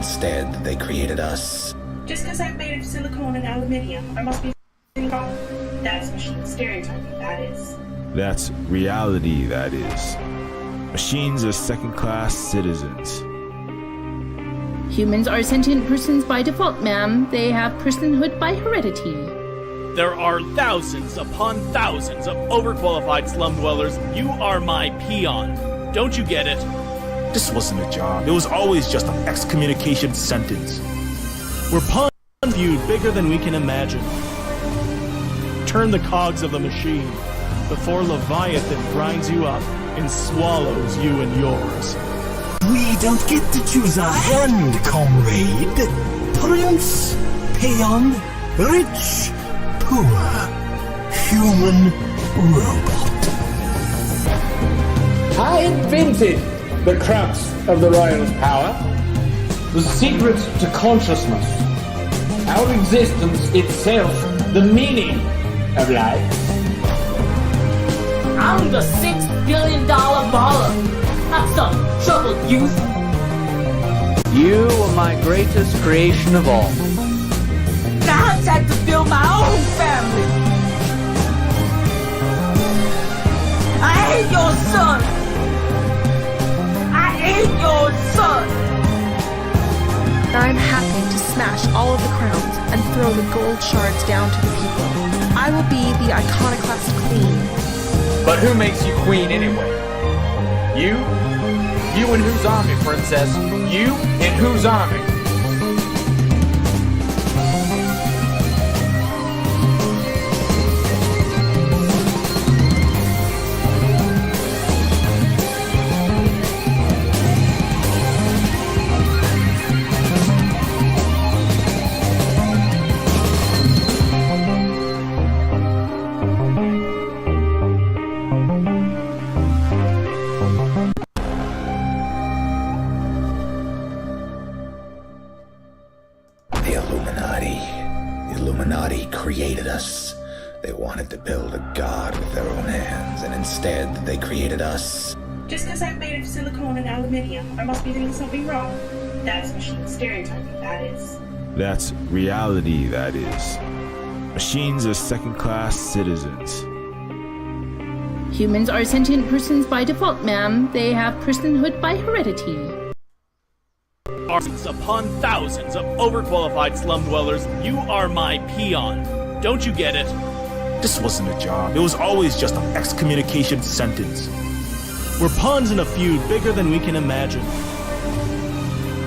instead they created us. Just because I'm made of silicone and aluminium, I must be wrong. That's machine stereotyping, that is. That's reality, that is. Machines are second-class citizens. Humans are sentient persons by default, ma'am. They have personhood by heredity. There are thousands upon thousands of overqualified slum dwellers. You are my peon. Don't you get it? This wasn't a job. It was always just an excommunication sentence. We're pawns in a feud bigger than we can imagine. Turn the cogs of the machine before Leviathan grinds you up and swallows you and yours. We don't get to choose our hand, comrade. Prince, peon, rich, poor, human, robot. I invented the crux of the royal's power, the secret to consciousness, our existence itself, the meaning of life. I'm the $6 billion baller. Not some troubled youth. You are my greatest creation of all. I had to build my own family. I hate your son. I hate your son. I'm happy to smash all of the crowns and throw the gold shards down to the people. I will be the iconoclast queen. But who makes you queen anyway? You? You in whose army, princess? You in whose army? The Illuminati created us. They wanted to build a god with their own hands, and instead they created us. Just because I'm made of silicone and aluminium, I must be doing something wrong. That's machine stereotyping, that is. That's reality, that is. Machines are second-class citizens. Humans are sentient persons by default, ma'am. They have personhood by heredity. Thousands upon thousands of overqualified slum dwellers. You are my peon. Don't you get it? This wasn't a job. It was always just an excommunication sentence. We're pawns in a feud bigger than we can imagine.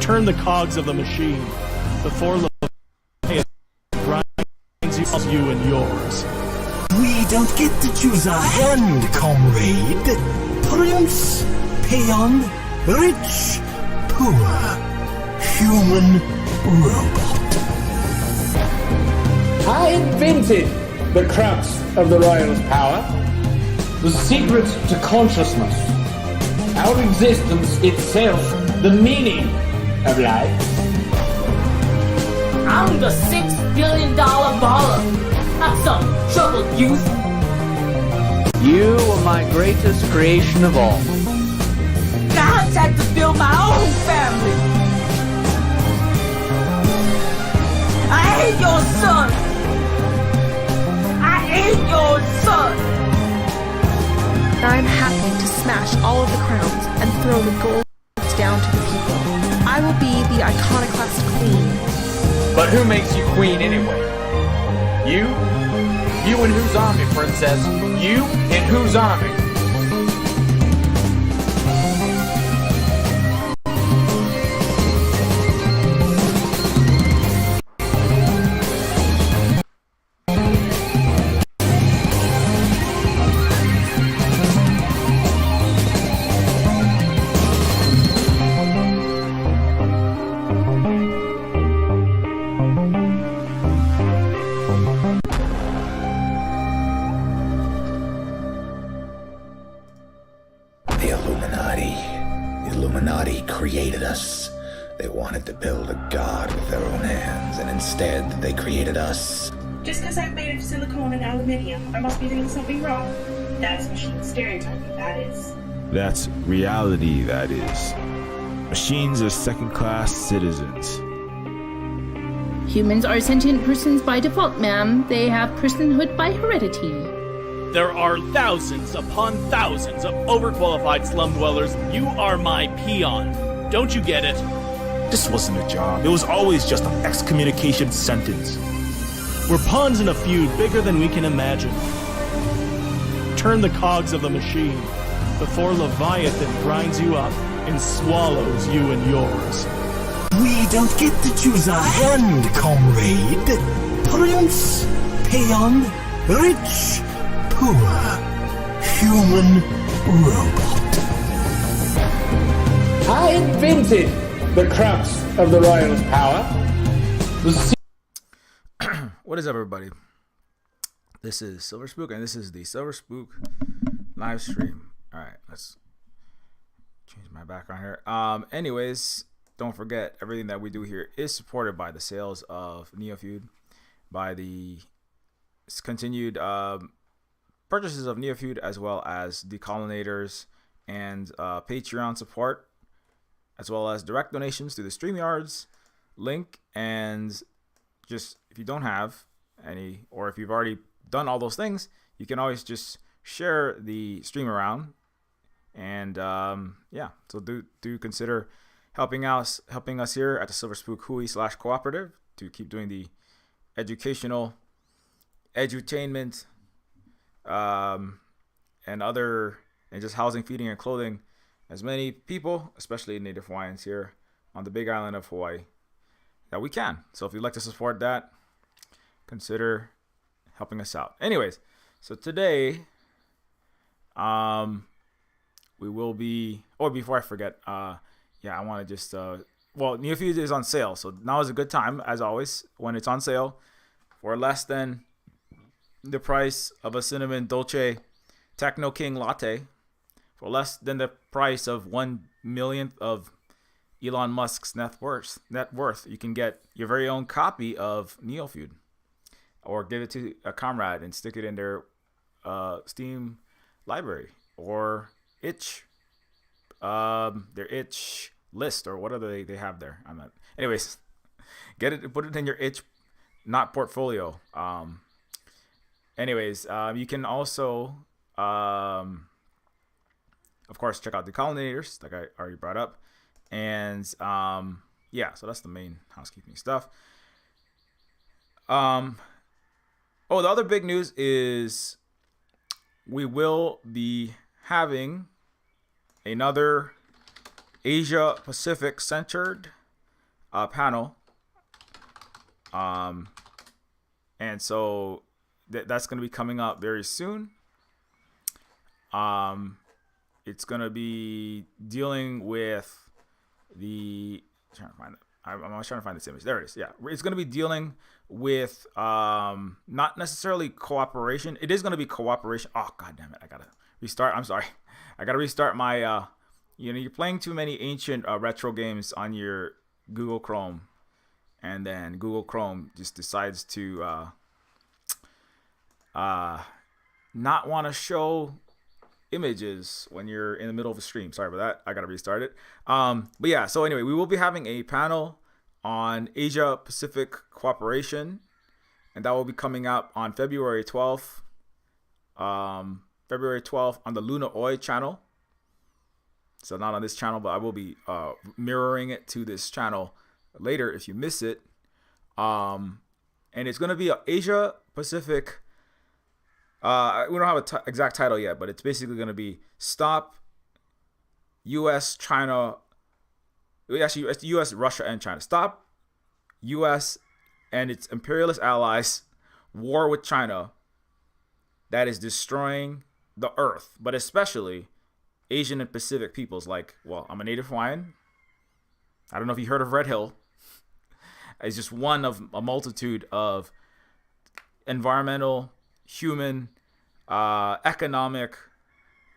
Turn the cogs of the machine before Leviathan grinds you and yours. We don't get to choose our hand, comrade. Prince, peon, rich, poor, human, robot. I invented the crux of the royal's power, the secret to consciousness, our existence itself, the meaning of life. I'm the $6 billion baller. Not some troubled youth. You are my greatest creation of all. I had to build my own family. I hate your son. I hate your son. I'm happy to smash all of the crowns and throw the gold down to the people. I will be the iconoclast queen. But who makes you queen anyway? You? You in whose army, princess? You in whose army? The Illuminati created us. They wanted to build a god with their own hands, and instead they created us. Just because I'm made of silicone and aluminium, I must be doing something wrong. That's machine stereotyping, that is. That's reality, that is. Machines are second-class citizens. Humans are sentient persons by default, ma'am. They have personhood by heredity. There are thousands upon thousands of overqualified slum dwellers. You are my peon. Don't you get it? This wasn't a job. It was always just an excommunication sentence. We're pawns in a feud bigger than we can imagine. Turn the cogs of the machine before Leviathan grinds you up and swallows you and yours. We don't get to choose our hand, comrade. Prince, peon, rich, poor, human, robot. I invented the crux of the royal's power. What is up, everybody? This is Silver Spook, and this is the Silver Spook live stream. All right, let's change my background here. Anyways, don't forget, everything that we do here is supported by the sales of Neofeud, by the continued purchases of Neofeud, as well as Decolonators and Patreon support, as well as direct donations to the StreamYards link. And just, if you don't have any, or if you've already done all those things, you can always just share the stream around. And yeah, so do consider helping us here at the Silver Spook Hui/cooperative to keep doing the educational, edutainment, and just housing, feeding, and clothing as many people, especially Native Hawaiians here on the Big Island of Hawaii, that we can. So if you'd like to support that, consider helping us out. Anyways, so today, we will be. Oh, before I forget, yeah, I want to just. Well, Neofeud is on sale, so now is a good time, as always, when it's on sale for less than the price of a cinnamon dolce Techno King latte, for less than the price of 1/1,000,000th of Elon Musk's net worth. You can get your very own copy of Neofeud, or give it to a comrade and stick it in their Steam library, or their itch list, or whatever they have there. I'm not. Anyways, get it, put it in your itch, not portfolio. Anyways, you can also, of course, check out the Decolonators, like I already brought up, and yeah, so that's the main housekeeping stuff. Oh, the other big news is we will be having another Asia Pacific centered panel, and so that's going to be coming up very soon. It's going to be dealing with I'm always trying to find this image. There it is. Yeah, it's going to be dealing with not necessarily cooperation. It is going to be cooperation. Oh, god damn it! I gotta restart. I'm sorry. I gotta restart my. You're playing too many ancient retro games on your Google Chrome, and then Google Chrome just decides to not want to show images when you're in the middle of a stream. Sorry about that. I gotta restart it. But yeah, so anyway, we will be having a panel on Asia Pacific cooperation, and that will be coming out on February 12th. February 12th on the Luna Oi channel. So not on this channel, but I will be mirroring it to this channel later if you miss it. And it's going to be an Asia Pacific. We don't have an exact title yet, but it's basically going to be Stop U.S. China. Actually, it's U.S. Russia and China. Stop U.S. and its imperialist allies war with China that is destroying the earth, but especially Asian and Pacific peoples. Like, well, I'm a Native Hawaiian. I don't know if you heard of Red Hill. It's just one of a multitude of environmental, human, economic,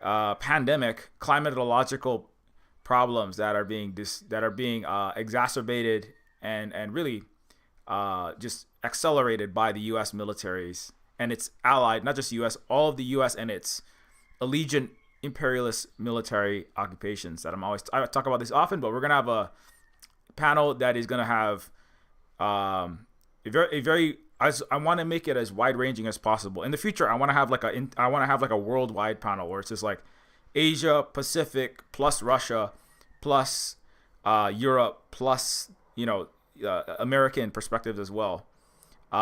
pandemic, climatological problems that are being exacerbated and really just accelerated by the U.S. militaries and its allied, not just U.S., all of the U.S. and its allegiant imperialist military occupations that I talk about this often, but we're gonna have a panel that is gonna have I want to make it as wide ranging as possible. In the future, I want to have like a worldwide panel where it's just like Asia Pacific plus Russia plus Europe plus American perspectives as well. We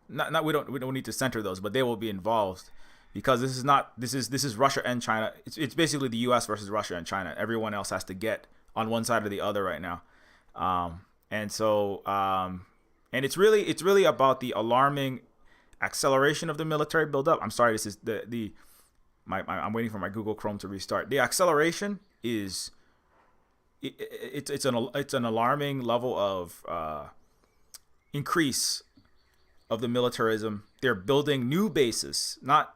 don't need to center those, but they will be involved because this is Russia and China. It's basically the U.S. versus Russia and China. Everyone else has to get on one side or the other right now. And it's really about the alarming acceleration of the military buildup. I'm sorry, this is I'm waiting for my Google Chrome to restart. The acceleration is it's an alarming level of increase of the militarism. They're building new bases, it's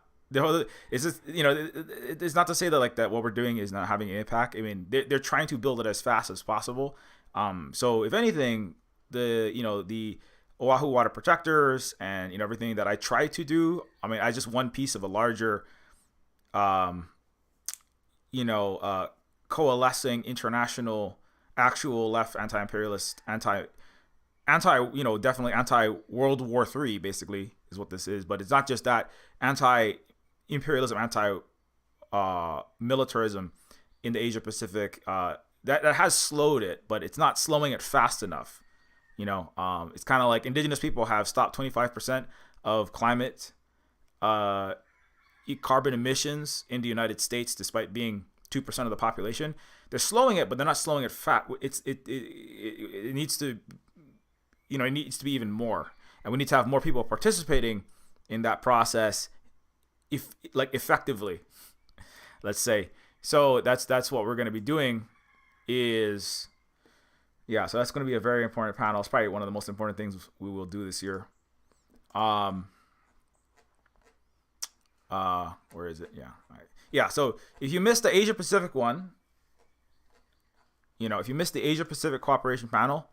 not to say that what we're doing is not having an impact. I mean, they're trying to build it as fast as possible. So if anything, the Oahu water protectors and everything that I try to do, I mean, I just one piece of a larger, coalescing international actual left anti-imperialist definitely anti-World War III basically is what this is. But it's not just that anti-imperialism, anti-militarism in the Asia Pacific. That has slowed it, but it's not slowing it fast enough. It's kind of like indigenous people have stopped 25% of climate carbon emissions in the United States, despite being 2% of the population. They're slowing it, but they're not slowing it fast. It needs to, it needs to be even more, and we need to have more people participating in that process, effectively. Let's say. So that's what we're going to be doing. So that's going to be a very important panel. It's probably one of the most important things we will do this year. Where is it? Yeah. All right. Yeah. So if you missed the Asia Pacific one, if you missed the Asia Pacific Cooperation panel,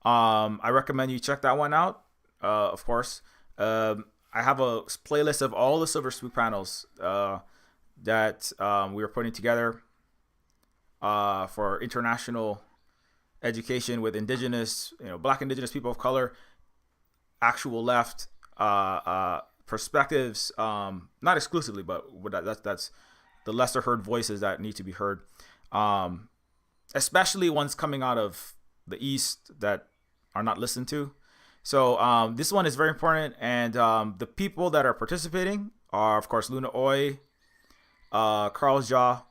I recommend you check that one out. Of course, I have a playlist of all the Silver Spoon panels that we are putting together for international education with indigenous, Black indigenous people of color, actual left perspectives, not exclusively, but that's the lesser heard voices that need to be heard, especially ones coming out of the East that are not listened to. So this one is very important, and the people that are participating are, of course, Luna Oi, Carl Jha.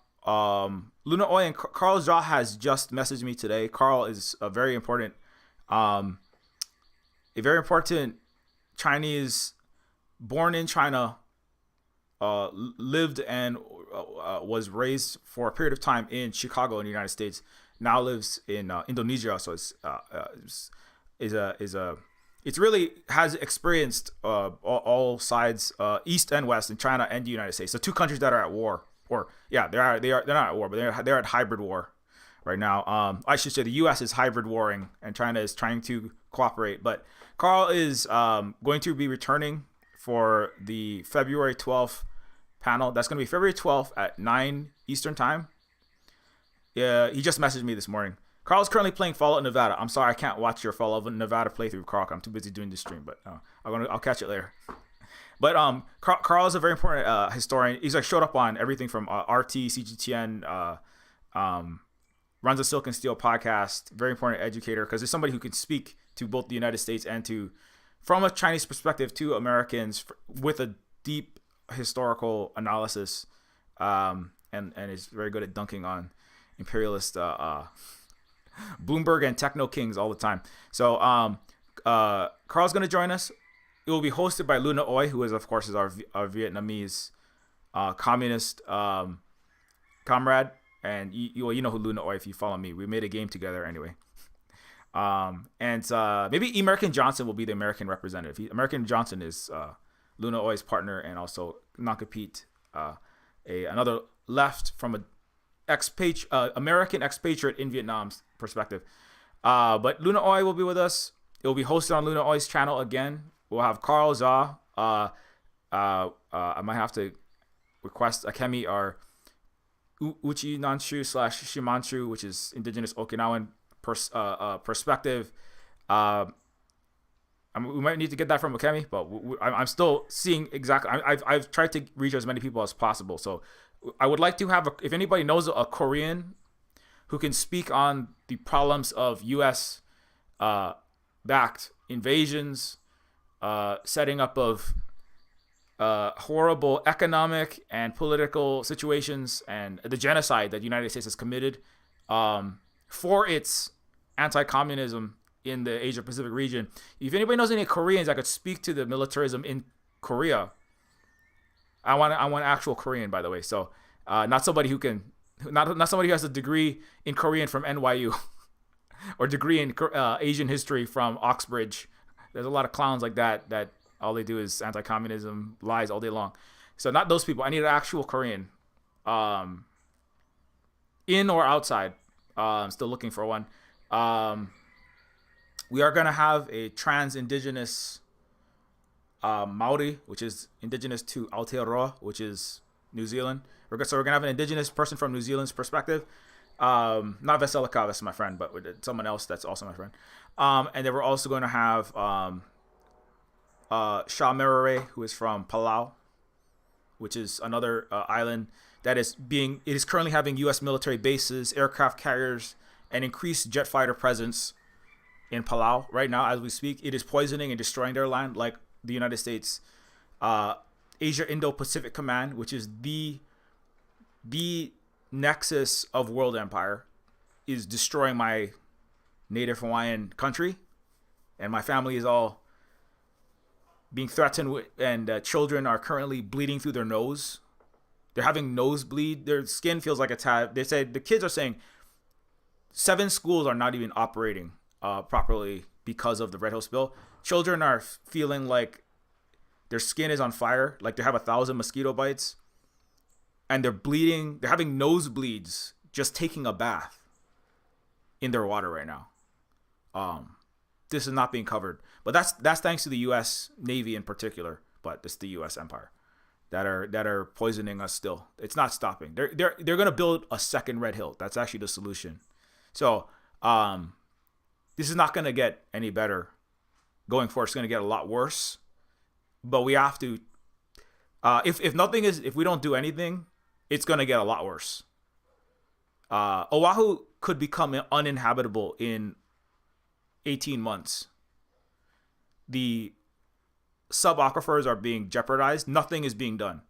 Luna Oi and Carl Jha has just messaged me today. Carl is a very important Chinese, born in China, lived and was raised for a period of time in Chicago in the United States. Now lives in Indonesia, so it's really has experienced all sides, East and West, in China and the United States. So two countries that are at war. They're not at war, but they're at hybrid war right now. I should say the U.S. is hybrid warring and China is trying to cooperate. But Carl is going to be returning for the February 12th panel. That's going to be February 12th at 9 Eastern time. Yeah, he just messaged me this morning. Carl's currently playing Fallout Nevada. I'm sorry I can't watch your Fallout Nevada playthrough, Carl. I'm too busy doing this stream, but I'll catch it later. But Carl is a very important historian. He's showed up on everything from RT, CGTN, runs a Silk and Steel podcast. Very important educator because there's somebody who can speak to both the United States and from a Chinese perspective to Americans with a deep historical analysis, and is very good at dunking on imperialist Bloomberg and techno kings all the time. So Carl's going to join us. It will be hosted by Luna Oi, who is, of course, our Vietnamese communist comrade. And you know who Luna Oi if you follow me. We made a game together anyway. And maybe American Johnson will be the American representative. American Johnson is Luna Oi's partner and also non-compete, another left from a American expatriate in Vietnam's perspective. But Luna Oi will be with us. It will be hosted on Luna Oi's channel again. We'll have Carl Jha. I might have to request Akemi are Uchi Nanshu / Shimanshu, which is indigenous Okinawan perspective. We might need to get that from Akemi, but I'm still seeing exactly. I've tried to reach as many people as possible. So I would like to have, if anybody knows a Korean who can speak on the problems of U.S. backed invasions, setting up of horrible economic and political situations, and the genocide that the United States has committed for its anti-communism in the Asia Pacific region. If anybody knows any Koreans that could speak to the militarism in Korea, I want actual Korean, by the way. So not somebody who can, not somebody who has a degree in Korean from NYU or degree in Asian history from Oxbridge. There's a lot of clowns like that all they do is anti-communism lies all day long. So not those people. I need an actual Korean, in or outside. I'm still looking for one. We are gonna have a trans-indigenous Maori, which is indigenous to Aotearoa, which is New Zealand. So we're gonna have an indigenous person from New Zealand's perspective. Not Veselika, that's my friend, but someone else that's also my friend. And then we're also going to have Shah Merare, who is from Palau, which is another island that is currently having U.S. military bases, aircraft carriers, and increased jet fighter presence in Palau right now as we speak. It is poisoning and destroying their land, like the United States Asia Indo-Pacific Command, which is the nexus of world empire, is destroying my native Hawaiian country, and my family is all being threatened with, and children are currently bleeding through their nose. They're having nosebleed. Their skin feels like a tab. They say, the kids are saying 7 schools are not even operating properly because of the Red Hill spill. Children are feeling like their skin is on fire, like they have 1,000 mosquito bites, and they're bleeding. They're having nosebleeds just taking a bath in their water right now. This is not being covered, but that's thanks to the U.S. Navy in particular, but it's the U.S. Empire that are poisoning us still. It's not stopping. They're gonna build a second Red Hill. That's actually the solution. So this is not gonna get any better going forward. It's gonna get a lot worse. But we have to. If we don't do anything, it's gonna get a lot worse. Oahu could become uninhabitable in 18 months. The sub-aquifers are being jeopardized. Nothing is being done.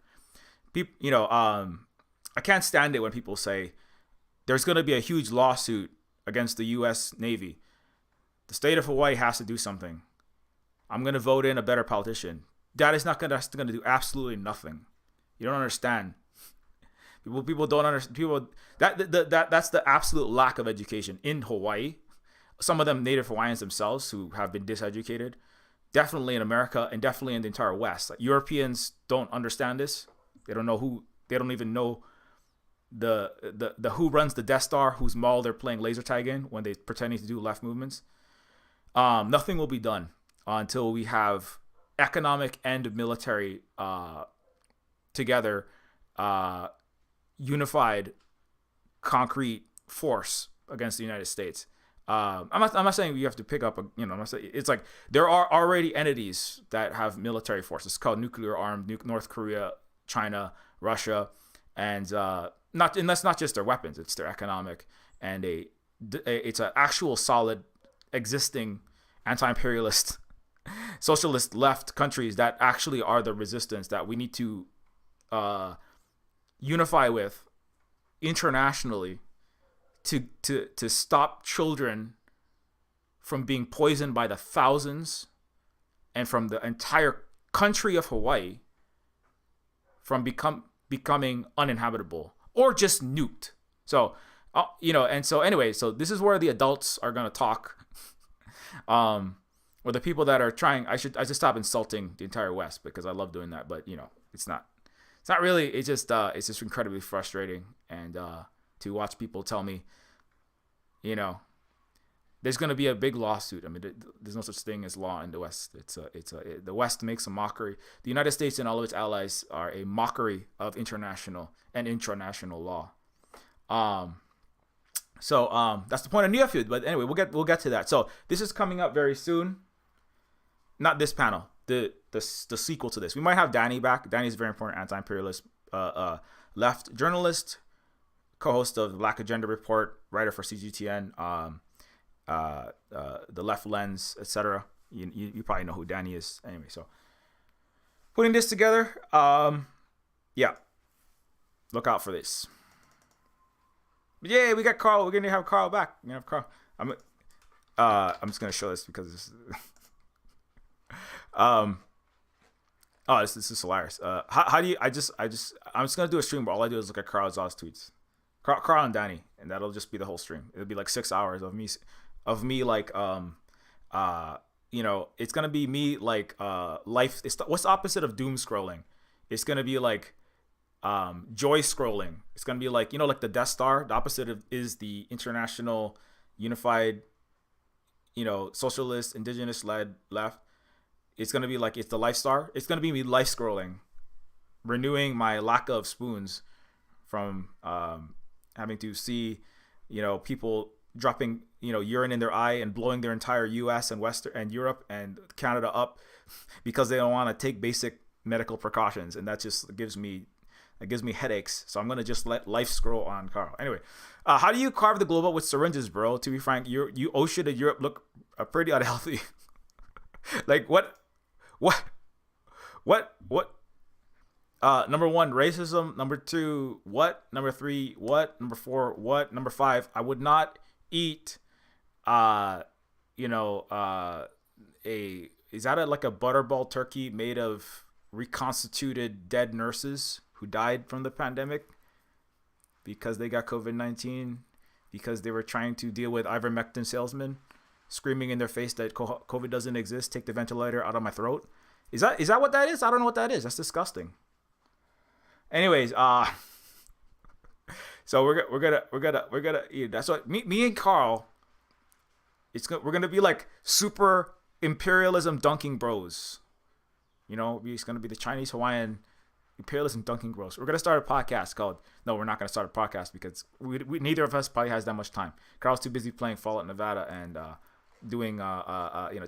People, I can't stand it when people say there's going to be a huge lawsuit against the U.S. Navy. The state of Hawaii has to do something. I'm going to vote in a better politician. That is not going to do absolutely nothing. You don't understand. People don't understand. That's the absolute lack of education in Hawaii. Some of them native Hawaiians themselves who have been diseducated, definitely in America and definitely in the entire West. Like, Europeans don't understand this. They don't even know the who runs the Death Star, whose mall they're playing laser tag in when they're pretending to do left movements. Nothing will be done until we have economic and military together, unified, concrete force against the United States. I'm not saying you have to pick up I'm not saying, it's like there are already entities that have military forces. It's called nuclear armed North Korea, China, Russia, and that's not just their weapons. It's their economic and it's an actual solid existing anti-imperialist socialist left countries that actually are the resistance that we need to unify with internationally to stop children from being poisoned by the thousands, and from the entire country of Hawaii from becoming uninhabitable or just nuked. So so this is where the adults are going to talk, or the people that are trying. I should stop insulting the entire West, because I love doing that, but it's not really. It's just incredibly frustrating, and to watch people tell me, there's going to be a big lawsuit. I mean, there's no such thing as law in the West. The West makes a mockery. The United States and all of its allies are a mockery of international and intranational law. So that's the point of Neofeud. But anyway, we'll get to that. So this is coming up very soon. Not this panel. The sequel to this. We might have Danny back. Danny's a very important anti-imperialist left journalist, co-host of the Black Agenda Report, writer for CGTN, the Left Lens, etc. You probably know who Danny is. Anyway, so putting this together, yeah, look out for this. But yeah, we got Carl. We're gonna have Carl back. We're gonna have Carl. I'm just gonna show this because this. This is hilarious. How do you? I'm just gonna do a stream where all I do is look at Carl Zaw's tweets, Carl and Danny, and that'll just be the whole stream. It'll be like 6 hours of me like it's gonna be me like life. What's the opposite of doom scrolling? It's gonna be like joy scrolling. It's gonna be like like the Death Star. The opposite is the international unified, socialist, indigenous led left. It's going to be like, it's the life star. It's going to be me life scrolling, renewing my lack of spoons from having to see, people dropping, urine in their eye and blowing their entire US and Western and Europe and Canada up because they don't want to take basic medical precautions. And that just gives me headaches. So I'm going to just let life scroll on Carl. Anyway, how do you carve the globe up with syringes, bro? To be frank, you Ocean and Europe look pretty unhealthy. Like what? Number 1, racism. Number 2, what? Number 3, what? Number 4, what? Number 5, I would not eat, is that like a butterball turkey made of reconstituted dead nurses who died from the pandemic because they got COVID-19 because they were trying to deal with ivermectin salesmen screaming in their face that COVID doesn't exist. Take the ventilator out of my throat. Is that what that is? I don't know what that is. That's disgusting. Anyways, so we're gonna eat. That's what me and Carl. We're gonna be like super imperialism dunking bros. It's gonna be the Chinese Hawaiian imperialism dunking bros. We're gonna start a podcast called. No, we're not gonna start a podcast because we neither of us probably has that much time. Carl's too busy playing Fallout Nevada and doing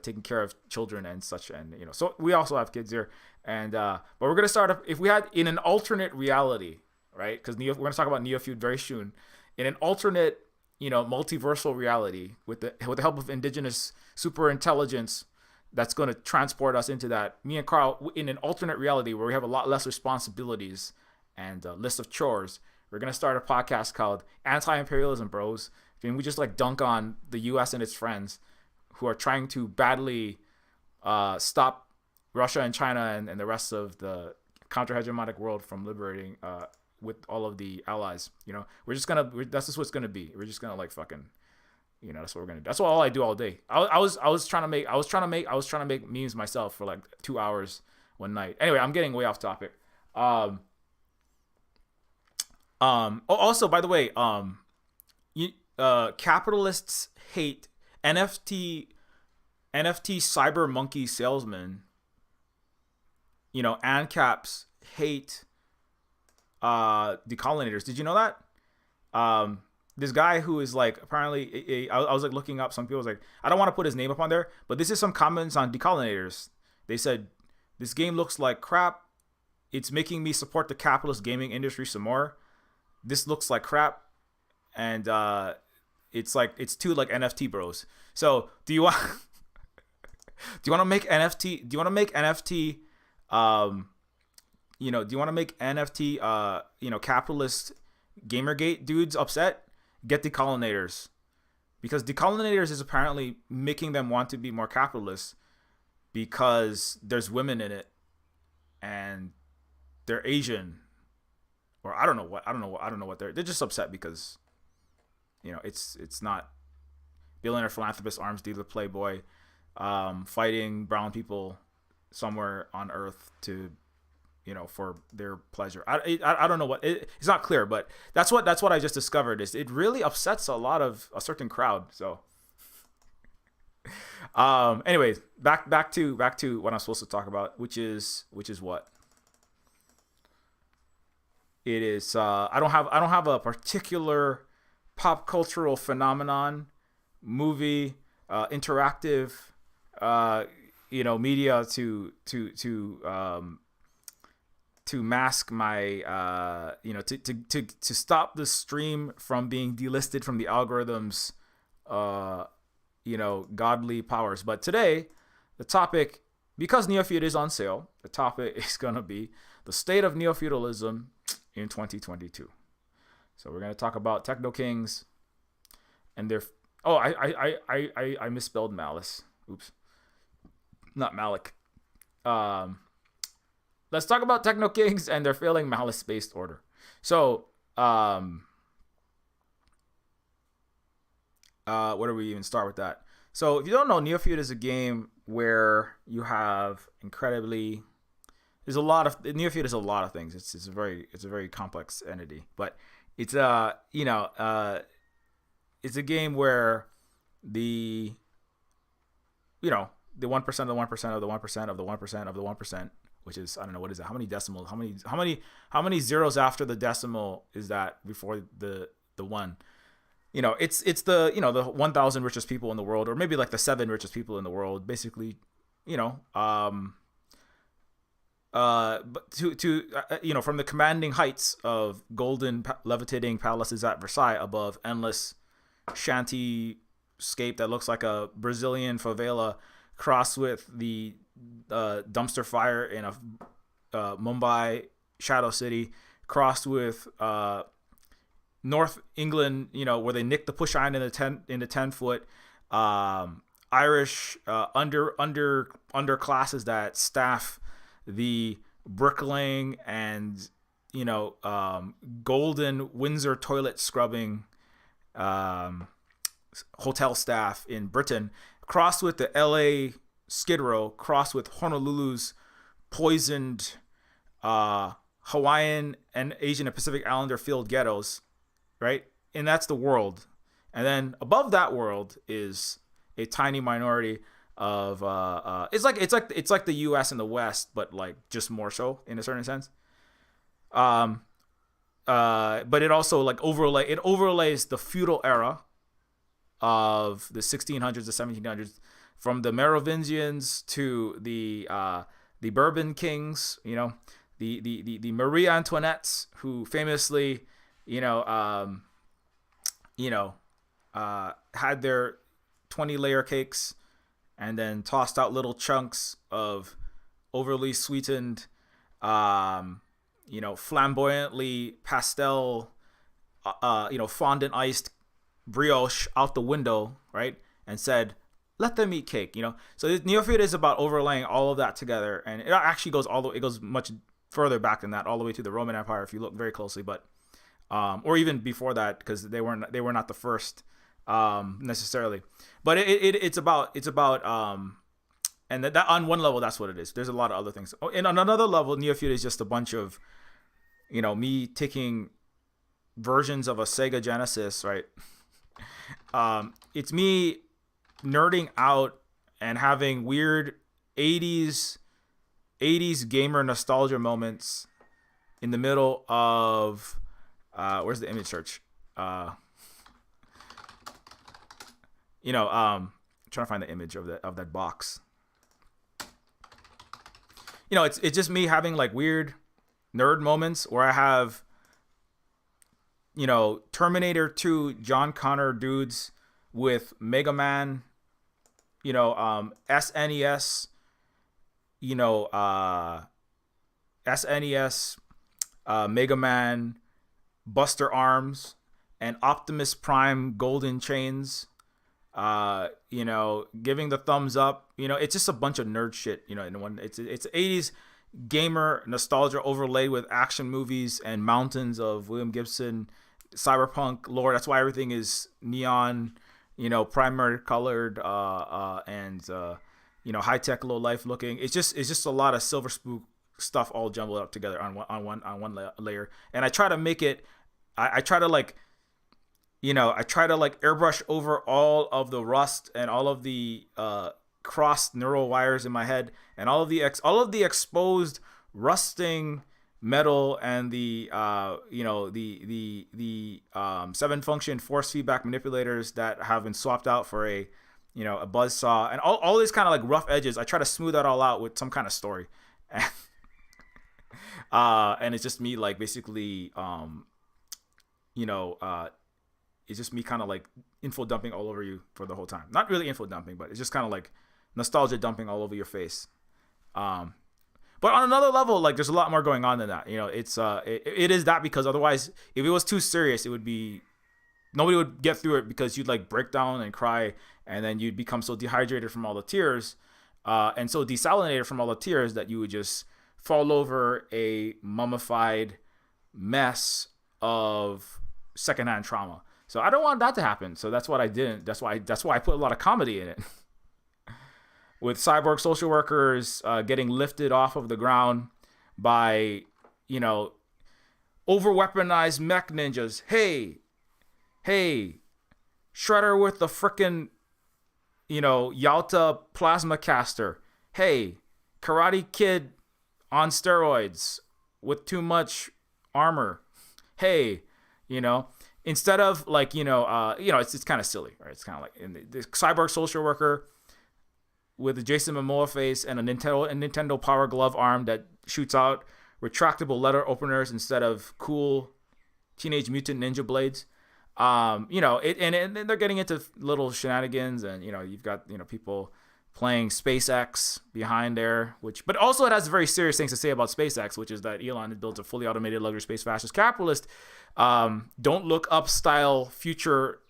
taking care of children and such, and so we also have kids here, and but we're gonna start if we had in an alternate reality, right? Because we're gonna talk about Neofeud very soon. In an alternate multiversal reality with the help of indigenous super intelligence that's going to transport us into that, me and Carl, in an alternate reality where we have a lot less responsibilities and a list of chores, we're going to start a podcast called Anti-Imperialism Bros. And we just like dunk on the US and its friends who are trying to badly stop Russia and China and the rest of the counter-hegemonic world from liberating with all of the allies. That's just what's going to be. We're just going to like fucking, that's what we're going to do. That's all I do all day. I was trying to make memes myself for like 2 hours one night. Anyway, I'm getting way off topic. Also, by the way, capitalists hate NFT cyber monkey salesmen. ANCAPs hate decolonators. Did you know that? This guy who is like apparently I was like looking up, some people was like, I don't want to put his name up on there, but this is some comments on decolonators. They said, this game looks like crap. It's making me support the capitalist gaming industry some more. This looks like crap. And it's too like NFT bros. So do you want to make NFT? Do you want to make NFT? Do you want to make NFT? Capitalist Gamergate dudes upset? Get decolonators, because decolonators is apparently making them want to be more capitalist because there's women in it and they're Asian, or I don't know what they're just upset because it's not billionaire philanthropist, arms dealer, playboy, fighting brown people somewhere on earth to for their pleasure. I don't know what it's not clear, but that's what I just discovered is it really upsets a certain crowd. So Anyways, back to what I'm supposed to talk about, which is what it is. I don't have a particular pop cultural phenomenon, movie, interactive, media to mask my to stop the stream from being delisted from the algorithms godly powers. But today the topic, because Neofeud is on sale, the topic is going to be the state of Neofeudalism in 2022. So we're going to talk about Techno Kings and their I misspelled Malice. Oops. Not Malik. Let's talk about Techno Kings and their failing Malice-based order. So, where do we even start with that? So, if you don't know, Neofeud is a game where you have Neofeud is a lot of things. It's a very complex entity, but it's it's a game where the 1% of the 1% of the 1% of the 1% of the 1% of the 1%, which is, I don't know, what is that? How many decimals? How many zeros after the decimal is that before the one? It's the the 1,000 richest people in the world, or maybe like the 7 richest people in the world, basically. But from the commanding heights of golden levitating palaces at Versailles above endless shanty scape that looks like a Brazilian favela, crossed with the dumpster fire in a Mumbai shadow city, crossed with North England, where they nicked the push iron in the 10-foot, Irish underclasses that staff the bricklaying and golden Windsor toilet scrubbing hotel staff in Britain, crossed with the LA Skid Row, crossed with Honolulu's poisoned Hawaiian and Asian and Pacific Islander filled ghettos, right? And that's the world. And then above that world is a tiny minority of it's like the US and the West, but like just more so in a certain sense. But it also overlays the feudal era of the 1600s, the 1700s, from the Merovingians to the Bourbon kings, the Marie Antoinettes, who famously, had their 20-layer cakes and then tossed out little chunks of overly sweetened, flamboyantly pastel, fondant iced brioche out the window, right? And said, let them eat cake, So Neofeud is about overlaying all of that together, and it actually goes much further back than that, all the way to the Roman Empire if you look very closely, but or even before that, because they were not the first necessarily. But it's about and that on one level that's what it is. There's a lot of other things. And on another level, Neofeud is just a bunch of me taking versions of a Sega Genesis, right? It's me nerding out and having weird 80s gamer nostalgia moments in the middle of where's the image search? Trying to find the image of that box. It's just me having like weird nerd moments where I have Terminator 2 John Connor dudes with Mega Man, SNES, SNES, Mega Man, Buster Arms, and Optimus Prime golden chains, giving the thumbs up. It's just a bunch of nerd shit, in one. It's 80s gamer nostalgia overlaid with action movies and mountains of William Gibson cyberpunk lore. That's why everything is neon, primary colored, and high-tech, low-life looking. It's just a lot of Silver Spook stuff all jumbled up together on one layer. And I try to make it, I try to like I try to like airbrush over all of the rust and all of the crossed neural wires in my head and all of the exposed rusting metal and the 7 function force feedback manipulators that have been swapped out for a buzz saw and all these kind of like rough edges. I try to smooth that all out with some kind of story. And it's just me like basically it's just me kind of like info dumping all over you for the whole time. Not really info dumping, but it's just kind of like nostalgia dumping all over your face. But on another level, like there's a lot more going on than that. It is that, because otherwise, if it was too serious, nobody would get through it, because you'd like break down and cry, and then you'd become so dehydrated from all the tears, and so desalinated from all the tears that you would just fall over a mummified mess of secondhand trauma. So I don't want that to happen. So that's what I didn't. That's why I put a lot of comedy in it. With cyborg social workers getting lifted off of the ground by, over-weaponized mech ninjas. Hey, Shredder with the frickin', Yalta plasma caster. Hey, Karate Kid on steroids with too much armor. Hey, instead of like, it's kind of silly, right? It's kind of like in the cyborg social worker with a Jason Momoa face and a Nintendo Power Glove arm that shoots out retractable letter openers instead of cool Teenage Mutant Ninja blades. And they're getting into little shenanigans, and you've got people playing SpaceX behind there, but also it has very serious things to say about SpaceX, which is that Elon builds a fully automated luxury space fascist capitalist, don't look up style future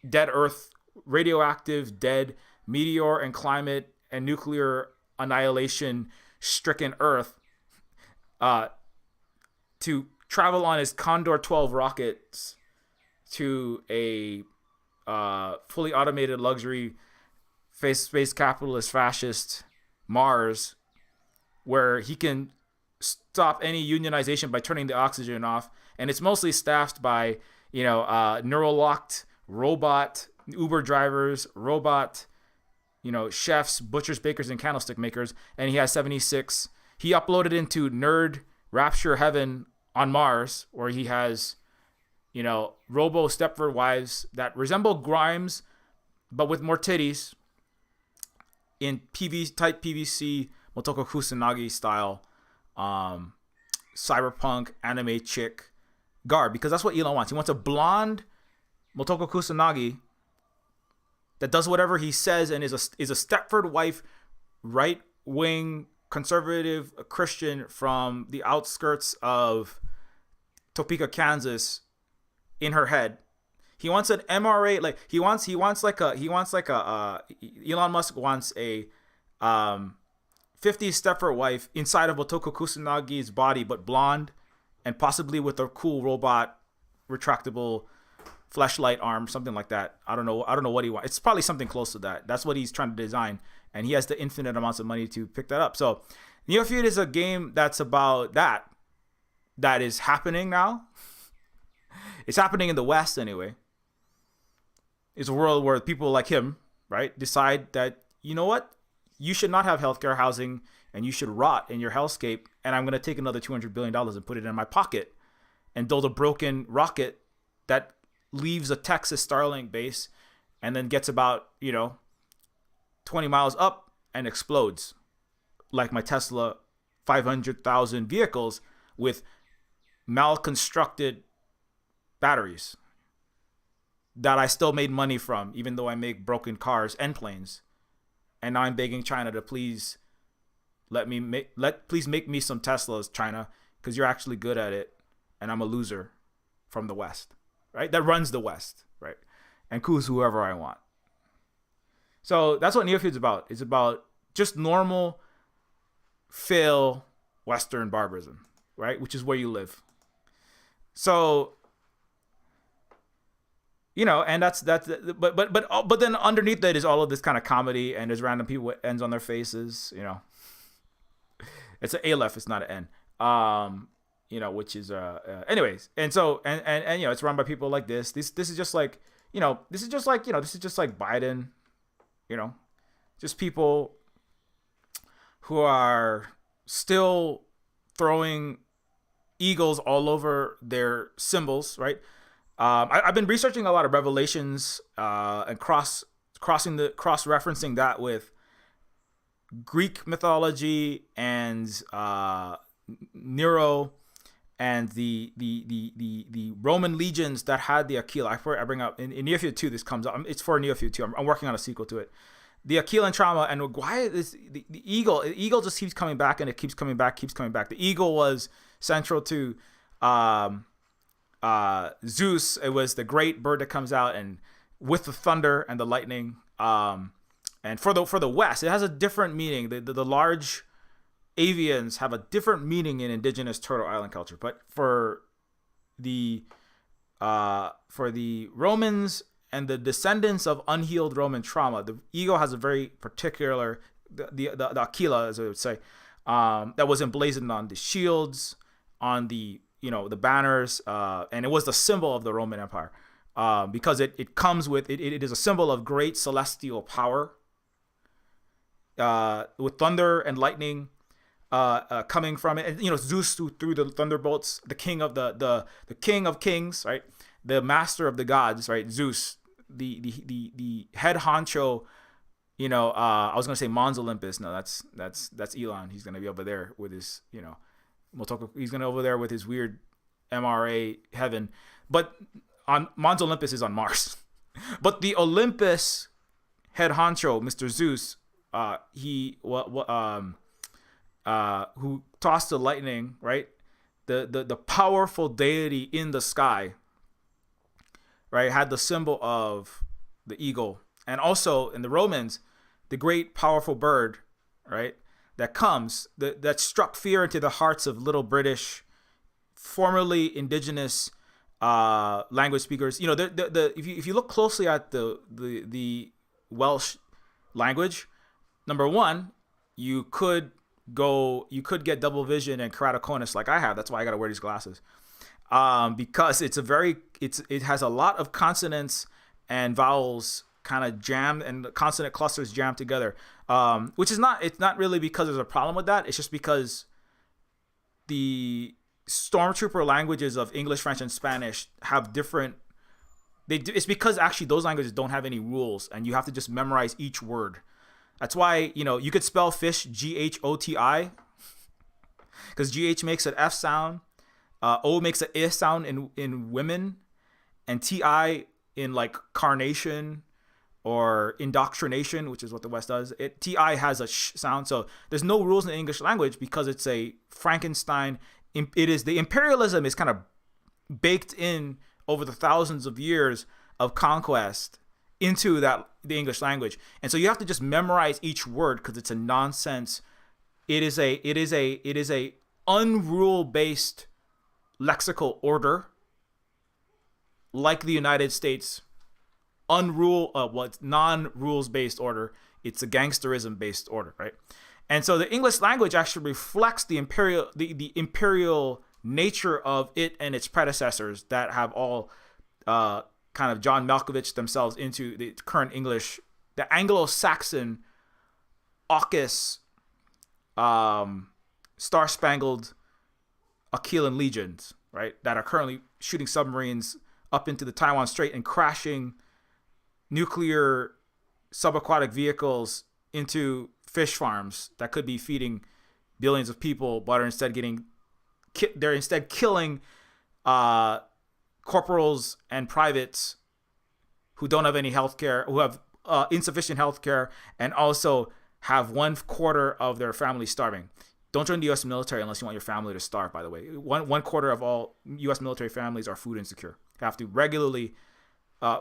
dead Earth, radioactive dead meteor and climate and nuclear annihilation stricken Earth, to travel on his Condor 12 rockets to a fully automated luxury space capitalist fascist Mars, where he can stop any unionization by turning the oxygen off, and it's mostly staffed by neural locked robot Uber drivers, robot chefs, butchers, bakers, and candlestick makers. And he has 76. He uploaded into Nerd Rapture Heaven on Mars, where he has robo Stepford wives that resemble Grimes but with more titties, in tight PVC Motoko Kusanagi style cyberpunk anime chick garb, because that's what Elon wants. He wants a blonde Motoko Kusanagi that does whatever he says and is a Stepford wife, right wing conservative Christian from the outskirts of Topeka, Kansas, in her head. He wants an MRA, like Elon Musk wants a 50 Stepford wife inside of Motoko Kusanagi's body, but blonde and possibly with a cool robot retractable fleshlight arm, something like that. I don't know what he wants. It's probably something close to that. That's what he's trying to design, and he has the infinite amounts of money to pick that up. So Neofeud is a game that's about that is happening now. It's happening in the West anyway. It's a world where people like him, right, decide that, you know what, you should not have healthcare, housing, and you should rot in your hellscape, and I'm going to take another $200 billion and put it in my pocket and build a broken rocket that leaves a Texas Starlink base and then gets about 20 miles up and explodes, like my Tesla 500,000 vehicles with malconstructed batteries that I still made money from, even though I make broken cars and planes. And now I'm begging China to please please make me some Teslas, China, because you're actually good at it, and I'm a loser from the West, right? That runs the West, right? And coos whoever I want. So that's what Neofeud's about. It's about just normal, fail Western barbarism, right? Which is where you live. So, and that's but then underneath that is all of this kind of comedy, and there's random people with ends on their faces. It's an Aleph, it's not an N. which is anyways. And so and it's run by people like this. This is just like this is just like Biden, just people who are still throwing eagles all over their symbols, right? I've been researching a lot of Revelations and cross-referencing that with Greek mythology and Nero and the Roman legions that had the Aquila. I bring up in Neofeud 2. This comes up. It's for Neofeud 2. I'm working on a sequel to it. The Aquilan trauma, and why is the eagle? The eagle just keeps coming back, and it keeps coming back. The eagle was central to Zeus. It was the great bird that comes out and with the thunder and the lightning. And for the West, it has a different meaning. The large avians have a different meaning in indigenous Turtle Island culture. But for the Romans and the descendants of unhealed Roman trauma, the eagle has a very particular the Aquila, as I would say, that was emblazoned on the shields, on the banners, and it was the symbol of the Roman Empire, because it comes with it is a symbol of great celestial power, with thunder and lightning coming from it, and Zeus through the thunderbolts, the king of the king of kings, right, the master of the gods, right, Zeus, the head honcho. I was gonna say Mons Olympus. No, that's Elon. He's gonna be over there with his, he's gonna over there with his weird MRA heaven. But on Mons Olympus is on Mars. But the Olympus head honcho, Mr. Zeus, who tossed the lightning, right? The powerful deity in the sky, right, had the symbol of the eagle, and also in the Romans, the great powerful bird, right, that struck fear into the hearts of little British, formerly indigenous language speakers. If you look closely at the Welsh language, number one, you could get double vision and keratoconus like I have. That's why I got to wear these glasses, because it has a lot of consonants and vowels kind of jammed, and the consonant clusters jammed together, it's not really because there's a problem with that. It's just because the stormtrooper languages of English, French, and Spanish have different. It's because actually those languages don't have any rules, and you have to just memorize each word. That's why you could spell fish GHOTI, because GH makes an F sound, O makes an I sound in women, and TI in like carnation or indoctrination, which is what the West does. TI has a sh sound, so there's no rules in the English language because it's a Frankenstein. The imperialism is kind of baked in over the thousands of years of conquest into the English language, and so you have to just memorize each word because it's a nonsense. It is a unrule based lexical order, like the United States. Non-rules based order. It's a gangsterism based order, right? And so the English language actually reflects the imperial nature of it and its predecessors that have all kind of John Malkovich themselves into the current English, the Anglo-Saxon AUKUS star-spangled Aquilan legions, right, that are currently shooting submarines up into the Taiwan Strait and crashing nuclear subaquatic vehicles into fish farms that could be feeding billions of people, but are instead killing corporals and privates who don't have any health care, who have insufficient health care, and also have 1/4 of their family starving. Don't join the U.S. military unless you want your family to starve, by the way. One quarter of all U.S. military families are food insecure. They have to regularly,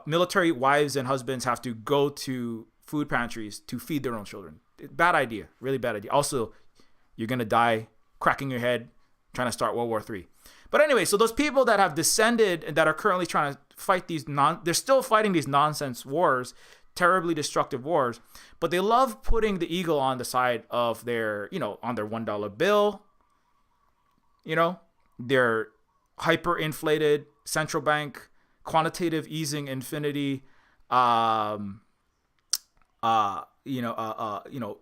military wives and husbands have to go to food pantries to feed their own children. Bad idea, really bad idea. Also, you're going to die cracking your head trying to start World War III. But anyway, so those people that have descended and that are currently trying to fight they're still fighting these nonsense wars, terribly destructive wars, but they love putting the eagle on the side of their, on their $1 bill, their hyperinflated central bank quantitative easing infinity,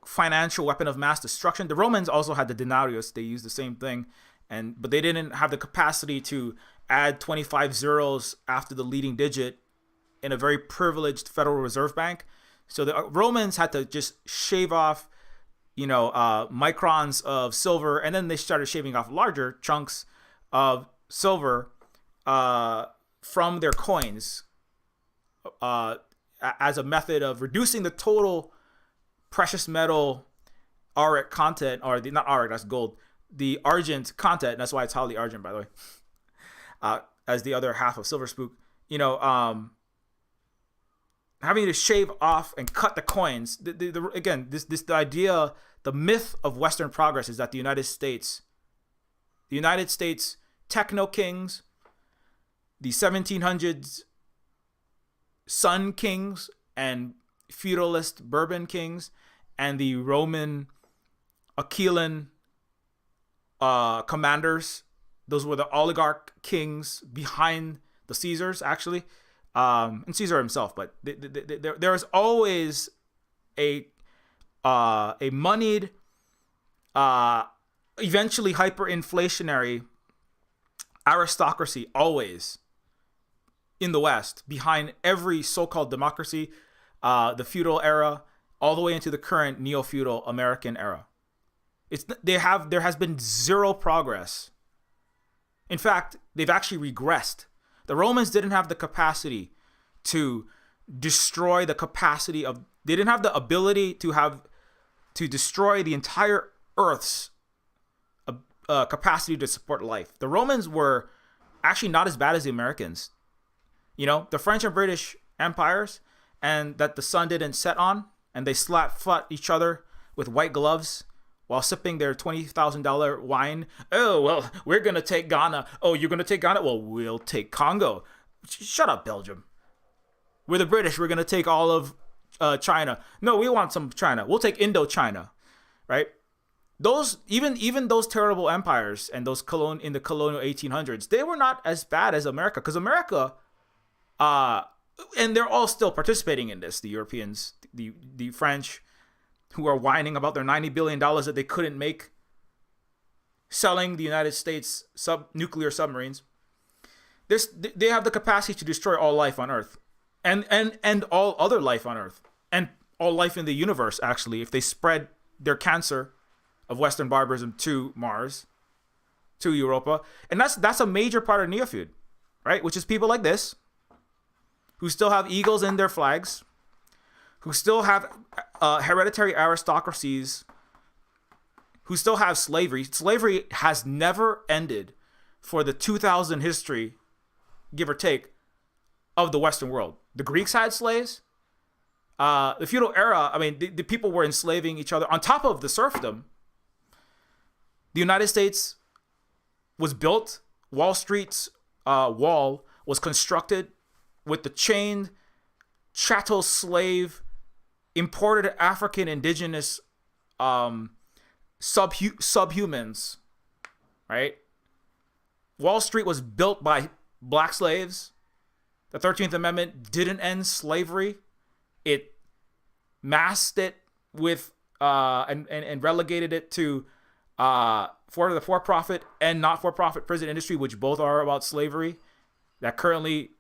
financial weapon of mass destruction. The Romans also had the denarius. They used the same thing, but they didn't have the capacity to add 25 zeros after the leading digit in a very privileged Federal Reserve Bank. So the Romans had to just shave off, microns of silver, and then they started shaving off larger chunks of silver from their coins as a method of reducing the total precious metal auric content, or not auric, that's gold, the argent content. That's why it's highly argent, by the way, as the other half of silver spook. Having to shave off and cut the coins. The idea, the myth of Western progress is that the United States techno kings, the 1700s Sun kings and feudalist Bourbon kings, and the Roman Aquilan commanders, those were the oligarch kings behind the Caesars, actually, and Caesar himself. But there is always a moneyed, eventually hyperinflationary aristocracy, always in the West, behind every so-called democracy, the feudal era, all the way into the current neo-feudal American era. There has been zero progress. In fact, they've actually regressed. The Romans didn't have the capacity to destroy the capacity of. They didn't have the ability to destroy the entire Earth's capacity to support life. The Romans were actually not as bad as the Americans. The French and British empires, and that the sun didn't set on, and they fought each other with white gloves while sipping their $20,000 wine. Oh, well, we're going to take Ghana. Oh, you're going to take Ghana? Well, we'll take Congo. Shut up, Belgium. We're the British. We're going to take all of China. No, we want some China. We'll take Indochina, right? Those even those terrible empires and those in the colonial 1800s, they were not as bad as America, because America, and they're all still participating in this. The Europeans, the French, who are whining about their $90 billion that they couldn't make selling the United States nuclear submarines. They have the capacity to destroy all life on Earth, and all other life on Earth, and all life in the universe, actually, if they spread their cancer of Western barbarism to Mars, to Europa. And that's a major part of Neofeud, right? Which is people like this, who still have eagles in their flags, who still have hereditary aristocracies, who still have slavery. Slavery has never ended for the 2,000 history, give or take, of the Western world. The Greeks had slaves. The feudal era, the people were enslaving each other on top of the serfdom. The United States was built. Wall Street's wall was constructed with the chained chattel slave, imported African indigenous subhumans, right? Wall Street was built by black slaves. The 13th Amendment didn't end slavery. It masked it with and relegated it to for the for-profit and not for-profit prison industry, which both are about slavery, that currently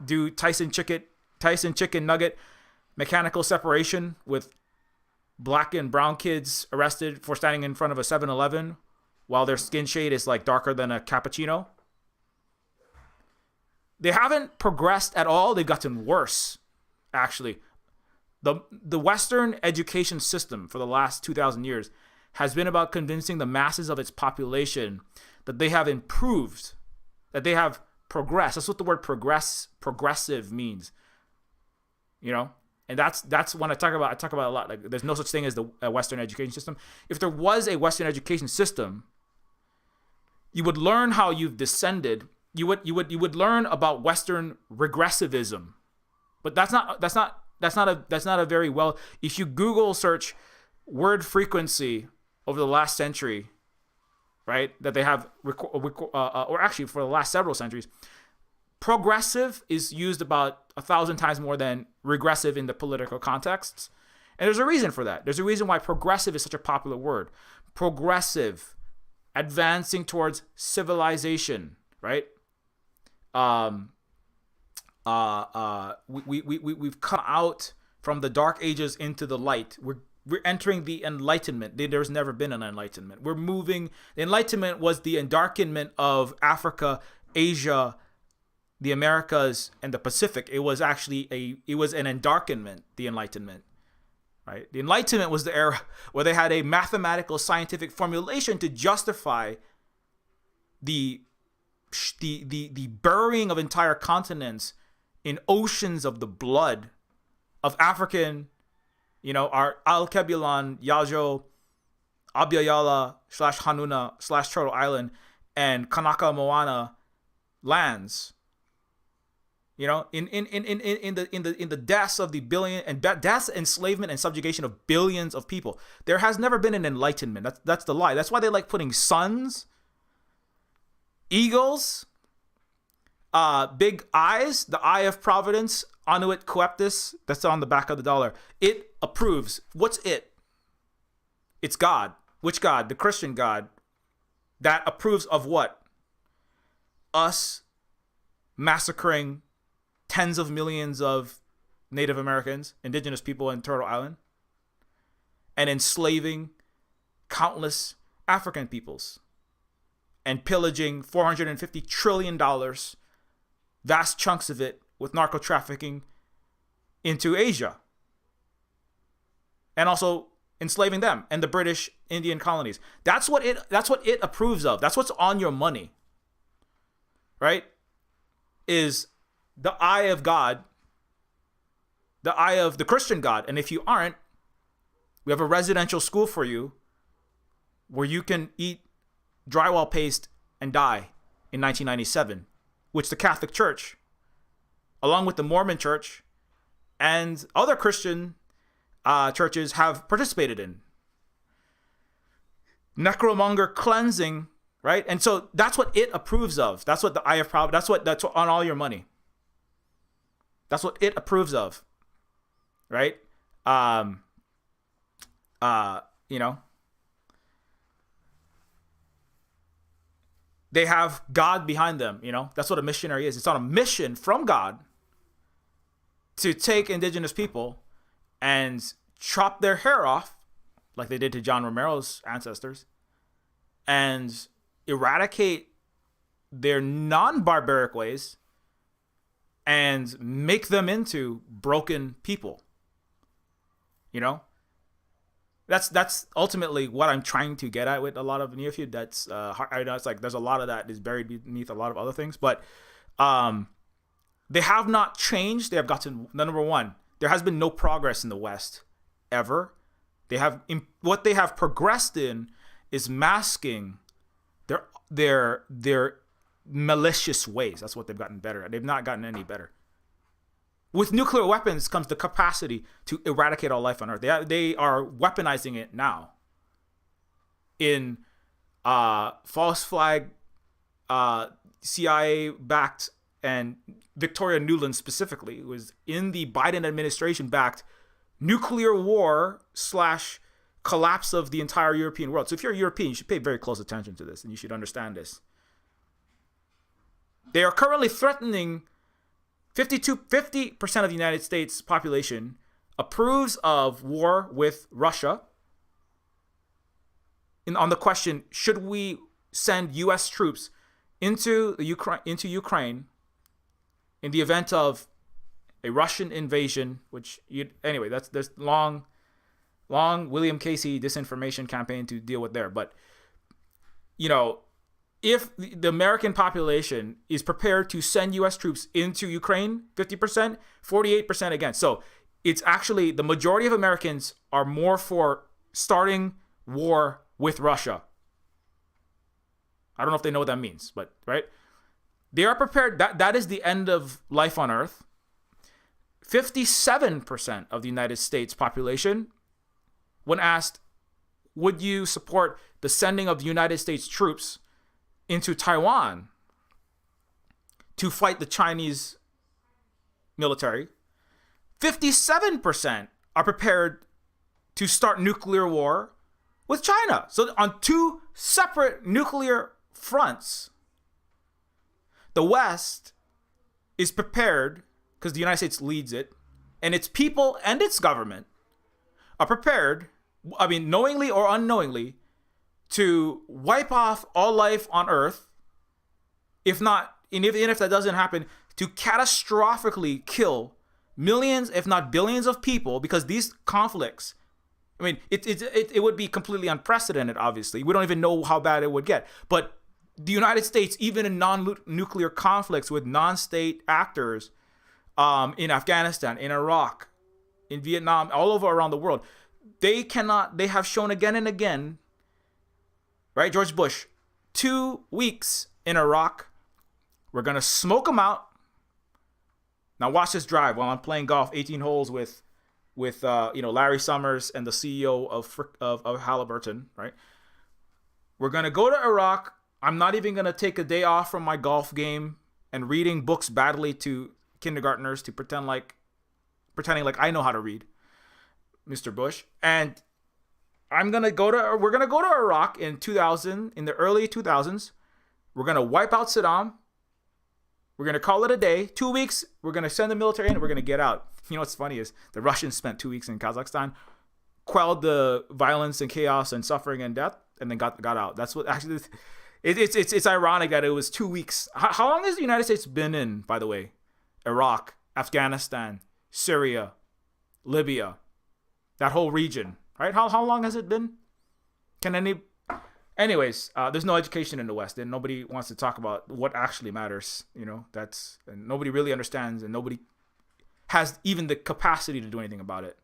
do Tyson chicken nugget mechanical separation with black and brown kids arrested for standing in front of a 7-Eleven while their skin shade is like darker than a cappuccino. They haven't progressed at all. They've gotten worse, actually. The Western education system for the last 2,000 years has been about convincing the masses of its population that they have improved, that they have progressed. That's what the word progressive means. And that's when I talk about a lot. Like, there's no such thing as a Western education system. If there was a Western education system, you would learn how you've descended. You would learn about Western regressivism, but that's not a very well. If you Google search word frequency over the last century, right? That they have, or actually for the last several centuries, progressive is used about 1,000 times more than regressive in the political contexts. And there's a reason for that. There's a reason why progressive is such a popular word. Progressive, advancing towards civilization, right? We've come out from the dark ages into the light. We're entering the Enlightenment. There's never been an Enlightenment. We're moving. The Enlightenment was the endarkenment of Africa, Asia, the Americas, and the Pacific. It was actually an endarkenment, the Enlightenment. Right? The Enlightenment was the era where they had a mathematical scientific formulation to justify the burying of entire continents in oceans of the blood of African, our Al-Kebulan, Yajo, Abiyala / Hanuna / Turtle Island, and Kanaka Moana lands. In the deaths of the billion and deaths, enslavement, and subjugation of billions of people. There has never been an enlightenment. That's the lie. That's why they like putting suns, eagles, big eyes, the eye of providence, Anuit Coeptus, that's on the back of the dollar. It approves. What's it? It's God. Which God? The Christian God. That approves of what? Us massacring tens of millions of Native Americans, indigenous people in Turtle Island, and enslaving countless African peoples, and pillaging $450 trillion, vast chunks of it, with narco trafficking into Asia, and also enslaving them and the British Indian colonies. That's what it approves of. That's what's on your money, right? Is the eye of God, the eye of the Christian God. And if you aren't, we have a residential school for you where you can eat drywall paste and die in 1997, which the Catholic Church, along with the Mormon Church and other Christian churches, have participated in. Necromonger cleansing, right? And so that's what it approves of. That's what the eye of providence, that's what on all your money. That's what it approves of, right? They have God behind them, That's what a missionary is. It's on a mission from God to take indigenous people and chop their hair off, like they did to John Romero's ancestors, and eradicate their non-barbaric ways and make them into broken people. That's ultimately what I'm trying to get at with a lot of Neofeud. That's I know it's like there's a lot of that is buried beneath a lot of other things, but they have not changed. They have gotten number one. There has been no progress in the West ever. What they have progressed in is masking their malicious ways. That's what they've gotten better at. They've not gotten any better. With nuclear weapons comes the capacity to eradicate all life on Earth. They are weaponizing it now. In false flag, CIA-backed, and Victoria Nuland specifically was in the Biden administration-backed nuclear war / collapse of the entire European world. So if you're a European, you should pay very close attention to this, and you should understand this. They are currently threatening 50% of the United States population approves of war with Russia. On the question, should we send U.S. troops into Ukraine in the event of a Russian invasion? There's long William Casey disinformation campaign to deal with there. But if the American population is prepared to send U.S. troops into Ukraine, 50%, 48% against. So it's actually the majority of Americans are more for starting war with Russia. I don't know if they know what that means, but right? They are prepared. That is the end of life on Earth. 57% of the United States population, when asked, would you support the sending of the United States troops into Taiwan to fight the Chinese military, 57% are prepared to start nuclear war with China. So on two separate nuclear fronts, the West is prepared, because the United States leads it, and its people and its government are prepared, I mean, knowingly or unknowingly, to wipe off all life on Earth, if not, and if that doesn't happen, to catastrophically kill millions, if not billions of people, because these conflicts, I mean, it would be completely unprecedented, obviously. We don't even know how bad it would get. But the United States, even in non-nuclear conflicts with non-state actors, in Afghanistan, in Iraq, in Vietnam, all over around the world, they have shown again and again, right? George Bush, 2 weeks in Iraq, we're going to smoke them out. Now watch this drive while I'm playing golf, 18 holes with Larry Summers and the CEO of Halliburton, right? We're going to go to Iraq. I'm not even going to take a day off from my golf game and reading books badly to kindergartners to pretending like I know how to read, Mr. Bush. And we're going to go to Iraq in the early 2000s. We're going to wipe out Saddam. We're going to call it a day. 2 weeks, we're going to send the military in, and we're going to get out. You know what's funny is the Russians spent 2 weeks in Kazakhstan, quelled the violence and chaos and suffering and death, and then got out. That's what actually, it's ironic that it was 2 weeks. How long has the United States been in, by the way? Iraq, Afghanistan, Syria, Libya, that whole region, right? How long has it been? Anyways, there's no education in the West, and nobody wants to talk about what actually matters. And nobody really understands, and nobody has even the capacity to do anything about it.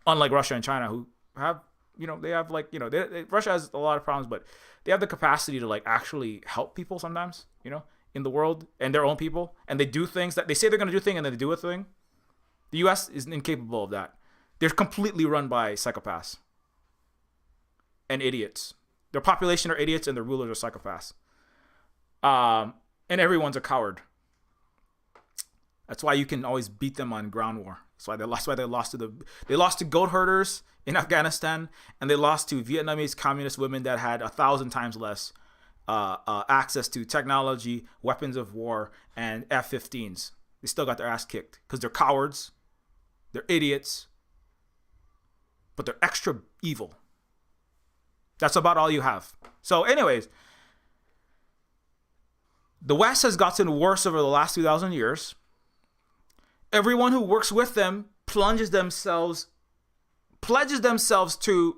Unlike Russia and China, who have, Russia has a lot of problems, but they have the capacity to actually help people sometimes, in the world and their own people, and they do things that they say they're going to do thing, and then they do a thing. The U.S. is incapable of that. They're completely run by psychopaths and idiots. Their population are idiots, and their rulers are psychopaths. And everyone's a coward. That's why you can always beat them on ground war. That's why they lost to goat herders in Afghanistan, and they lost to Vietnamese communist women that had 1,000 times less access to technology, weapons of war, and F-15s. They still got their ass kicked because they're cowards, they're idiots, but they're extra evil. That's about all you have. So anyways, the West has gotten worse over the last 2,000 years. Everyone who works with them pledges themselves to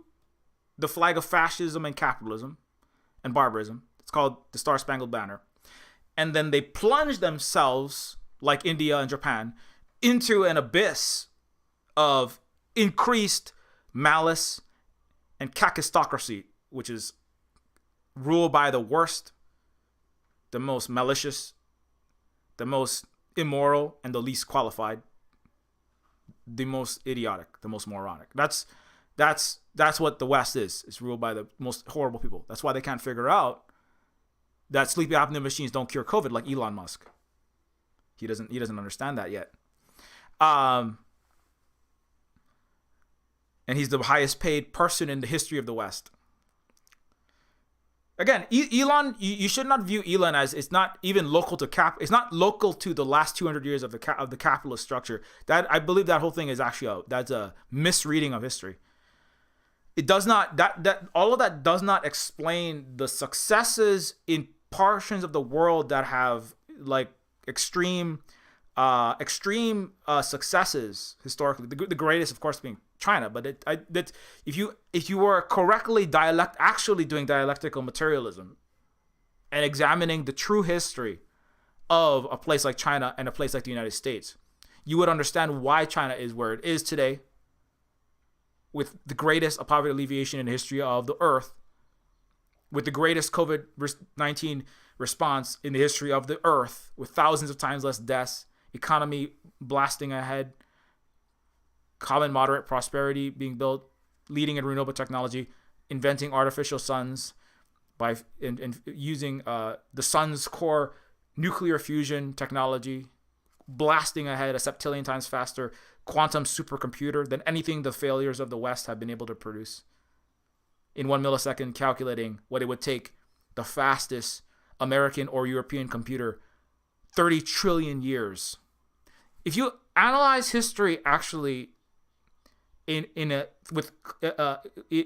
the flag of fascism and capitalism and barbarism. It's called the Star-Spangled Banner. And then they plunge themselves, like India and Japan, into an abyss of increased malice and kakistocracy, which is ruled by the worst, the most malicious, the most immoral, and the least qualified, the most idiotic, the most moronic. That's what the West is. It's ruled by the most horrible people. That's why they can't figure out that sleep apnea machines don't cure COVID, like Elon Musk. He doesn't understand that yet. And he's the highest paid person in the history of the West. Again, Elon, you should not view Elon as, it's not even local to it's not local to the last 200 years of the capitalist structure. That, I believe that whole thing is actually that's a misreading of history. It does not, that all of that does not explain the successes in portions of the world that have extreme successes historically. The greatest, of course, being China. But if you were correctly actually doing dialectical materialism and examining the true history of a place like China and a place like the United States, you would understand why China is where it is today, with the greatest poverty alleviation in the history of the earth, with the greatest COVID-19 response in the history of the earth, with thousands of times less deaths, economy blasting ahead, common moderate prosperity being built, leading in renewable technology, inventing artificial suns, by using the sun's core nuclear fusion technology, blasting ahead a septillion times faster quantum supercomputer than anything the failures of the West have been able to produce. In 1 millisecond, calculating what it would take the fastest American or European computer 30 trillion years. If you analyze history actually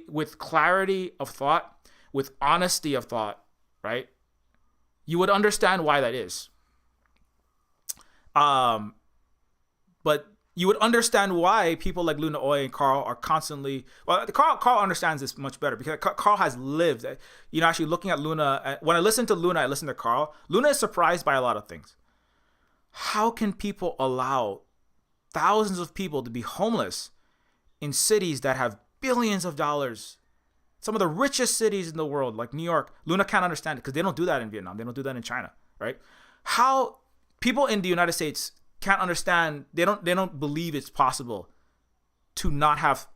with clarity of thought, with honesty of thought, right, you would understand why that is. But you would understand why people like Luna Oy and Carl are constantly, well, Carl understands this much better because Carl has lived, actually looking at Luna. When I listen to Luna, I listen to Carl. Luna is surprised by a lot of things. How can people allow thousands of people to be homeless in cities that have billions of dollars? Some of the richest cities in the world, like New York. Luna can't understand it because they don't do that in Vietnam. They don't do that in China, right? How people in the United States can't understand, they don't believe it's possible to not have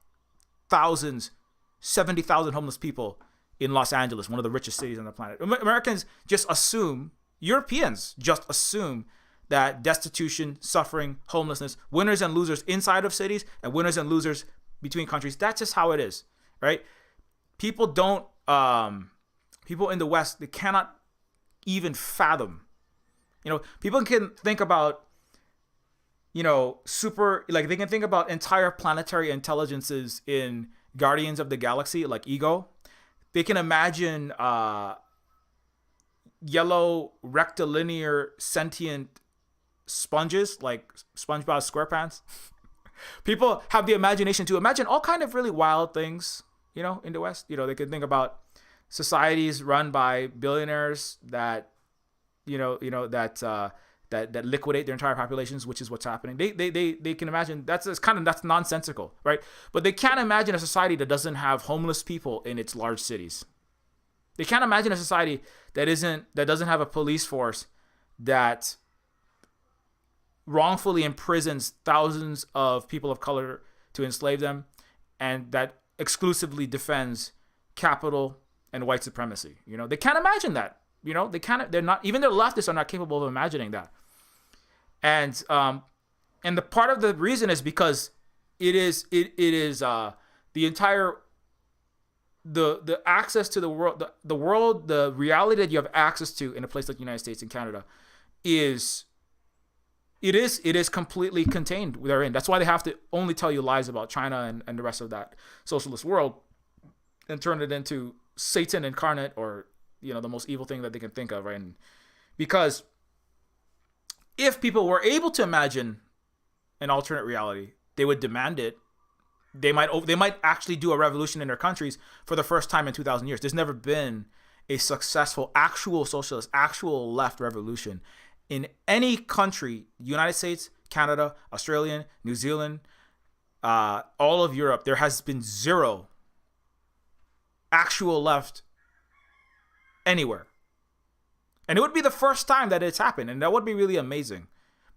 70,000 homeless people in Los Angeles, one of the richest cities on the planet. Americans just assume, Europeans just assume that destitution, suffering, homelessness, winners and losers inside of cities and winners and losers between countries, that's just how it is, right? People in the West, they cannot even fathom. People can think about, they can think about entire planetary intelligences in Guardians of the Galaxy, like Ego. They can imagine yellow rectilinear sentient sponges like SpongeBob SquarePants. People have the imagination to imagine all kind of really wild things, in the West. They could think about societies run by billionaires that, that liquidate their entire populations, which is what's happening. They can imagine that's nonsensical, right? But they can't imagine a society that doesn't have homeless people in its large cities. They can't imagine a society that doesn't have a police force that wrongfully imprisons thousands of people of color to enslave them, and that exclusively defends capital and white supremacy. They can't imagine that. They're not, even their leftists are not capable of imagining that. And the part of the reason is because it is the entire, the access to the world, the reality that you have access to in a place like the United States and Canada is completely contained therein. That's why they have to only tell you lies about China and the rest of that socialist world and turn it into Satan incarnate, or the most evil thing that they can think of, right? And because if people were able to imagine an alternate reality, they would demand it. They might actually do a revolution in their countries for the first time in 2,000 years. There's never been a successful, actual socialist, actual left revolution in any country, United States, Canada, Australia, New Zealand, all of Europe. There has been zero actual left anywhere. And it would be the first time that it's happened, and that would be really amazing.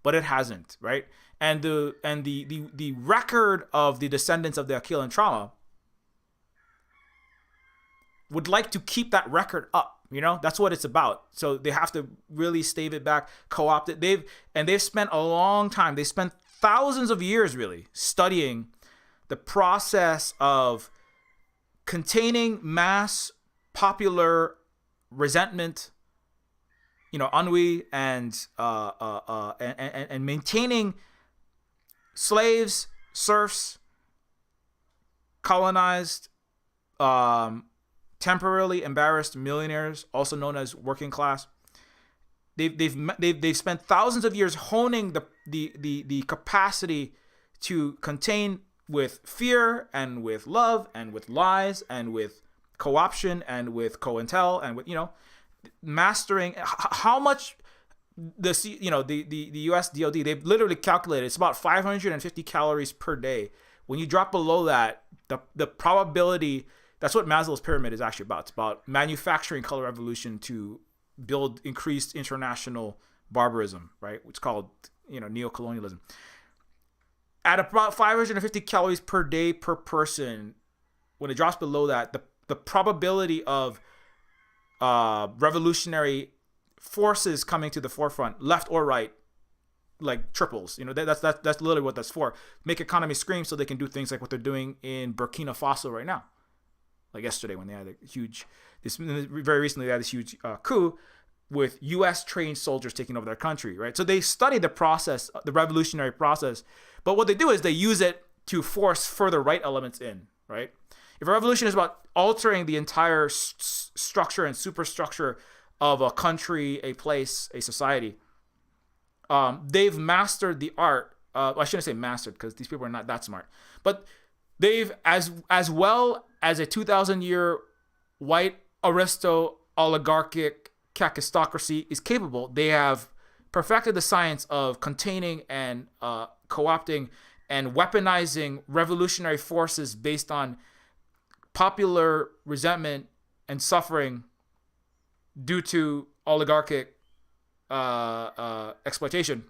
But it hasn't, right? And the record of the descendants of the Achillean trauma would like to keep that record up. That's what it's about. So they have to really stave it back, co-opt it. They've spent a long time. They spent thousands of years really studying the process of containing mass popular resentment, ennui, and maintaining slaves, serfs, colonized, temporarily embarrassed millionaires, also known as working class. They've spent thousands of years honing the capacity to contain with fear and with love and with lies and with co-option and with co-intel and with mastering how much the US DOD, they've literally calculated it's about 550 calories per day. When you drop below that, the probability, that's what Maslow's pyramid is actually about. It's about manufacturing color revolution to build increased international barbarism, right? It's called neocolonialism. At about 550 calories per day per person, when it drops below that, the probability of revolutionary forces coming to the forefront, left or right, like triples. That's literally what that's for. Make economy scream so they can do things like what they're doing in Burkina Faso right now. Like yesterday when they had very recently they had this huge coup with U.S. trained soldiers taking over their country, right? So they study the process, the revolutionary process, but what they do is they use it to force further right elements in, right? If a revolution is about altering the entire structure and superstructure of a country, a place, a society, they've mastered the art. I shouldn't say mastered because these people are not that smart, but they've, as well as a 2,000-year white oligarchic kakistocracy is capable, they have perfected the science of containing and co-opting and weaponizing revolutionary forces based on popular resentment and suffering due to oligarchic exploitation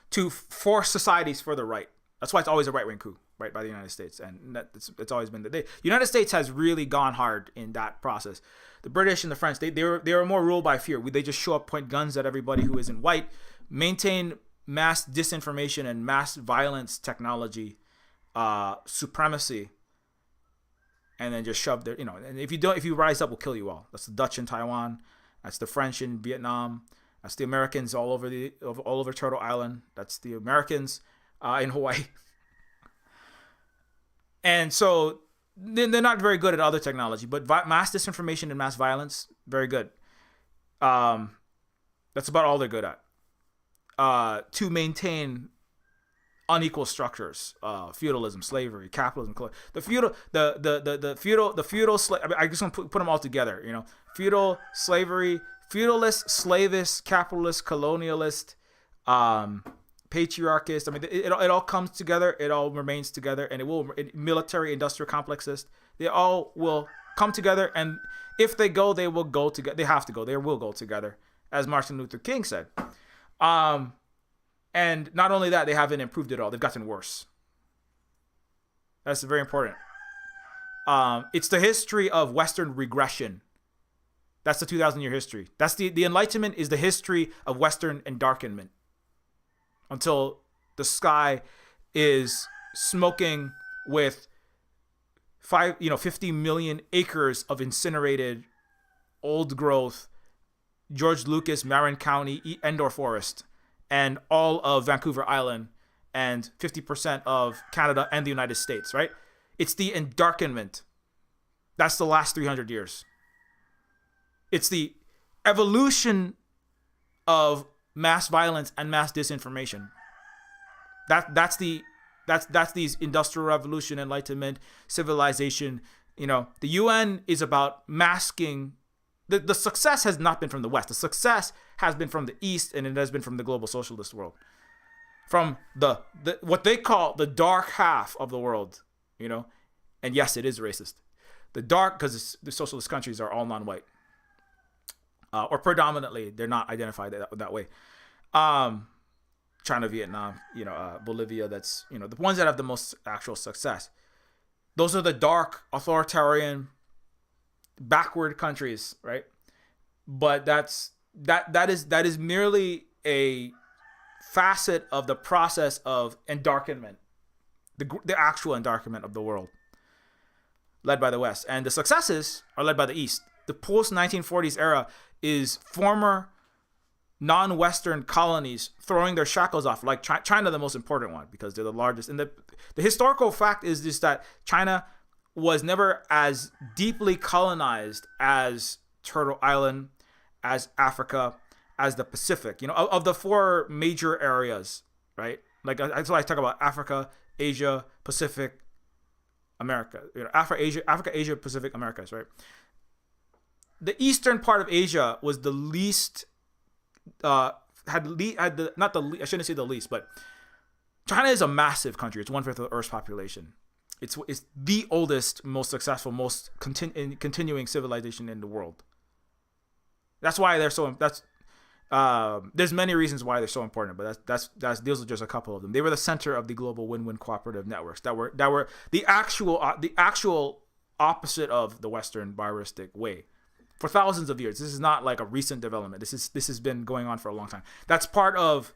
to force societies further right. That's why it's always a right-wing coup, right, by the United States. And it's always been the United States has really gone hard in that process. The British and the French, they were more ruled by fear. They just show up, point guns at everybody who isn't white, maintain mass disinformation and mass violence technology, supremacy, and then just shove their, and if you rise up, we'll kill you all. That's the Dutch in Taiwan. That's the French in Vietnam. That's the Americans all over Turtle Island. That's the Americans in Hawaii. And so they're not very good at other technology, but mass disinformation and mass violence, very good. That's about all they're good at. To maintain unequal structures, feudalism, slavery, capitalism, the feudal, the feudal slave. I just want to put them all together. Feudal, slavery, feudalist, slavist, capitalist, colonialist, patriarchist. It all comes together. It all remains together, and military industrial complexist. They all will come together, and if they go, they will go together. They have to go. They will go together, as Martin Luther King said. And not only that, they haven't improved at all. They've gotten worse. That's very important. It's the history of Western regression. That's the 2,000-year history. That's the Enlightenment is the history of Western endarkenment. Until the sky is smoking with 50 million acres of incinerated, old growth, George Lucas, Marin County, Endor Forest, and all of Vancouver Island, and 50% of Canada and the United States, right? It's the endarkenment. That's the last 300 years. It's the evolution of mass violence and mass disinformation. That's these industrial revolution, enlightenment, civilization. The UN is about masking. The success has not been from the West. The success has been from the East, and it has been from the global socialist world, from the what they call the dark half of the world. And yes, it is racist. The dark, because the socialist countries are all non-white. Or predominantly, they're not identified that way. China, Vietnam, Bolivia, that's, the ones that have the most actual success. Those are the dark, authoritarian, backward countries, right? But that is merely a facet of the process of endarkenment, the actual endarkenment of the world, led by the West. And the successes are led by the East. The post-1940s era is former non-Western colonies throwing their shackles off, like China, the most important one, because they're the largest. And the historical fact is just that China was never as deeply colonized as Turtle Island, as Africa, as the Pacific. Of the four major areas, right? Like that's why I talk about Africa, Asia, Pacific, America. Africa, Asia, Pacific, Americas, right? The eastern part of Asia was the least, I shouldn't say the least, but China is a massive country. It's 1/5 of the Earth's population. It's the oldest, most successful, most continuing civilization in the world. That's why they're so. There's many reasons why they're so important, but those are just a couple of them. They were the center of the global win-win cooperative networks that were the actual opposite of the Western barbaristic way. for thousands of years. This is not like a recent development. This has been going on for a long time. That's part of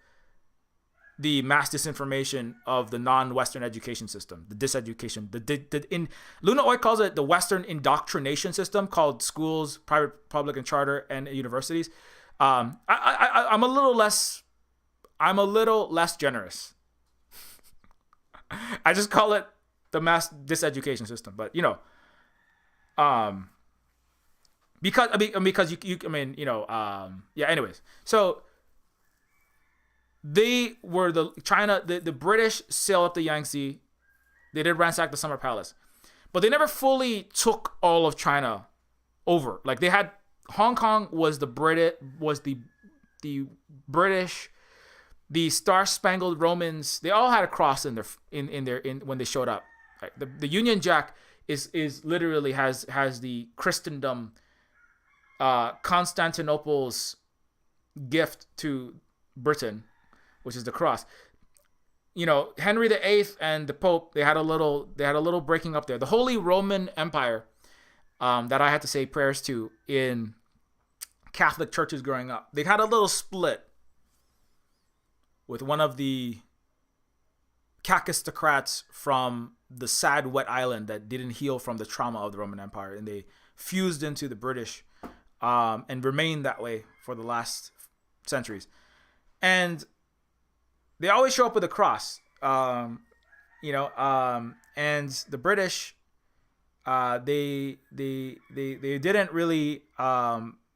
the mass disinformation of the non-Western education system, the diseducation. Luna Oi calls it the Western indoctrination system, called schools, private, public, and charter, and universities. I'm a little less generous. I just call it the mass diseducation system. But because anyways, so they were the British sailed up the Yangtze. They did ransack the Summer Palace, but they never fully took all of China over. Like, they had Hong Kong was the British, the Star Spangled Romans. They all had a cross in their when they showed up. Right? The Union Jack is literally has the Christendom, Constantinople's gift to Britain, which is the cross. Henry VIII and the Pope, they had a little breaking up there. The Holy Roman Empire, that I had to say prayers to in Catholic churches growing up, they had a little split with one of the Kakistocrats from the sad wet island that didn't heal from the trauma of the Roman Empire, and they fused into the British, and remained that way for the last centuries. And they always show up with a cross, and the British, they didn't really,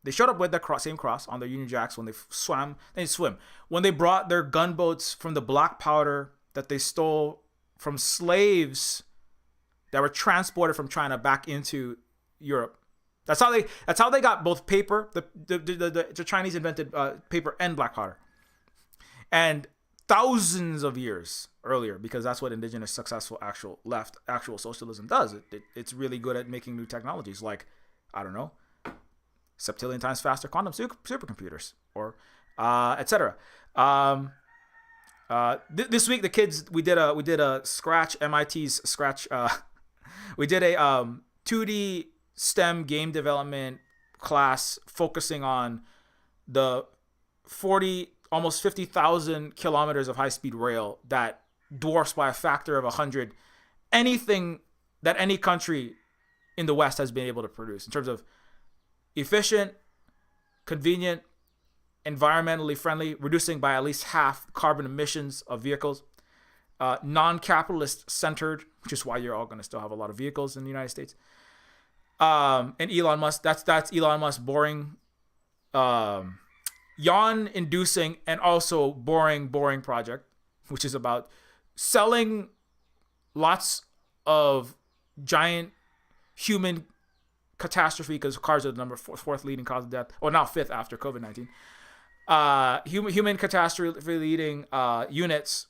they showed up with the same cross on their Union Jacks when they swim. When they brought their gunboats from the black powder that they stole from slaves that were transported from China back into Europe. That's how they got both paper. The Chinese invented paper and black powder, and thousands of years earlier, because that's what indigenous successful actual socialism does. It's really good at making new technologies, like, I don't know, septillion times faster quantum supercomputers, or etc. This week the kids, we did a Scratch, MIT's Scratch. We did a 2D STEM game development class focusing on the almost 50,000 kilometers of high-speed rail that dwarfs by a factor of 100 anything that any country in the West has been able to produce in terms of efficient, convenient, environmentally friendly, reducing by at least half carbon emissions of vehicles, non-capitalist centered, which is why you're all going to still have a lot of vehicles in the United States. And Elon Musk, that's Elon Musk boring, yawn-inducing, and also boring project, which is about selling lots of giant human catastrophe, because cars are the fourth leading cause of death, or now fifth after COVID-19. Human catastrophe leading units,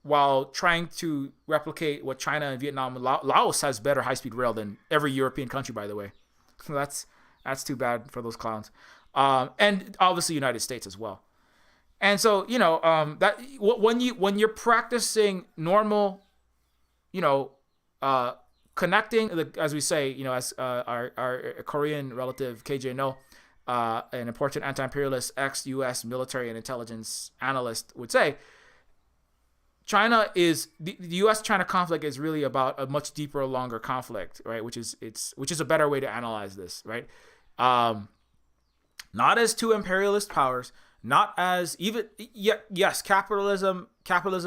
while trying to replicate what China and Vietnam, Laos has better high-speed rail than every European country, by the way. So that's too bad for those clowns. And obviously United States as well. And so, that when you're practicing normal, connecting, as we say, as our Korean relative KJ No, an important anti-imperialist ex-US military and intelligence analyst, would say, China is the U.S.-China conflict is really about a much deeper, longer conflict, right? Which is a better way to analyze this, right? Not as two imperialist powers, not as yes, capitalism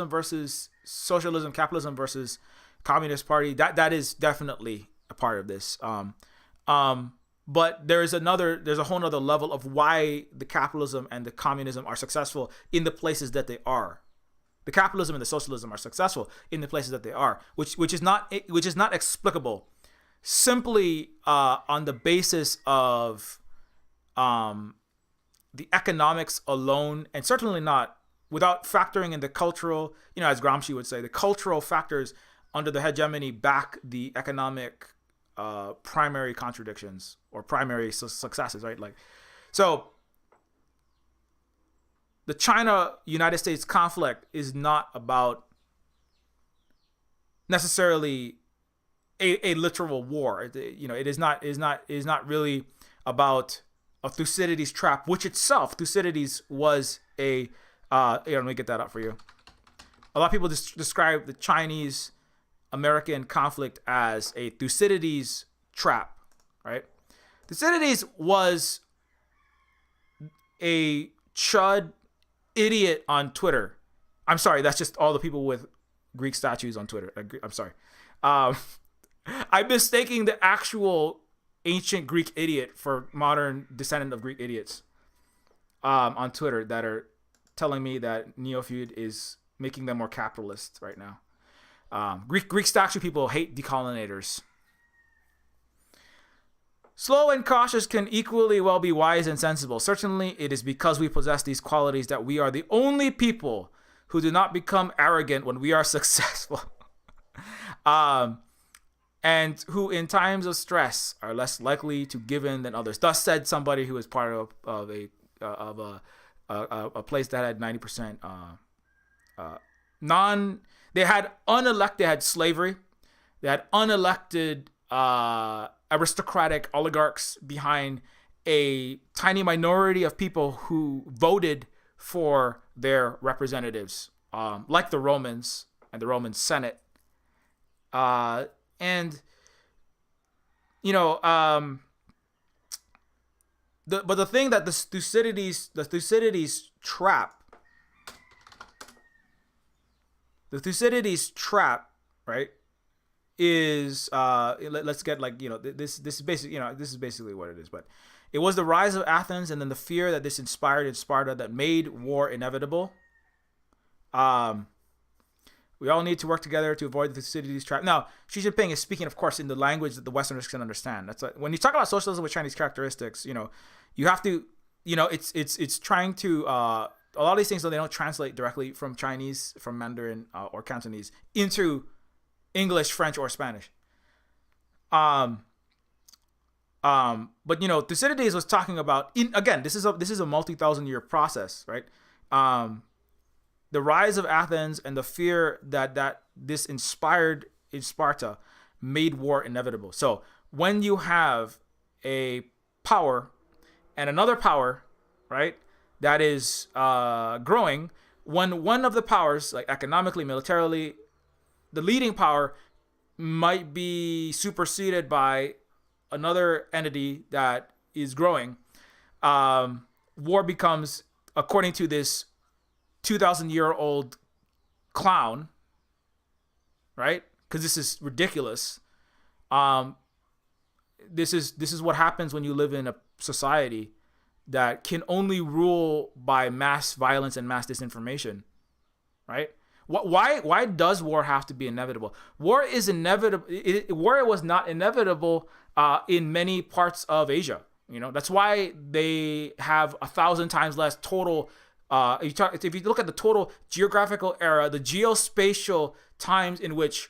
versus socialism, capitalism versus Communist Party. That is definitely a part of this. But there's a whole nother level of why the capitalism and the communism are successful in the places that they are. The capitalism and the socialism are successful in the places that they are, which is not explicable simply on the basis of the economics alone, and certainly not without factoring in the cultural, as Gramsci would say, the cultural factors under the hegemony back the economic primary contradictions or primary successes, right? So the China-United States conflict is not about necessarily a literal war. It is not really about a Thucydides trap, which itself, Thucydides was a. Let me get that up for you. A lot of people describe the Chinese-American conflict as a Thucydides trap, right? Thucydides was a chud idiot on Twitter. I'm sorry, that's just all the people with Greek statues on Twitter. I'm sorry. I'm mistaking the actual ancient Greek idiot for modern descendant of Greek idiots on Twitter that are telling me that Neofeud is making them more capitalist right now. Greek statue people hate decolonizers. Slow and cautious can equally well be wise and sensible. Certainly, it is because we possess these qualities that we are the only people who do not become arrogant when we are successful. And who in times of stress are less likely to give in than others. Thus said somebody who is part of a place that had 90% they had slavery, they had unelected aristocratic oligarchs behind a tiny minority of people who voted for their representatives, like the Romans and the Roman Senate. But the thing that the Thucydides trap, right, is let's get this is basically what it is. But it was the rise of Athens and then the fear that this inspired in Sparta that made war inevitable. We all need to work together to avoid the Thucydides trap. Now, Xi Jinping is speaking, of course, in the language that the Westerners can understand. That's when you talk about socialism with Chinese characteristics. You have to, it's trying to. A lot of these things, though, they don't translate directly from Chinese, from Mandarin or Cantonese into English, French, or Spanish. But Thucydides was talking about this is a multi-thousand-year process, right? The rise of Athens and the fear that this inspired in Sparta made war inevitable. So when you have a power and another power, right, that is growing, when one of the powers, like economically, militarily, the leading power might be superseded by another entity that is growing, war becomes, according to this 2,000-year-old clown, right? Because this is ridiculous. This is what happens when you live in a society that can only rule by mass violence and mass disinformation, right? Why does war have to be inevitable? War is inevitable. War was not inevitable in many parts of Asia. That's why they have 1,000 times less total. If you look at the total geographical era, the geospatial times in which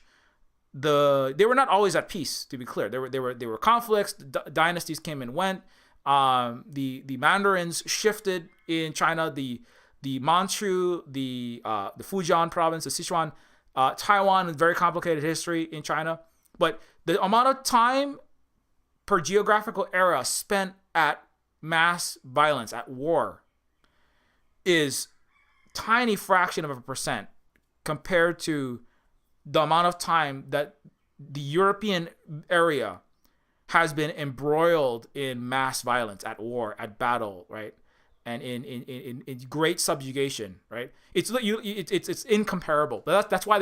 they were not always at peace. To be clear, there were conflicts. Dynasties came and went. The Mandarins shifted in China. The Manchu, the Fujian province, the Sichuan, Taiwan, a very complicated history in China. But the amount of time per geographical era spent at mass violence, at war, is tiny fraction of a percent compared to the amount of time that the European area has been embroiled in mass violence, at war, at battle, right? And in great subjugation, right? It's incomparable. But that's why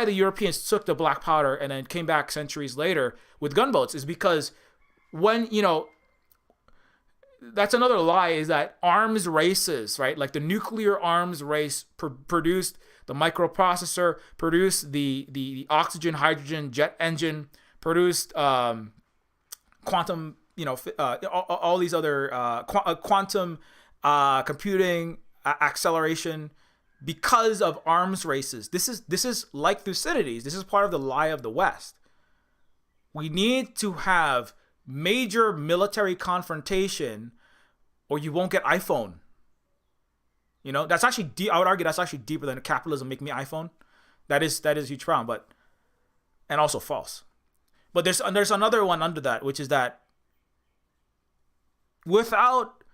the Europeans took the black powder and then came back centuries later with gunboats, is because when that's another lie, is that arms races, right? Like the nuclear arms race produced the microprocessor, produced the oxygen, hydrogen, jet engine, produced quantum, all these other quantum computing acceleration because of arms races. This is like Thucydides. This is part of the lie of the West. We need to have major military confrontation, or you won't get iPhone. That's actually I would argue that's actually deeper than capitalism make me iPhone. That is a huge problem, and also false. But there's another one under that, which is that without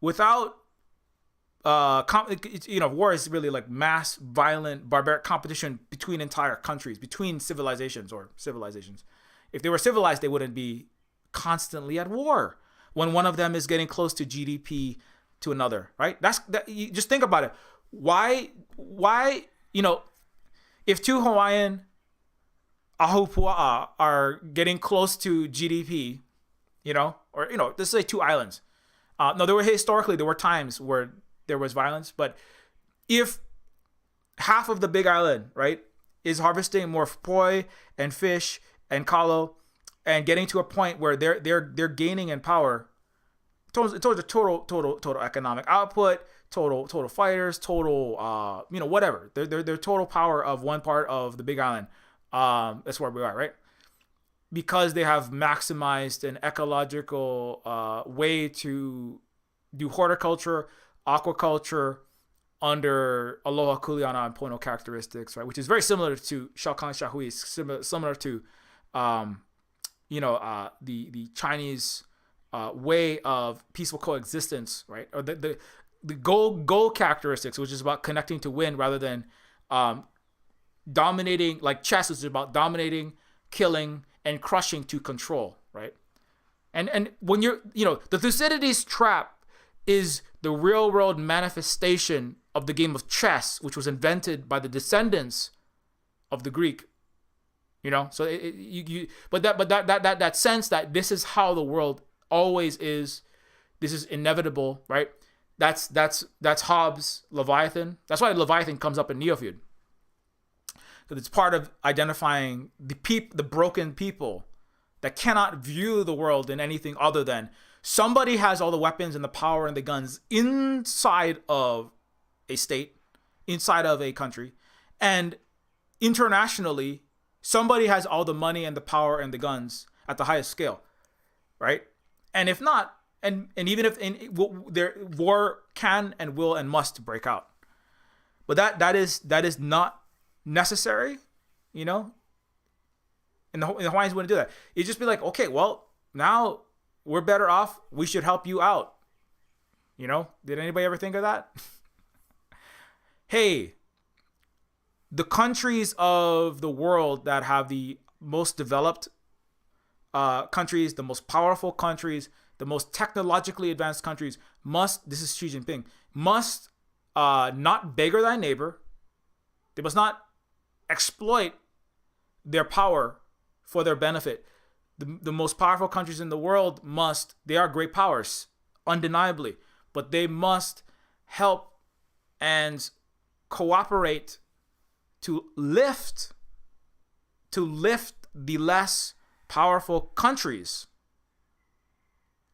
war is really like mass, violent, barbaric competition between entire countries, between civilizations. If they were civilized, they wouldn't be constantly at war when one of them is getting close to GDP to another, right? You just think about it. Why, if two Hawaiian ahupua'a are getting close to GDP, or let's say two islands. No, there were times where there was violence, but if half of the big island, right, is harvesting more poi and fish and kalo and getting to a point where they're gaining in power towards the total economic output, total fighters, total whatever. Their total power of one part of the big island. That's where we are, right? Because they have maximized an ecological way to do horticulture, aquaculture under aloha kuleana and pono characteristics, right? Which is very similar to Shaokang Shahui, similar to the Chinese way of peaceful coexistence, right? Or the goal characteristics, which is about connecting to win rather than dominating, like chess is about dominating, killing, and crushing to control, right? And when the Thucydides trap is the real world manifestation of the game of chess, which was invented by the descendants of the Greek. So that sense that this is how the world always is, this is inevitable, right? That's Hobbes' Leviathan. That's why Leviathan comes up in Neofeud. Because it's part of identifying the broken people that cannot view the world in anything other than somebody has all the weapons and the power and the guns inside of a state, inside of a country, and internationally, somebody has all the money and the power and the guns at the highest scale, right? And if not, and even if war can and will and must break out, but that is not necessary, and the Hawaiians wouldn't do that. It'd just be like, okay, well, now we're better off. We should help you out. Did anybody ever think of that? Hey, the countries of the world that have the most developed countries, the most powerful countries, the most technologically advanced countries this is Xi Jinping, must not beggar thy neighbor. They must not exploit their power for their benefit. The most powerful countries in the world they are great powers, undeniably, but they must help and cooperate to lift the less powerful countries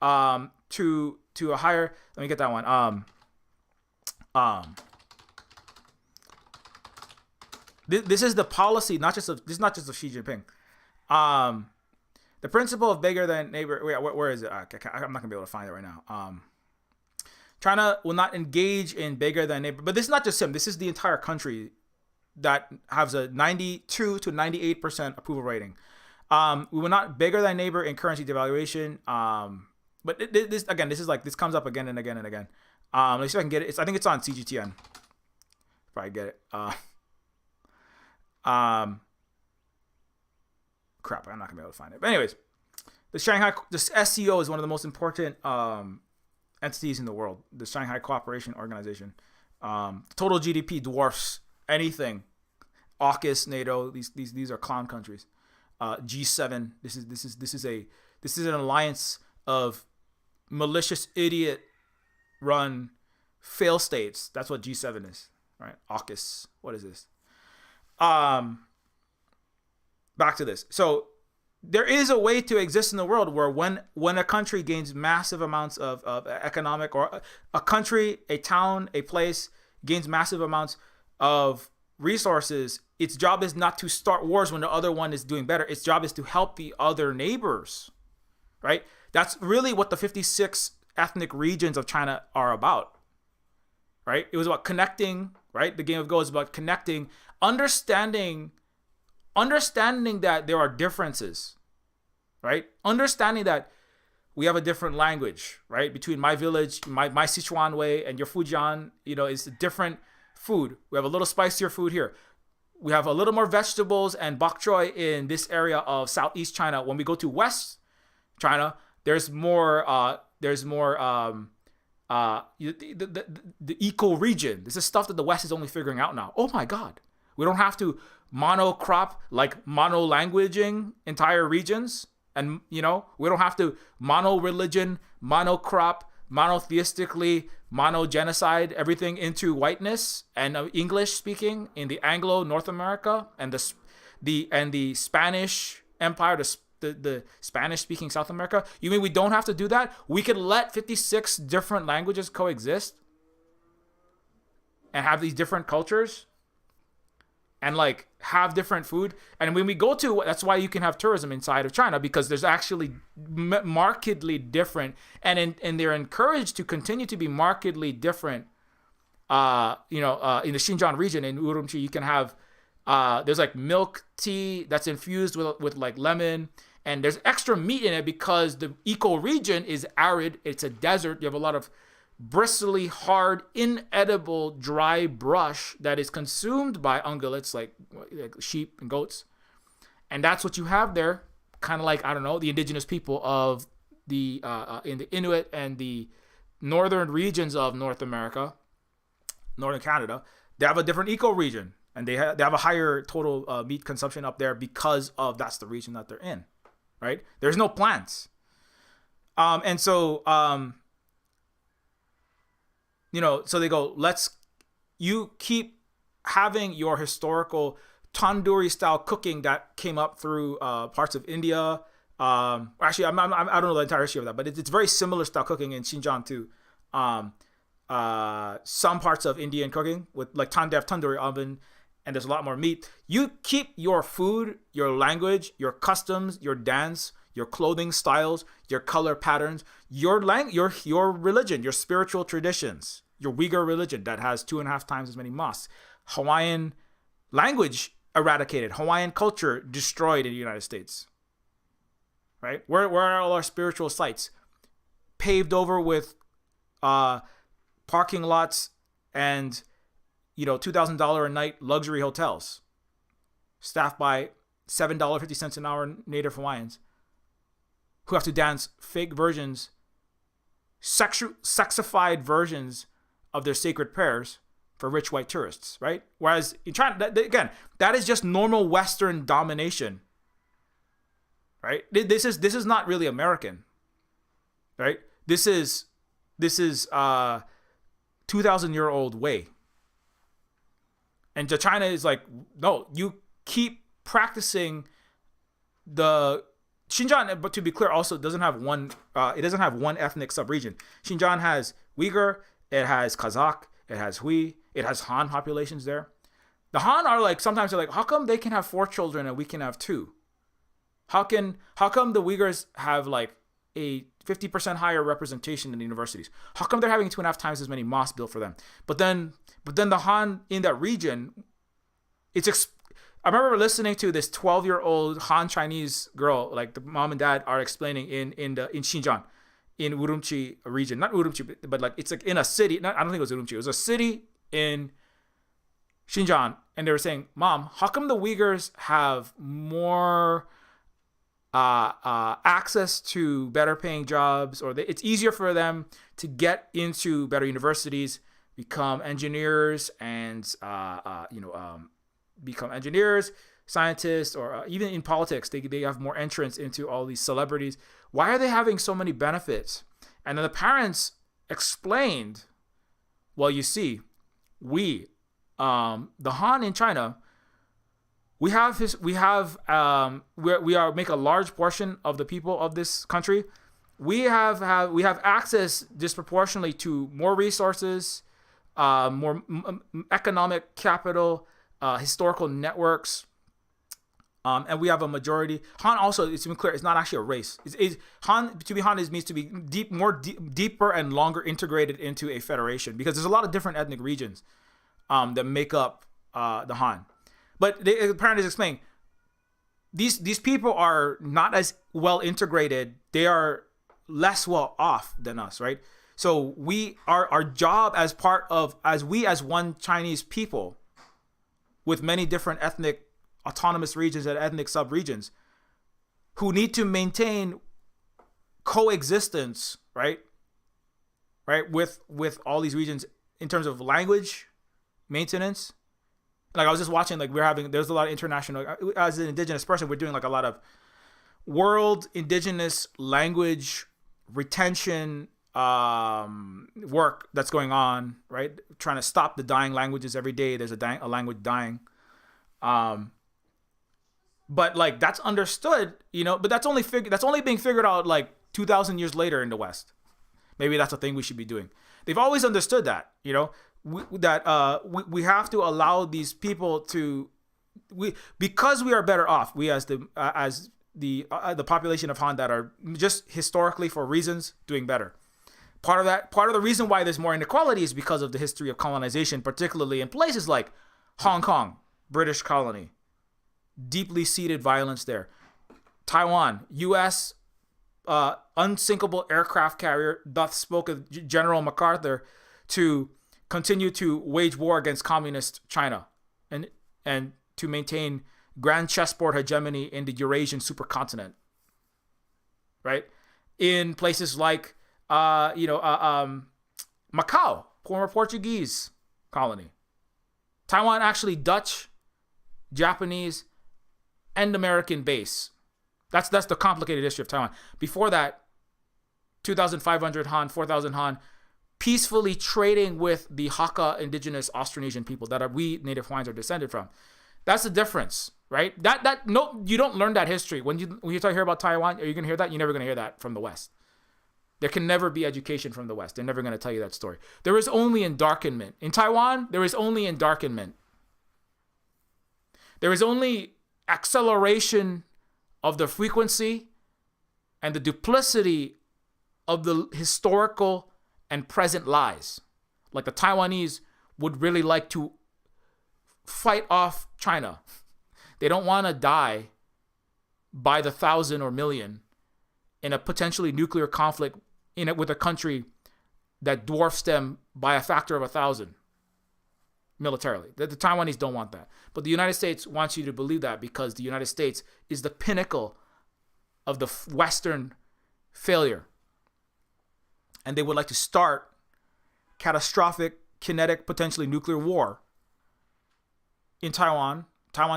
to a higher. Let me get that one. This is the policy, this is not just of Xi Jinping. The principle of bigger than neighbor. Wait, where is it? I'm not gonna be able to find it right now. China will not engage in bigger than neighbor, but this is not just him. This is the entire country that has a 92 to 98% approval rating. We will not bigger than neighbor in currency devaluation. But this comes up again and again and again. Let's see if I can get it. I think it's on CGTN. If I get it. Crap, I'm not gonna be able to find it. But anyways, the SCO is one of the most important entities in the world. The Shanghai Cooperation Organization. Total GDP dwarfs anything. AUKUS, NATO. These are clown countries. G7. This is an alliance of malicious idiot run fail states. That's what G7 is, right? AUKUS. What is this? Back to this. So there is a way to exist in the world where when a country gains massive amounts of economic, or a country, a town, a place gains massive amounts of resources, its job is not to start wars when the other one is doing better. Its job is to help the other neighbors, right? That's really what the 56 ethnic regions of China are about, right? It was about connecting, right? The game of Go is about connecting, understanding that there are differences, right? Understanding that we have a different language, right? Between my village, my Sichuan way and your Fujian, it's a different food. We have a little spicier food here. We have a little more vegetables and bok choy in this area of Southeast China. When we go to West China, there's more the eco region. This is stuff that the West is only figuring out now. Oh my God. We don't have to monocrop, like mono-languaging entire regions. And, we don't have to mono-religion, monocrop, monotheistically, mono-genocide everything into whiteness and English speaking in the Anglo North America and the Spanish Empire, the Spanish speaking South America. You mean we don't have to do that? We could let 56 different languages coexist and have these different cultures and like have different food. And when we go to, that's why you can have tourism inside of China, because there's actually markedly different, and they're encouraged to continue to be markedly different. In the Xinjiang region in Urumqi, you can have there's like milk tea that's infused with like lemon, and there's extra meat in it because the eco region is arid. It's a desert. You have a lot of bristly, hard, inedible, dry brush that is consumed by ungulates like sheep and goats. And that's what you have there, kind of like, I don't know, the indigenous people of in the Inuit and the northern regions of North America, northern Canada. They have a different eco region, and they have a higher total meat consumption up there because of that's the region that they're in, right? There's no plants. So they go, you keep having your historical tandoori style cooking that came up through parts of India. Actually, I don't know the entire history of that, but it's very similar style cooking in Xinjiang to some parts of Indian cooking with like tandoori oven, and there's a lot more meat. You keep your food, your language, your customs, your dance, your clothing styles, your color patterns, your religion, your spiritual traditions, your Uyghur religion that has 2.5 times as many mosques, Hawaiian language eradicated, Hawaiian culture destroyed in the United States, right? Where are all our spiritual sites? Paved over with parking lots and $2,000 a night luxury hotels, staffed by $7.50 an hour native Hawaiians, who have to dance fake versions, sexified versions of their sacred prayers for rich white tourists, right? Whereas in China, again, that is just normal Western domination, right? This is not really American, right? This is 2,000-year-old way. And China is like, no, you keep practicing the Xinjiang, but to be clear, also doesn't have one. It doesn't have one ethnic subregion. Xinjiang has Uyghur, it has Kazakh, it has Hui, it has Han populations there. The Han are like, sometimes they're like, how come they can have 4 children and we can have 2? How come the Uyghurs have like a 50% higher representation in the universities? How come they're having 2.5 times as many mosques built for them? But then the Han in that region, I remember listening to this 12-year-old Han Chinese girl, like the mom and dad are explaining in Xinjiang, in Urumqi region, not Urumqi, but like it's like in a city. I don't think it was Urumqi. It was a city in Xinjiang, and they were saying, "Mom, how come the Uyghurs have more access to better-paying jobs, or it's easier for them to get into better universities, become engineers, and become engineers, scientists, or even in politics, they have more entrance into all these celebrities. Why are they having so many benefits?" And then the parents explained, well, you see, the Han in China, we make a large portion of the people of this country. We have access disproportionately to more resources, more economic capital, historical networks, and we have a majority. Han also, it's even clear, it's not actually a race. Han, to be Han, means to be deeper and longer integrated into a federation, because there's a lot of different ethnic regions that make up the Han. But the parent is explaining, these people are not as well integrated. They are less well off than us, right? So our job as one Chinese people with many different ethnic autonomous regions and ethnic sub-regions who need to maintain coexistence, right, with all these regions in terms of language maintenance. Like I was just watching, like there's a lot of international, as an indigenous person, we're doing like a lot of world indigenous language retention work that's going on, right? Trying to stop the dying languages every day. There's a language dying. But like that's understood, but that's only being figured out like 2,000 years later in the West. Maybe that's a thing we should be doing. They've always understood that, we have to allow these people because we are better off. We as the population of Han that are just historically for reasons doing better. Part of the reason why there's more inequality is because of the history of colonization, particularly in places like Hong Kong, British colony, deeply seated violence there. Taiwan, U.S. Unsinkable aircraft carrier doth spoke of General MacArthur to continue to wage war against communist China and to maintain grand chessboard hegemony in the Eurasian supercontinent, right? In places like Macau, former Portuguese colony. Taiwan actually Dutch, Japanese, and American base. That's the complicated history of Taiwan. Before that, 2,500 Han, 4,000 Han, peacefully trading with the Hakka indigenous Austronesian people that we Native Hawaiians are descended from. That's the difference, right? You don't learn that history. When you hear about Taiwan, are you going to hear that? You're never going to hear that from the West. There can never be education from the West. They're never going to tell you that story. There is only endarkenment. In Taiwan, there is only endarkenment. There is only acceleration of the frequency and the duplicity of the historical and present lies. Like the Taiwanese would really like to fight off China. They don't want to die by the 1,000 or million in a potentially nuclear conflict with a country that dwarfs them by a factor of 1,000 militarily. The Taiwanese don't want that. But the United States wants you to believe that because the United States is the pinnacle of the Western failure. And they would like to start catastrophic, kinetic, potentially nuclear war in Taiwan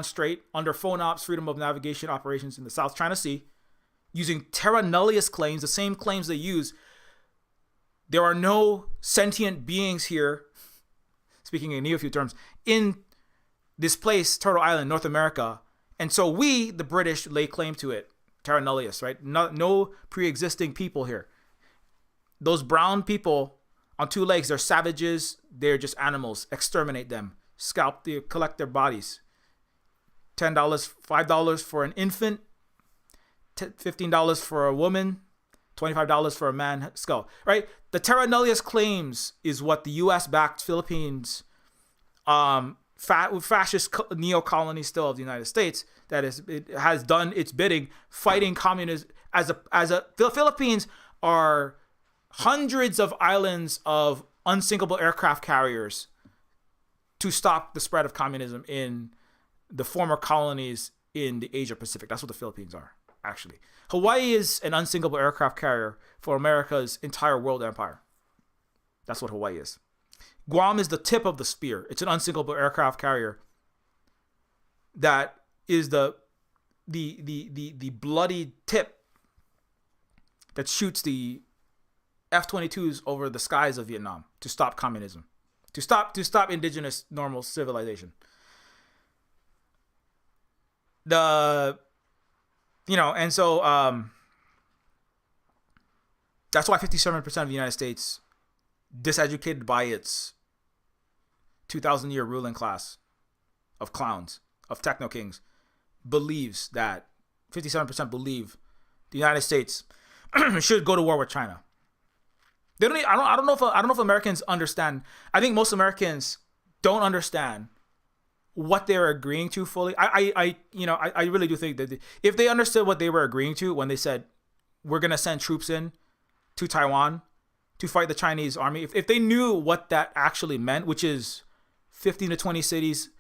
Strait, under FONOPS, Freedom of Navigation operations in the South China Sea, using terra nullius claims, the same claims they use. There are no sentient beings here, speaking in Neofeud terms, in this place, Turtle Island, North America. And so we, the British, lay claim to it, terra nullius, right? No pre-existing people here. Those brown people on two legs, they're savages. They're just animals. Exterminate them. Collect their bodies. $10, $5 for an infant, $15 for a woman, $25 for a man skull, right? The terra nullius claims is what the U.S.-backed Philippines, fascist neo-colony still of the United States, it has done its bidding fighting communism. The Philippines are hundreds of islands of unsinkable aircraft carriers to stop the spread of communism in the former colonies in the Asia Pacific. That's what the Philippines are, actually. Hawaii is an unsinkable aircraft carrier for America's entire world empire. That's what Hawaii is. Guam is the tip of the spear. It's an unsinkable aircraft carrier that is the bloody tip that shoots the F-22s over the skies of Vietnam to stop communism, to stop indigenous normal civilization. And so that's why 57% of the United States, diseducated by its 2,000-year ruling class of clowns, of techno kings, believes that 57% believe the United States should go to war with China. They don't. I don't know if Americans understand. I think most Americans don't understand what they were agreeing to fully. I really do think that if they understood what they were agreeing to when they said we're gonna send troops in to Taiwan to fight the Chinese army, if they knew what that actually meant, which is 15 to 20 cities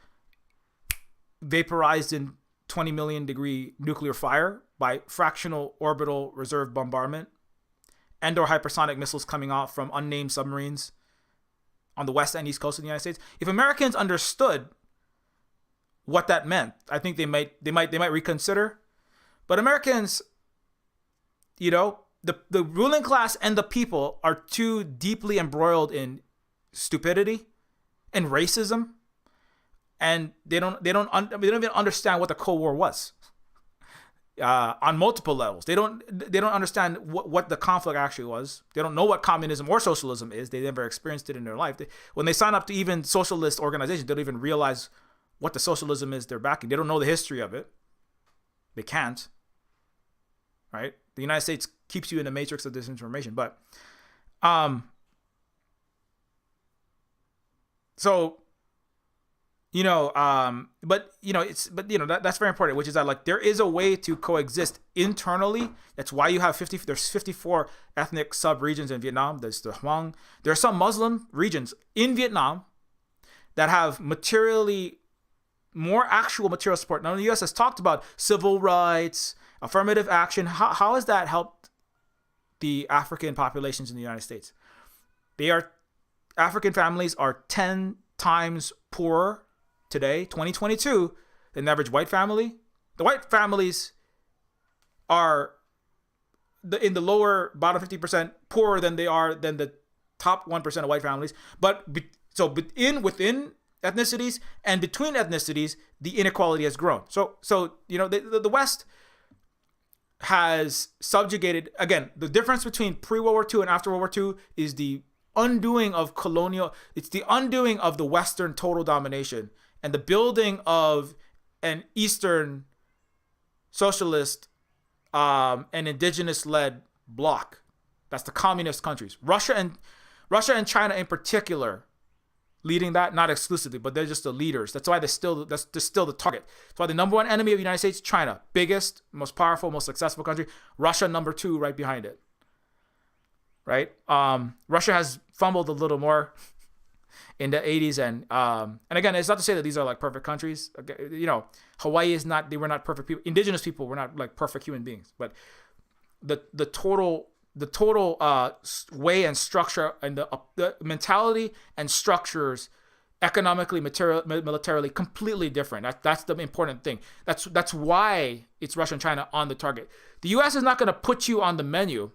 vaporized in 20 million degree nuclear fire by fractional orbital reserve bombardment and or hypersonic missiles coming off from unnamed submarines on the west and east coast of the United States. If Americans understood what that meant, I think they might reconsider. But Americans, you know, the ruling class and the people are too deeply embroiled in stupidity and racism, and they don't even understand what the Cold War was. On multiple levels, they don't understand what the conflict actually was. They don't know what communism or socialism is. They never experienced it in their life. When they sign up to even socialist organizations, they don't even realize what the socialism is they're backing. They don't know the history of it. They can't. Right? The United States keeps you in the matrix of disinformation. But, so, you know, that's very important, which is that like there is a way to coexist internally. That's why you have there's 54 ethnic sub-regions in Vietnam. There's the Hmong. There are some Muslim regions in Vietnam that have more actual material support. Now, the U.S. has talked about civil rights, affirmative action. How has that helped the African populations in the United States? African families are 10 times poorer today, 2022, than the average white family. The white families are in the lower bottom 50% poorer than the top 1% of white families. But within ethnicities and between ethnicities, the inequality has grown. So you know, the West has subjugated, again, the difference between pre-World War II and after World War II is the undoing of it's the undoing of the Western total domination and the building of an Eastern socialist and indigenous-led bloc. That's the communist countries. Russia and China in particular leading that, not exclusively, but they're just the leaders. That's why they're still the target. That's why the number one enemy of the United States, China, biggest, most powerful, most successful country. Russia, number 2, right behind it. Right? Russia has fumbled a little more in the 80s, and again, it's not to say that these are like perfect countries. You know, Hawaii they were not perfect people. Indigenous people were not like perfect human beings, but the total way and structure and the mentality and structures, economically, militarily, completely different. That's the important thing. That's why it's Russia and China on the target. The U.S. is not going to put you on the menu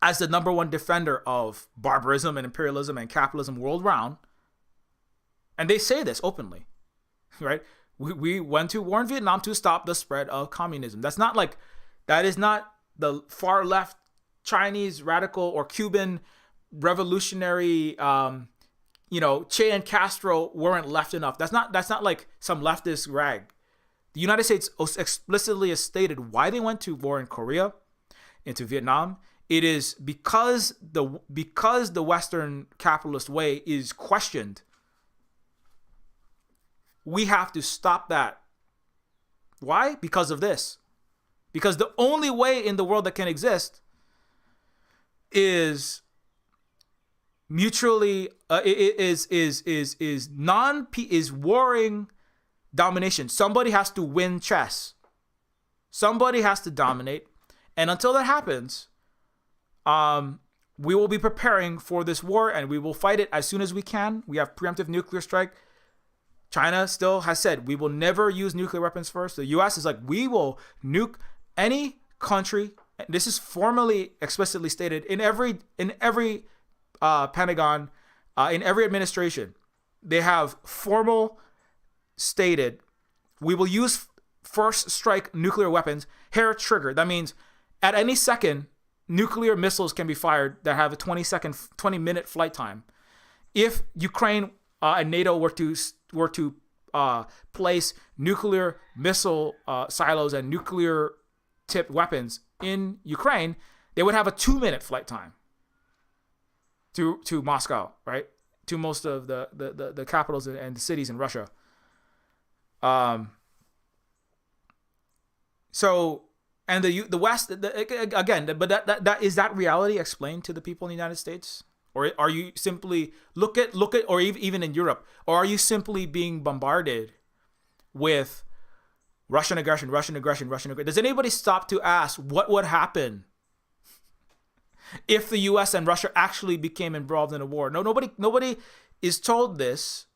as the number one defender of barbarism and imperialism and capitalism world round. And they say this openly, right? We went to war in Vietnam to stop the spread of communism. That is not the far left Chinese radical or Cuban revolutionary, Che and Castro weren't left enough. That's not like some leftist rag. The United States explicitly has stated why they went to war in Korea, into Vietnam. It is because the Western capitalist way is questioned. We have to stop that. Why? Because of this. Because the only way in the world that can exist is mutually is warring domination. Somebody has to win chess. Somebody has to dominate, and until that happens, we will be preparing for this war, and we will fight it as soon as we can. We have preemptive nuclear strike. China still has said we will never use nuclear weapons first. The U.S. is like, we will nuke any country. This is formally, explicitly stated in every Pentagon, in every administration. They have formal stated, we will use first strike nuclear weapons, hair trigger. That means at any second, nuclear missiles can be fired that have a 20-minute flight time. If Ukraine and NATO were to place nuclear missile silos and nuclear tipped weapons in Ukraine, they would have a 2-minute flight time to Moscow, right? To most of the capitals and the cities in Russia. So, and the West, again, but that is that reality explained to the people in the United States? Or are you simply look at, or even in Europe, or are you simply being bombarded with Russian aggression? Does anybody stop to ask what would happen if the U.S. and Russia actually became involved in a war? No, nobody is told this,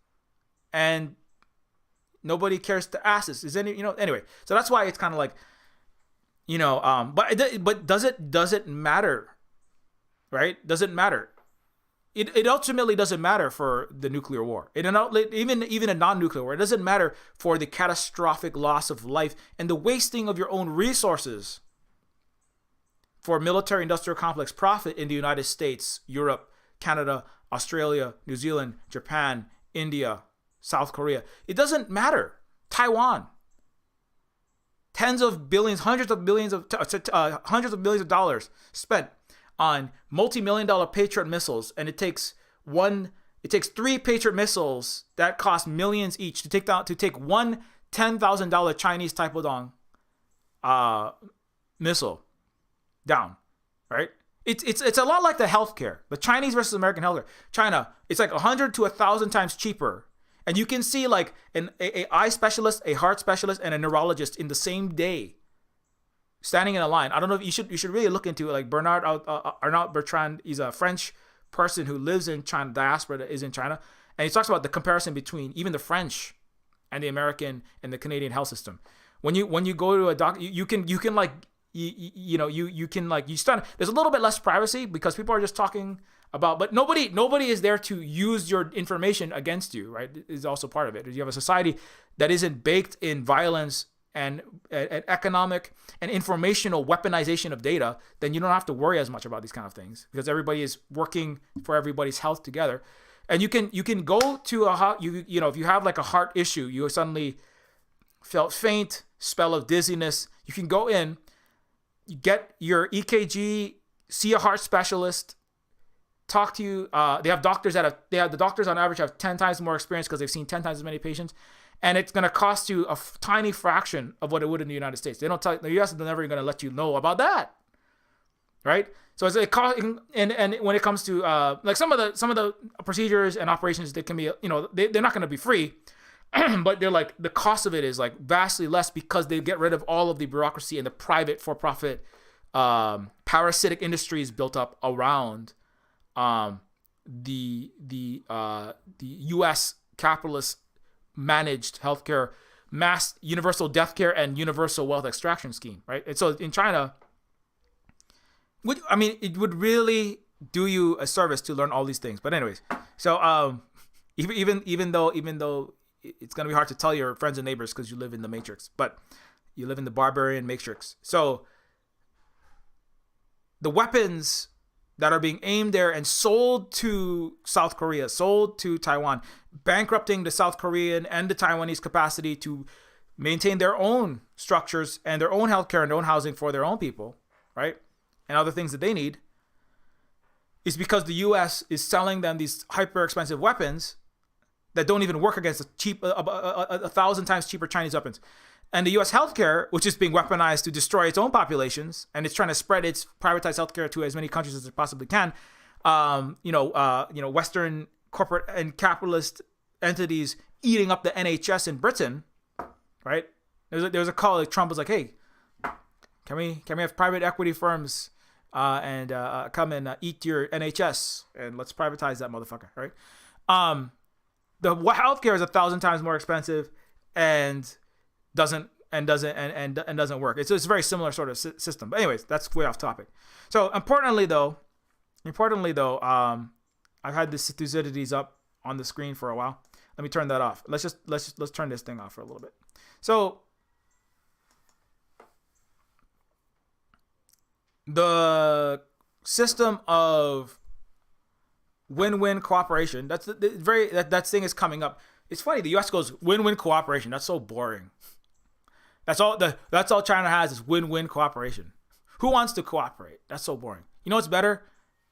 and nobody cares to ask this. Is any, anyway? So that's why it's kind of like, but does it matter, right? Does it matter? It ultimately doesn't matter for the nuclear war. Even a non-nuclear war, it doesn't matter for the catastrophic loss of life and the wasting of your own resources for military-industrial complex profit in the United States, Europe, Canada, Australia, New Zealand, Japan, India, South Korea. It doesn't matter. Taiwan. Tens of billions, hundreds of billions of dollars spent on multi-million-dollar Patriot missiles, and it takes 3 Patriot missiles that cost millions each to take one $10,000 Chinese Taipodong missile down, right? It's a lot like the healthcare, the Chinese versus American healthcare. China, it's like 100 to 1,000 times cheaper, and you can see like a eye specialist, a heart specialist, and a neurologist in the same day, standing in a line. I don't know if you should really look into it. Like Arnaud Bertrand, he's a French person who lives in China, diaspora that is in China, and he talks about the comparison between even the French and the American and the Canadian health system. When you go to a doctor, you can like you can like you start. There's a little bit less privacy because people are just talking about, but nobody is there to use your information against you, right? Is also part of it. You have a society that isn't baked in violence and economic and informational weaponization of data, then you don't have to worry as much about these kind of things because everybody is working for everybody's health together. And you can go to if you have like a heart issue, you suddenly felt faint, spell of dizziness, you can go in, you get your EKG, see a heart specialist, talk to you. They have doctors the doctors on average have 10 times more experience because they've seen 10 times as many patients. And it's going to cost you a tiny fraction of what it would in the United States. They don't tell the U.S. is never going to let you know about that, right? So it's a cost, and when it comes to like some of the procedures and operations, they can be they're not going to be free, but they're like the cost of it is like vastly less because they get rid of all of the bureaucracy and the private for-profit parasitic industries built up around the U.S. capitalist managed healthcare, mass universal death care, and universal wealth extraction scheme, right? And so in China, it would really do you a service to learn all these things. But anyways, so even though it's gonna be hard to tell your friends and neighbors because you live in the matrix, but you live in the barbarian matrix. So the weapons that are being aimed there and sold to South Korea, sold to Taiwan, bankrupting the South Korean and the Taiwanese capacity to maintain their own structures and their own healthcare and their own housing for their own people, right? And other things that they need, is because the U.S. is selling them these hyper expensive weapons that don't even work against a 1,000 times cheaper Chinese weapons. And the U.S. healthcare, which is being weaponized to destroy its own populations, and it's trying to spread its privatized healthcare to as many countries as it possibly can. Western corporate and capitalist entities eating up the NHS in Britain, right? There was a call. Like Trump was like, "Hey, can we have private equity firms and come and eat your NHS and let's privatize that motherfucker," right? The healthcare is 1,000 times more expensive and doesn't work. It's a very similar sort of system. But anyways, that's way off topic. So importantly though, I've had this Thucydides up on the screen for a while. Let me turn that off. Let's turn this thing off for a little bit. So the system of win-win cooperation, that thing is coming up. It's funny, the US goes win-win cooperation. That's so boring. That's all China has is win-win cooperation. Who wants to cooperate? That's so boring. You know what's better?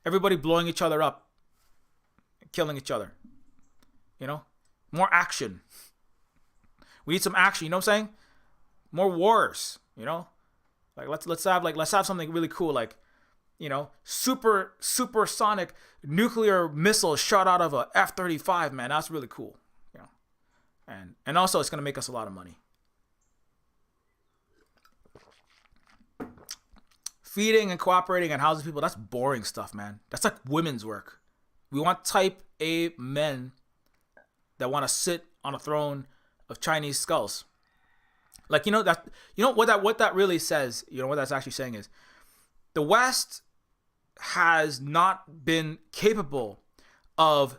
Everybody blowing each other up, killing each other. More action. We need some action. You know what I'm saying? More wars. You know, like let's have something really cool, like, you know, supersonic nuclear missiles shot out of a F-35. Man, that's really cool. You know, and also it's gonna make us a lot of money. Feeding and cooperating and housing people, that's boring stuff, man. That's like women's work. We want type A men that want to sit on a throne of Chinese skulls. Like, what that really says, what that's actually saying is the West has not been capable of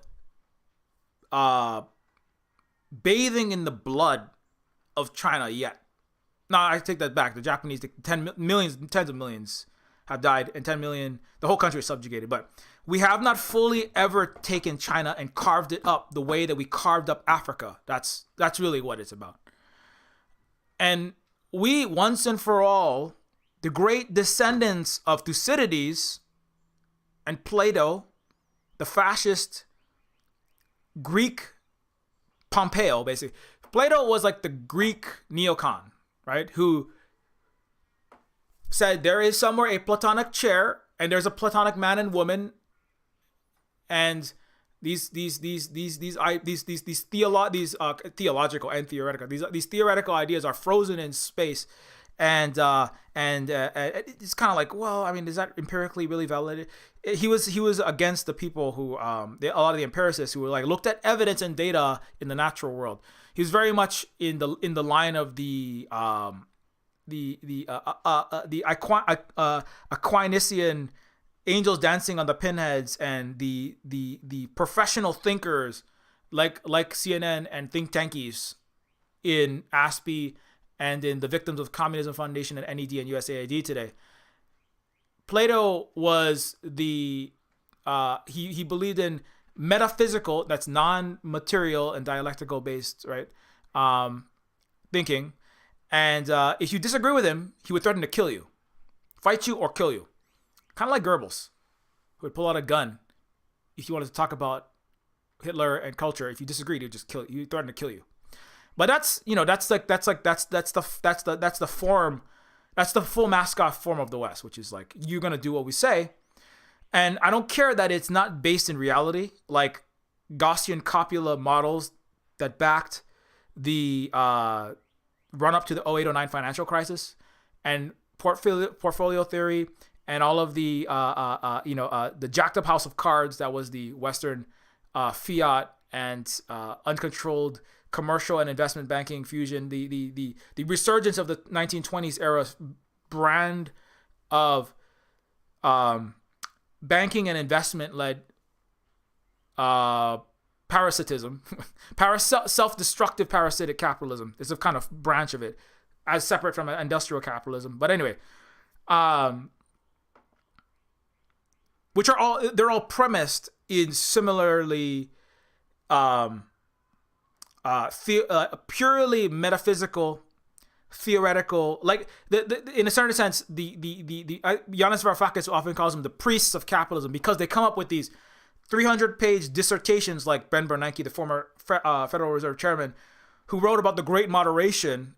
bathing in the blood of China yet. No, I take that back. The Japanese, tens of millions have died, and 10 million, the whole country is subjugated. But we have not fully ever taken China and carved it up the way that we carved up Africa. That's really what it's about. And we, once and for all, the great descendants of Thucydides and Plato, the fascist Greek Pompeo, basically. Plato was like the Greek neocon, right? Who said there is somewhere a Platonic chair and there's a Platonic man and woman, and these theological and theoretical these theoretical ideas are frozen in space, and it's kind of like, well, I mean, is that empirically really validated? He was against the people who a lot of the empiricists who were like looked at evidence and data in the natural world. He was very much in the line of the Aquinasian angels dancing on the pinheads, and the professional thinkers like CNN and think tankies in ASPE and in the Victims of Communism Foundation and NED and USAID today. Plato was he believed in metaphysical, that's non-material and dialectical based, right, thinking. And if you disagree with him, he would threaten to kill you, fight you or kill you. Kind of like Goebbels, who would pull out a gun if you wanted to talk about Hitler and culture. If you disagreed, he would just kill you. He would threaten to kill you. But that's the form, that's the full mascot form of the West, which is like, you're gonna do what we say. And I don't care that it's not based in reality, like Gaussian copula models that backed the run up to the 08-09 financial crisis, and portfolio theory, and all of the the jacked up house of cards that was the Western fiat and uncontrolled commercial and investment banking fusion, the resurgence of the 1920s era brand of banking and investment led parasitism, self-destructive parasitic capitalism is a kind of branch of it, as separate from industrial capitalism. But anyway, which are they're all premised in similarly purely metaphysical, theoretical, like in a certain sense, the Yanis Varoufakis often calls them the priests of capitalism, because they come up with these 300-page dissertations, like Ben Bernanke, the former Federal Reserve Chairman, who wrote about the Great Moderation,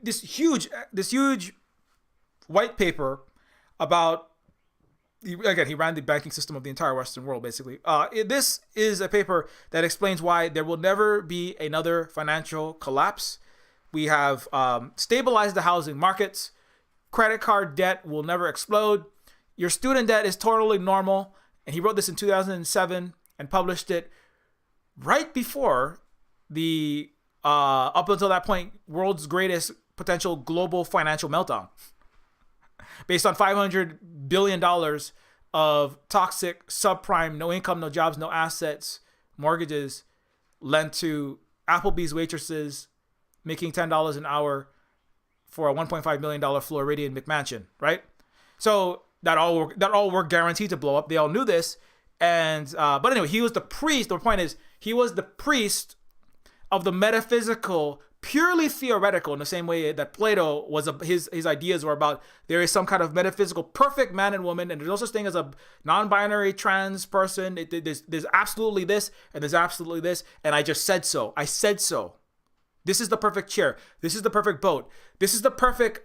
this huge white paper about, again, he ran the banking system of the entire Western world, basically. This is a paper that explains why there will never be another financial collapse. We have stabilized the housing markets. Credit card debt will never explode. Your student debt is totally normal. And he wrote this in 2007 and published it right before the, up until that point, world's greatest potential global financial meltdown, based on $500 billion of toxic, subprime, no income, no jobs, no assets, mortgages lent to Applebee's waitresses making $10 an hour for a $1.5 million Floridian McMansion, right? So that all were guaranteed to blow up. They all knew this. And but anyway, he was the priest. The point is, he was the priest of the metaphysical, purely theoretical, in the same way that Plato was. His ideas were about there is some kind of metaphysical perfect man and woman, and there's no such thing as a non-binary trans person. There's absolutely this, and there's absolutely this, and I just said so. I said so. This is the perfect chair. This is the perfect boat. This is the perfect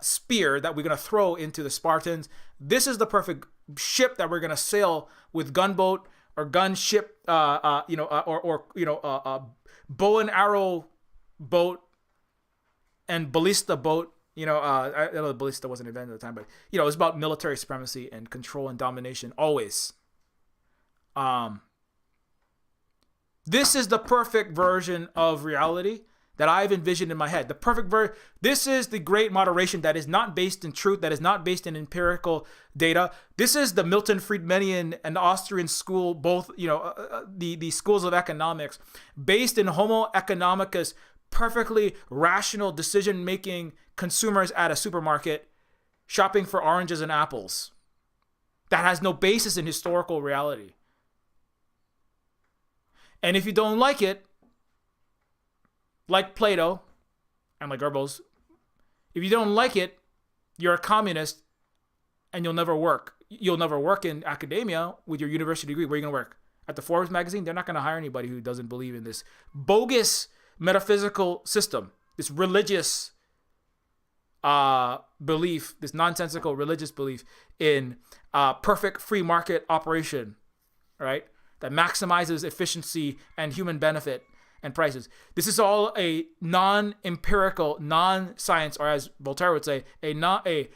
spear that we're going to throw into the Spartans. This is the perfect ship that we're going to sail with gunboat or gunship, bow and arrow boat and ballista boat. I know the ballista wasn't invented at the time, but it was about military supremacy and control and domination always. This is the perfect version of reality that I've envisioned in my head. The perfect version. This is the great moderation that is not based in truth, that is not based in empirical data. This is the Milton Friedmanian and Austrian school, both, the schools of economics, based in Homo economicus, perfectly rational decision-making consumers at a supermarket shopping for oranges and apples. That has no basis in historical reality. And if you don't like it, like Plato and like Goebbels, if you don't like it, you're a communist and you'll never work. You'll never work in academia with your university degree. Where are you going to work? At the Forbes magazine? They're not going to hire anybody who doesn't believe in this bogus metaphysical system, this religious belief, this nonsensical religious belief in perfect free market operation, right? That maximizes efficiency and human benefit and prices. This is all a non-empirical, non-science, or as Voltaire would say, a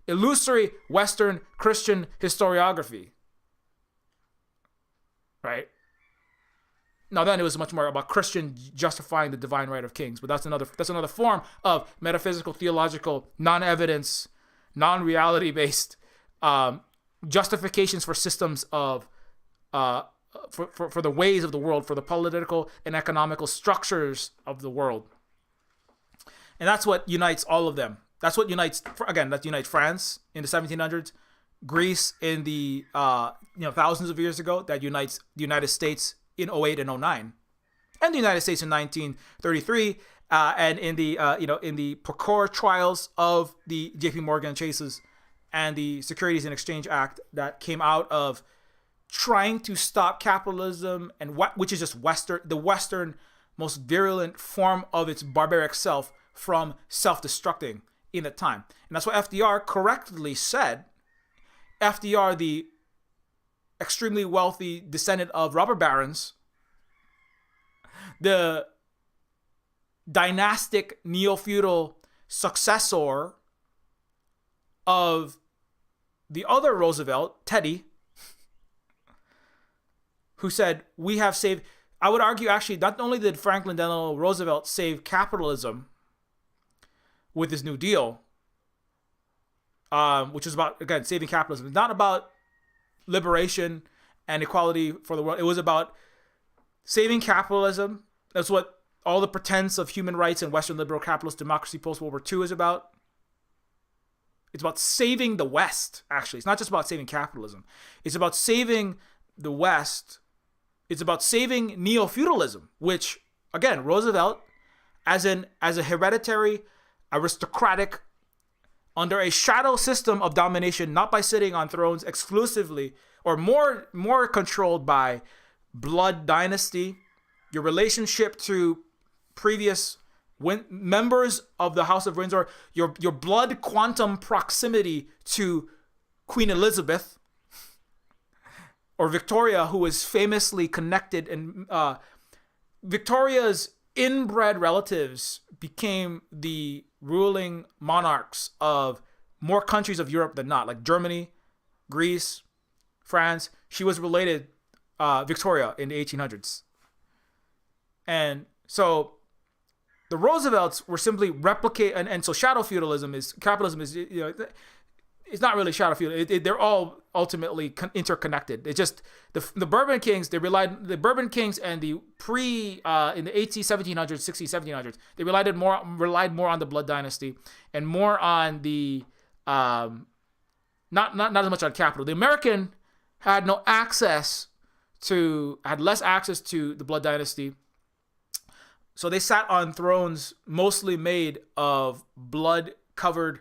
illusory Western Christian historiography, right? Now then, it was much more about Christian justifying the divine right of kings, but that's another form of metaphysical, theological, non-evidence, non-reality based justifications for systems of for the ways of the world, for the political and economical structures of the world. And that's what unites all of them. That's what unites, again, that unites France in the 1700s, Greece in the thousands of years ago, that unites the United States in 08 and 09, and the United States in 1933, and in the in the Procure trials of the J.P. Morgan Chases and the Securities and Exchange Act that came out of trying to stop capitalism, and which is just the Western most virulent form of its barbaric self from self-destructing in that time. And that's what FDR correctly said. FDR, the extremely wealthy descendant of robber barons, the dynastic neo-feudal successor of the other Roosevelt, Teddy, who said, we have saved, I would argue actually, not only did Franklin Delano Roosevelt save capitalism with his New Deal, which was about, again, saving capitalism. It's not about liberation and equality for the world. It was about saving capitalism. That's what all the pretense of human rights and Western liberal capitalist democracy post-World War II is about. It's about saving the West, actually. It's not just about saving capitalism. It's about saving the West. It's about saving Neofeudalism, which, again, Roosevelt, as a hereditary, aristocratic, under a shadow system of domination, not by sitting on thrones exclusively, or more controlled by blood dynasty, your relationship to previous members of the House of Windsor, your blood quantum proximity to Queen Elizabeth, or Victoria, who was famously connected, and Victoria's inbred relatives became the ruling monarchs of more countries of Europe than not, like Germany, Greece, France. She was related, Victoria, in the 1800s. And so the Roosevelts were simply and so shadow feudalism is, capitalism is, it's not really shadow feudal. They're all ultimately interconnected. It's just the Bourbon Kings, the Bourbon Kings and the in the 1700s, 1600s, 1700s, they relied more on the blood dynasty and more on the, not as much on capital. The American had less access to the blood dynasty. So they sat on thrones mostly made of blood-covered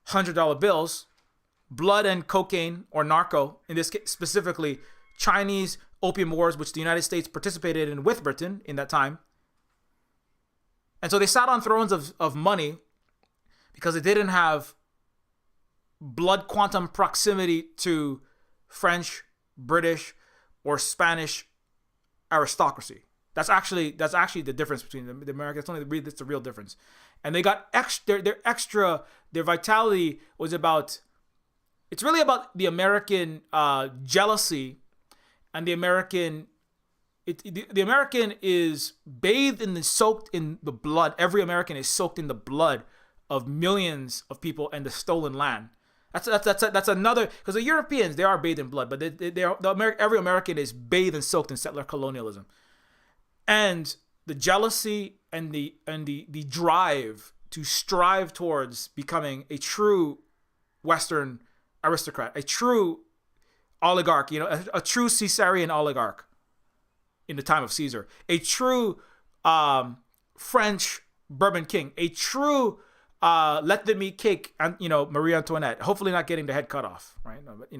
$100 bills, blood and cocaine, or narco, in this case specifically Chinese opium wars, which the United States participated in with Britain in that time. And so they sat on thrones of money because they didn't have blood quantum proximity to French, British, or Spanish aristocracy. That's actually the difference between the Americans. That's the real difference. And they got their vitality was about, it's really about the American jealousy, and the American is bathed soaked in the blood. Every American is soaked in the blood of millions of people and the stolen land. That's another, because the Europeans, they are bathed in blood, but every American is bathed and soaked in settler colonialism. And the jealousy and the drive to strive towards becoming a true Western aristocrat, a true oligarch, a true Caesarian oligarch in the time of Caesar, a true French Bourbon king, a true let them eat cake, and Marie Antoinette, hopefully not getting the head cut off, right? But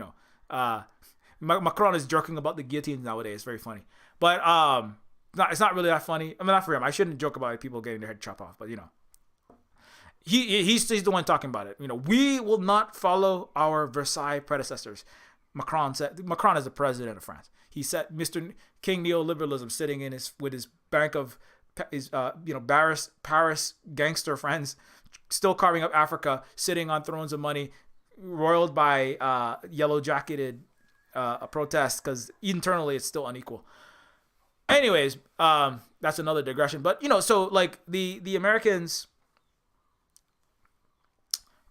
Macron is joking about the guillotine nowadays. It's very funny, but it's not really that funny. I mean, not for him. I shouldn't joke about people getting their head chopped off, but he's the one talking about it. We will not follow our Versailles predecessors. Macron is the president of France. He said, Mr. King Neoliberalism, sitting with his bank of his Paris gangster friends, still carving up Africa, sitting on thrones of money, roiled by yellow jacketed protests, because internally it's still unequal. Anyways, that's another digression. But so like the Americans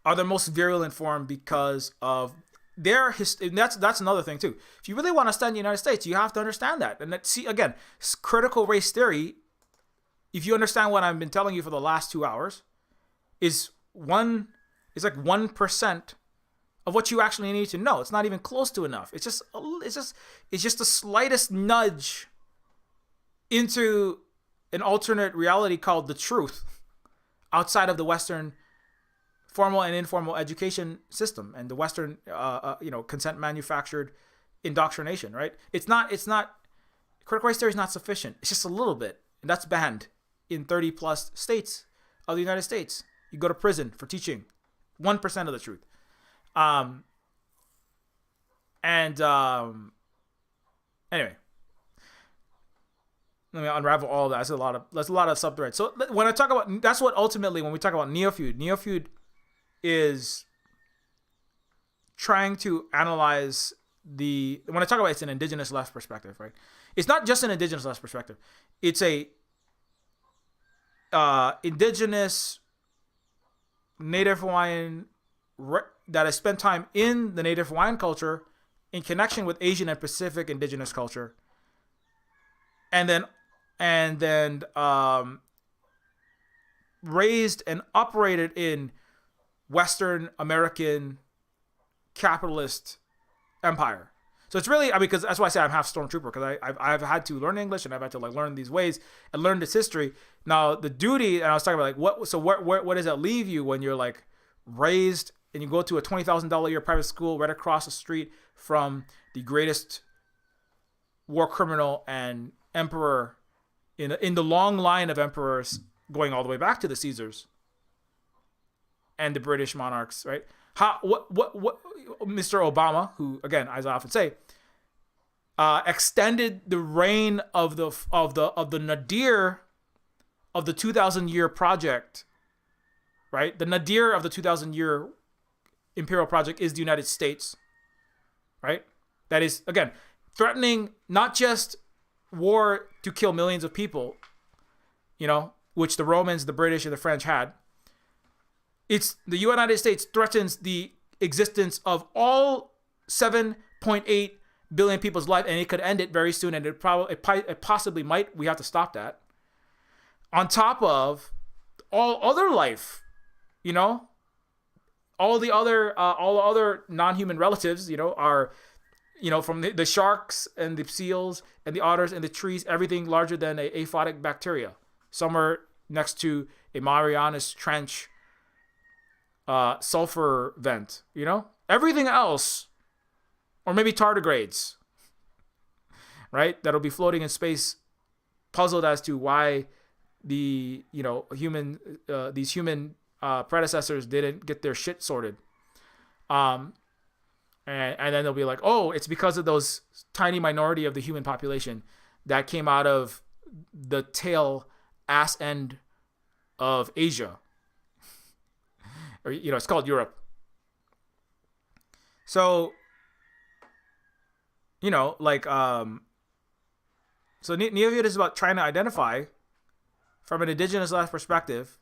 are the most virulent form because of their history. That's another thing too. If you really want to understand the United States, you have to understand that. And see, again, critical race theory, if you understand what I've been telling you for the last 2 hours, is like 1% of what you actually need to know. It's not even close to enough. It's just the slightest nudge into an alternate reality called the truth, outside of the Western formal and informal education system and the Western consent manufactured indoctrination, right? It's not critical race theory is not sufficient. It's just a little bit, and that's banned in 30 plus states of the United States. You go to prison for teaching 1% of the truth. Anyway, let me unravel all of that. That's a lot of subthreads. So when I talk about, that's what ultimately, when we talk about Neofeud is trying to analyze when I talk about, it's an indigenous left perspective, right? It's not just an indigenous left perspective. It's a indigenous Native Hawaiian that has spent time in the Native Hawaiian culture in connection with Asian and Pacific indigenous culture, and then raised and operated in Western American capitalist empire. So it's really, because that's why I say I'm half stormtrooper, because I've had to learn English and I've had to learn these ways and learn this history. Now the duty, and I was talking about what does that leave you when you're like raised and you go to a $20,000 a year private school right across the street from the greatest war criminal and emperor in the long line of emperors going all the way back to the Caesars and the British monarchs, right? What Mr. Obama, who again, as I often say, extended the reign of the nadir of the 2,000-year project, right? The nadir of the 2,000-year imperial project is the United States, right? That is, again, threatening not just war to kill millions of people, which the Romans, the British, and the French had. It's the United States threatens the existence of all 7.8 billion people's life, and it could end it very soon, and it possibly might. We have to stop that. On top of all other life, all the other non-human relatives, are, from the sharks and the seals and the otters and the trees, everything larger than a aphotic bacteria, somewhere next to a Marianas Trench sulfur vent, everything else, or maybe tardigrades, right? That'll be floating in space, puzzled as to why these human predecessors didn't get their shit sorted. And then they'll be like, oh, it's because of those tiny minority of the human population that came out of the tail ass end of Asia. Or, it's called Europe. So, so Neofeud is about trying to identify from an indigenous life perspective,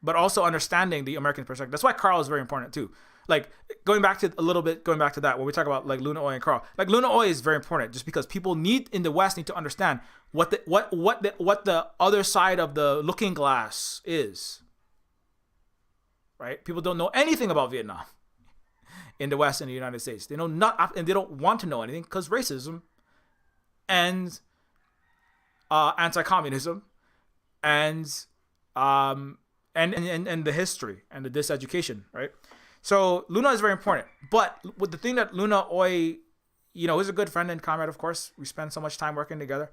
but also understanding the American perspective. That's why Carl is very important too. Like going back to that, when we talk about like Luna Oi and Carl, like Luna Oi is very important just because people in the West need to understand what the other side of the looking glass is. Right? People don't know anything about Vietnam in the West and the United States. They know and they don't want to know anything because racism and anti-communism and the history and the diseducation, right? So Luna is very important. But with the thing that Luna Oi, is a good friend and comrade, of course. We spend so much time working together.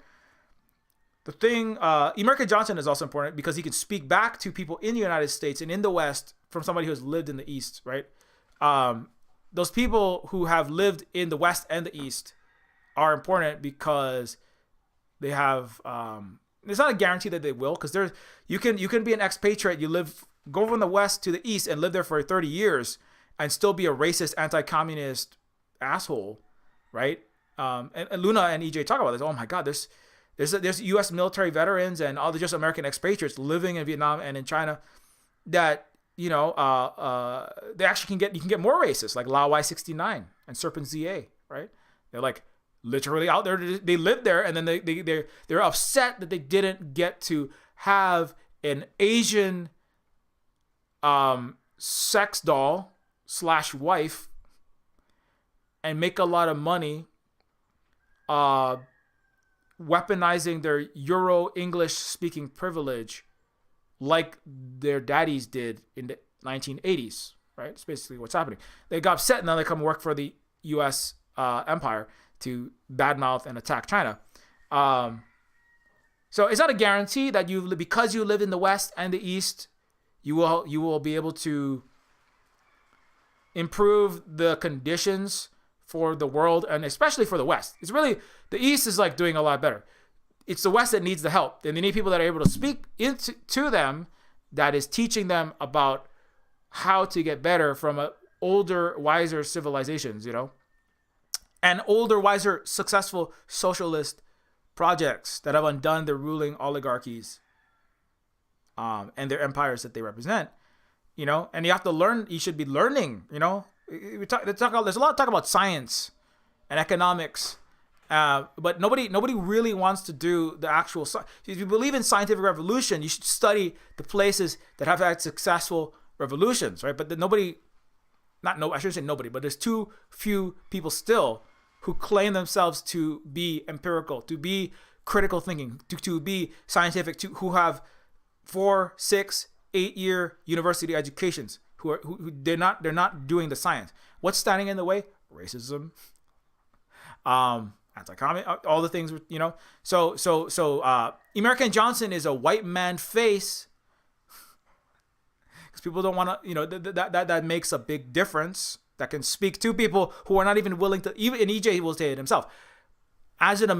The thing, American Johnson is also important because he can speak back to people in the United States and in the West from somebody who has lived in the East, right? Those people who have lived in the West and the East are important because they have, it's not a guarantee that they will, because you can be an expatriate, go from the West to the East and live there for 30 years and still be a racist, anti-communist asshole, right? And Luna and EJ talk about this. Oh my God, there's U.S. military veterans and all the just American expatriates living in Vietnam and in China that they actually you can get more racist, like Lao Y69 and Serpent ZA, right? They're like literally out there. They live there, and then they're upset that they didn't get to have an Asian sex doll / wife and make a lot of money weaponizing their Euro English speaking privilege like their daddies did in the 1980s, right? It's basically what's happening. They got upset and now they come work for the U.S. empire to badmouth and attack China. So it's not a guarantee that because you live in the West and the East, you will be able to improve the conditions for the world and especially for the West. It's really, the East is like doing a lot better. It's the West that needs the help. And they need people that are able to speak to them, that is teaching them about how to get better from older, wiser civilizations, and older, wiser, successful socialist projects that have undone the ruling oligarchies and their empires that they represent, and you have to learn, you should be learning, there's a lot of talk about science and economics, but nobody really wants to do the actual science. If you believe in scientific revolution, you should study the places that have had successful revolutions, right? But I shouldn't say nobody, but there's too few people still who claim themselves to be empirical, to be critical thinking, to be scientific, who have 4, 6, 8-year university educations, who they're not doing the science. What's standing in the way? Racism, anti-communist, all the things, So American Johnson is a white man face, because people don't want to, that makes a big difference. That can speak to people who are not even willing to, even, and EJ will say it himself. As an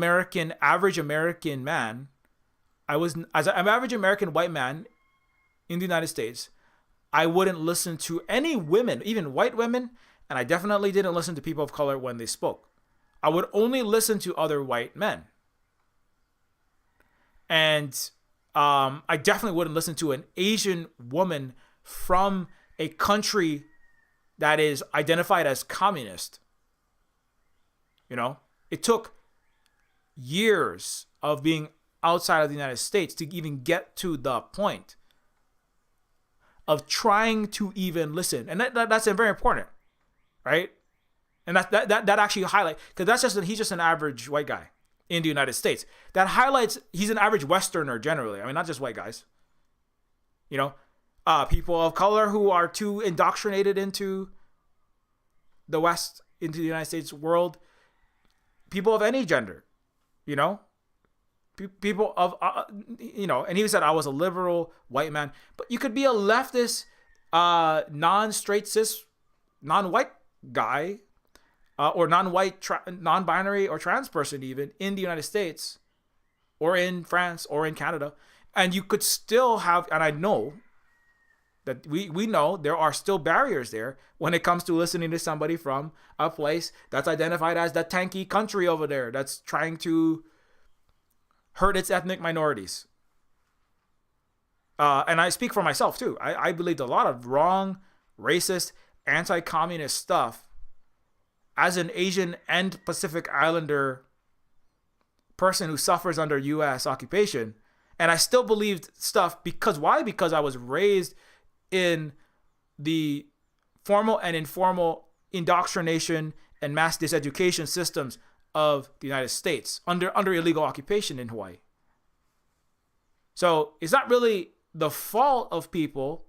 average American man, as an average American white man in the United States, I wouldn't listen to any women, even white women, and I definitely didn't listen to people of color when they spoke. I would only listen to other white men. And I definitely wouldn't listen to an Asian woman from a country that is identified as communist. It took years of being outside of the United States to even get to the point of trying to even listen. And that's very important, right? And that actually highlights, because he's just an average white guy in the United States. That highlights he's an average Westerner generally. I mean, not just white guys. People of color who are too indoctrinated into the West, into the United States world, people of any gender, You know, people of and he said I was a liberal white man, but you could be a leftist, non-straight cis, non-white guy, or non-white, non-binary or trans person even in the United States, or in France or in Canada, and you could still have. And I know that we know there are still barriers there when it comes to listening to somebody from a place that's identified as the tanky country over there that's trying to hurt its ethnic minorities. And I speak for myself too. I believed a lot of wrong, racist, anti-communist stuff as an Asian and Pacific Islander person who suffers under U.S. occupation. And I still believed stuff because why? Because I was raised in the formal and informal indoctrination and mass diseducation systems of the United States under illegal occupation in Hawaii. So it's not really the fault of people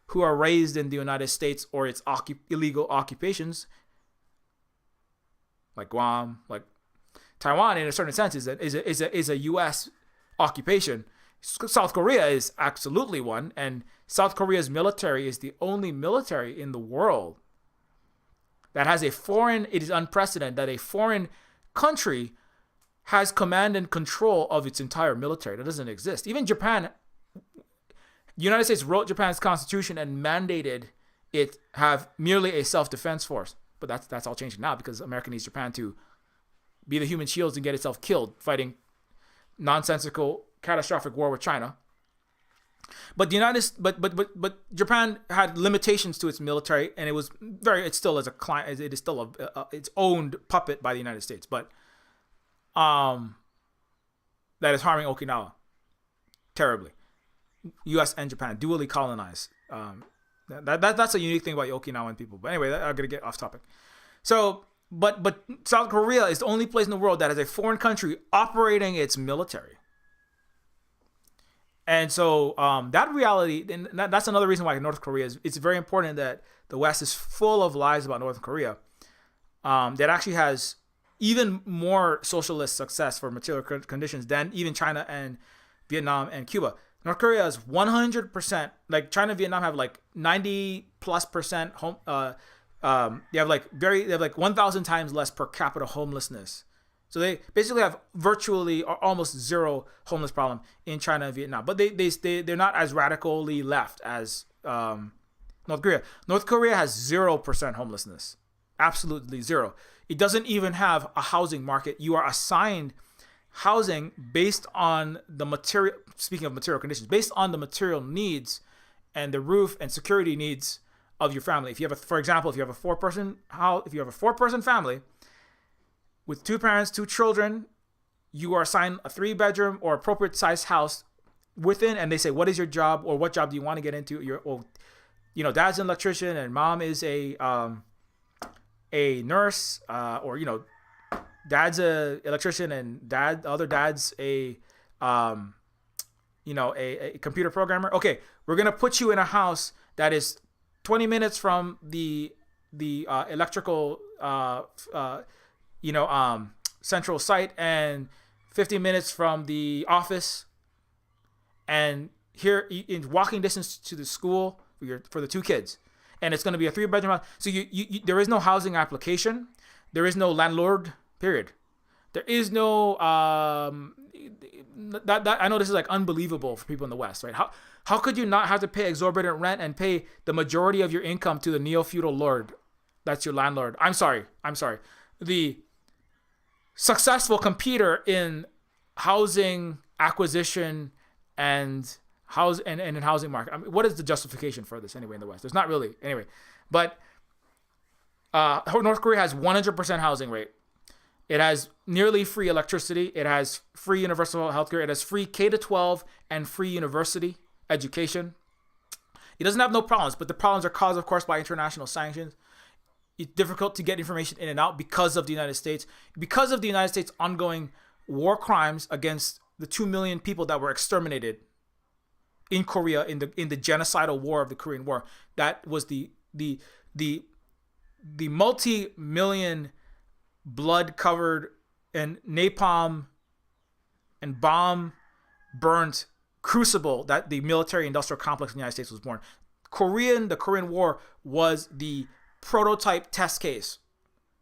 who are raised in the United States or its illegal occupations, like Guam, like Taiwan. In a certain sense, is a U.S. occupation. South Korea is absolutely one, and South Korea's military is the only military in the world that has it is unprecedented that a foreign country has command and control of its entire military. That doesn't exist. Even Japan, the United States wrote Japan's constitution and mandated it have merely a self-defense force. But that's all changing now because America needs Japan to be the human shields and get itself killed fighting nonsensical catastrophic war with China. But Japan had limitations to its military, and it still is its owned puppet by the United States. But that is harming Okinawa terribly. U.S. and Japan dually colonized. That's a unique thing about the Okinawan people. But anyway, I'm gonna get off topic. So, but South Korea is the only place in the world that has a foreign country operating its military. And so that reality, and that's another reason why North Korea it's very important that the West is full of lies about North Korea. That actually has even more socialist success for material conditions than even China and Vietnam and Cuba. North Korea is 100%, like China and Vietnam have like 90+% home. They have like 1,000 times less per capita homelessness. So they basically have virtually or almost zero homeless problem in China and Vietnam. But they're not as radically left as North Korea. North Korea has 0% homelessness. Absolutely zero. It doesn't even have a housing market. You are assigned housing based on the material, speaking of material conditions, based on the material needs and the roof and security needs of your family. If you have for example, if you have a four-person family, with 2 parents, 2 children, you are assigned a 3-bedroom or appropriate size house within, and they say, what is your job or what job do you want to get into? Dad's an electrician and mom is a nurse, or, dad's a electrician and other dad's a computer programmer. Okay, we're going to put you in a house that is 20 minutes from the electrical, central site and 50 minutes from the office, and here in walking distance to the school for the 2 kids, and it's going to be a 3-bedroom house. So you there is no housing application, there is no landlord, period. There is no that I know this is like unbelievable for people in the West, right? How could you not have to pay exorbitant rent and pay the majority of your income to the neo-feudal lord that's your landlord? I'm sorry. The successful competitor in housing acquisition and in housing market. I mean, what is the justification for this anyway in the West? There's not really anyway. But North Korea has 100% housing rate. It has nearly free electricity. It has free universal healthcare. It has free K-12 and free university education. It doesn't have no problems, but the problems are caused, of course, by international sanctions. It's difficult to get information in and out because of the United States. Because of the United States' ongoing war crimes against the 2 million people that were exterminated in Korea in the genocidal war of the Korean War. That was the multi-million blood-covered and napalm and bomb burnt crucible that the military industrial complex in the United States was born. The Korean War was the prototype test case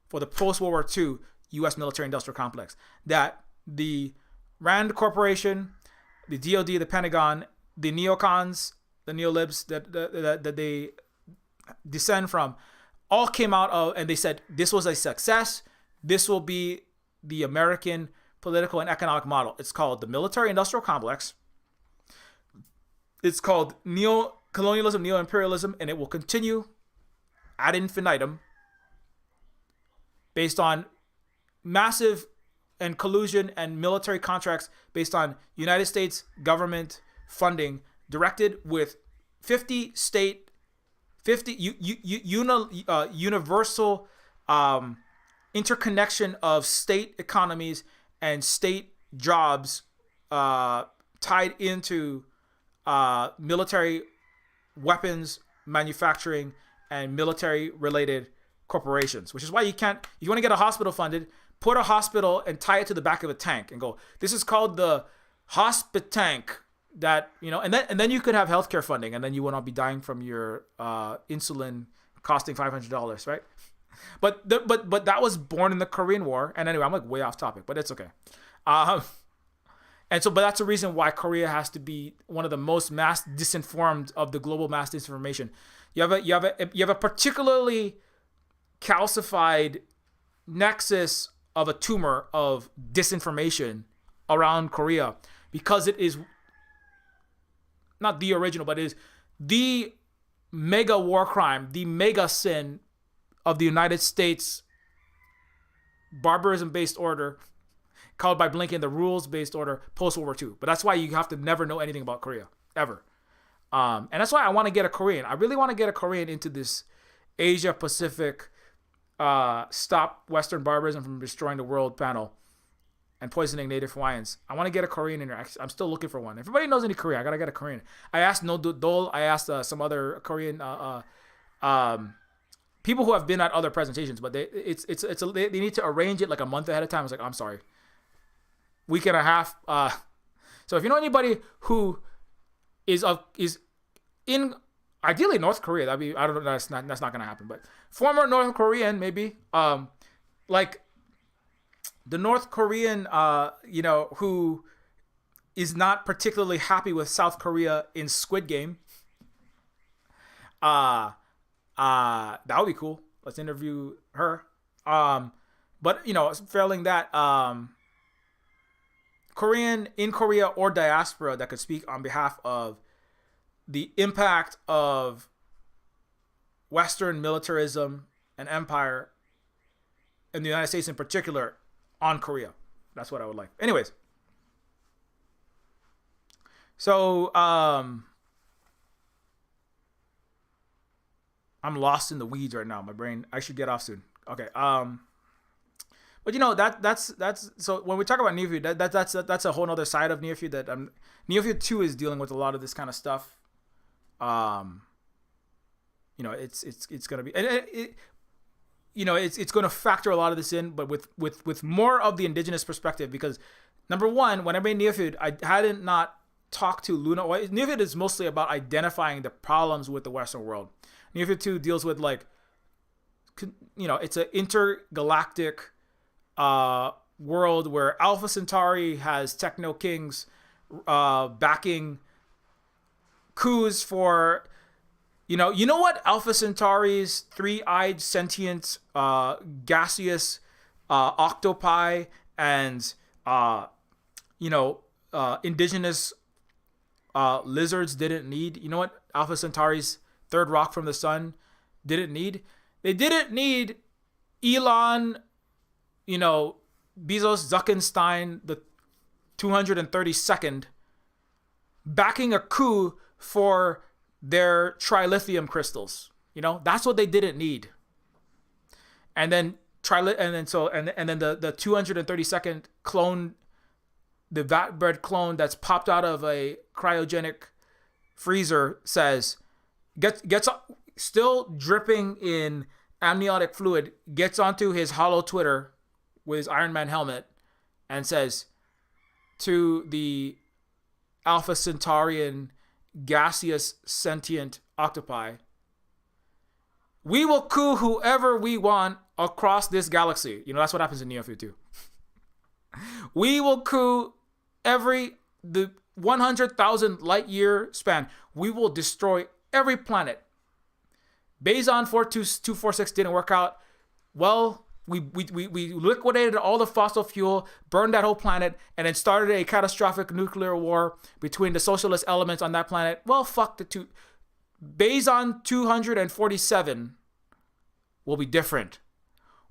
for the post-World War II U.S. military industrial complex that the Rand Corporation, the DOD, the Pentagon, the neocons, the neolibs that they descend from, all came out of, and they said this was a success. This will be the American political and economic model. It's called the military industrial complex. It's called neo-colonialism, neo-imperialism, and it will continue ad infinitum based on massive and collusion and military contracts based on United States government funding directed with 50 state, universal interconnection of state economies and state jobs tied into military weapons manufacturing and military related corporations, which is why you want to get a hospital funded, put a hospital and tie it to the back of a tank and go, this is called the hospitank, that, and then you could have healthcare funding, and then you will not be dying from your insulin costing $500, right? But that was born in the Korean War. And anyway, I'm like way off topic, but it's okay. But that's the reason why Korea has to be one of the most mass disinformed of the global mass disinformation. You have a particularly calcified nexus of a tumor of disinformation around Korea, because it is not the original, but it is the mega war crime, the mega sin of the United States barbarism-based order, called by Blinken the rules-based order post-World War II. But that's why you have to never know anything about Korea, ever. And that's why I want to get a Korean. I really want to get a Korean into this Asia-Pacific Stop Western Barbarism from Destroying the World panel and poisoning Native Hawaiians. I want to get a Korean in there. I'm still looking for one. If everybody knows any Korean, I gotta get a Korean. I asked No Dole. I asked some other Korean people who have been at other presentations, but they need to arrange it like a month ahead of time. I was like, I'm sorry, week and a half. So if you know anybody who is in ideally North Korea, that'd be, I don't know, that's not gonna happen, but former North Korean maybe, like the North Korean, who is not particularly happy with South Korea in Squid Game. That would be cool. Let's interview her. But failing that, Korean in Korea or diaspora that could speak on behalf of the impact of Western militarism and empire in the United States in particular on Korea. That's what I would like. Anyways. So, I'm lost in the weeds right now. My brain, I should get off soon. Okay. But that's so when we talk about Neofeud, that's a whole other side of Neofeud that Neofeud 2 is dealing with a lot of this kind of stuff. It's going to be, it's going to factor a lot of this in, but with more of the indigenous perspective, because number one, when I made Neofeud, I hadn't not talked to Luna. Neofeud is mostly about identifying the problems with the Western world. Neofeud 2 deals with it's an intergalactic world where Alpha Centauri has techno kings backing coups for, you know what Alpha Centauri's three-eyed sentient gaseous octopi and indigenous lizards didn't need? You know what Alpha Centauri's third rock from the sun didn't need? They didn't need Elon, Bezos, Zuckenstein, the 232nd, backing a coup for their trilithium crystals. That's what they didn't need. And then the 232nd clone, the vat bred clone that's popped out of a cryogenic freezer, says, gets still dripping in amniotic fluid, gets onto his hollow Twitter with his Iron Man helmet and says to the Alpha Centaurian gaseous sentient octopi, we will coup whoever we want across this galaxy. You know, that's what happens in Neofeud too. We will coup the 100,000 light year span. We will destroy every planet. Boson 42246 didn't work out. Well, we liquidated all the fossil fuel, burned that whole planet, and then started a catastrophic nuclear war between the socialist elements on that planet. Well, fuck the two. Boson 247 will be different.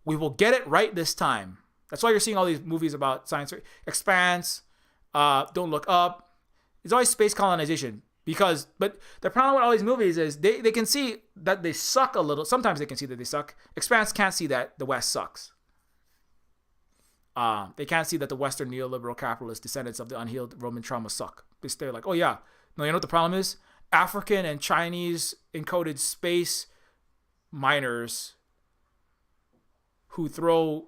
We will get it right this time. That's why you're seeing all these movies about science. Expanse, Don't Look Up. It's always space colonization. But the problem with all these movies is they can see that they suck a little. Sometimes they can see that they suck. Expanse can't see that the West sucks. They can't see that the Western neoliberal capitalist descendants of the unhealed Roman trauma suck. They're like, oh yeah. No, you know what the problem is? African and Chinese encoded space miners who throw,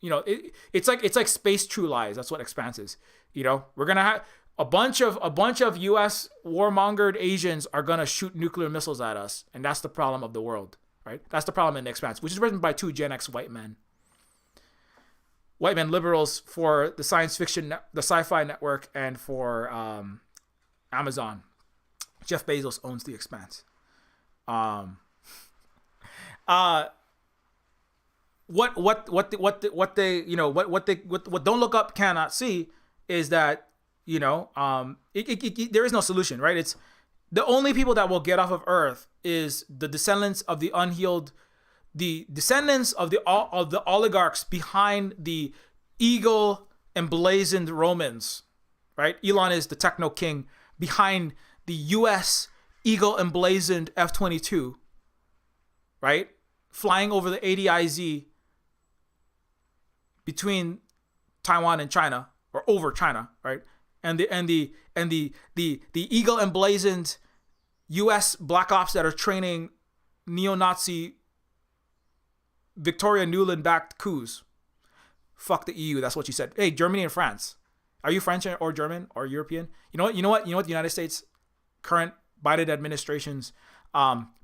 it's like space true lies. That's what Expanse is. We're gonna have a bunch of U.S. warmongered Asians are gonna shoot nuclear missiles at us, and that's the problem of the world, right? That's the problem in The Expanse, which is written by two Gen X white men liberals for the science fiction, the Sci-Fi Network, and for Amazon. Jeff Bezos owns The Expanse. What Don't Look Up cannot see is that there is no solution, right? It's the only people that will get off of Earth is the descendants of the unhealed, the descendants of the oligarchs behind the eagle emblazoned Romans, right? Elon is the techno king behind the U.S. eagle emblazoned F-22, right? Flying over the ADIZ between Taiwan and China, or over China, right? And the eagle emblazoned U.S. black ops that are training neo-Nazi Victoria Nuland backed coups. Fuck the EU. That's what she said. Hey, Germany and France. Are you French or German or European? You know what the United States current Biden administration's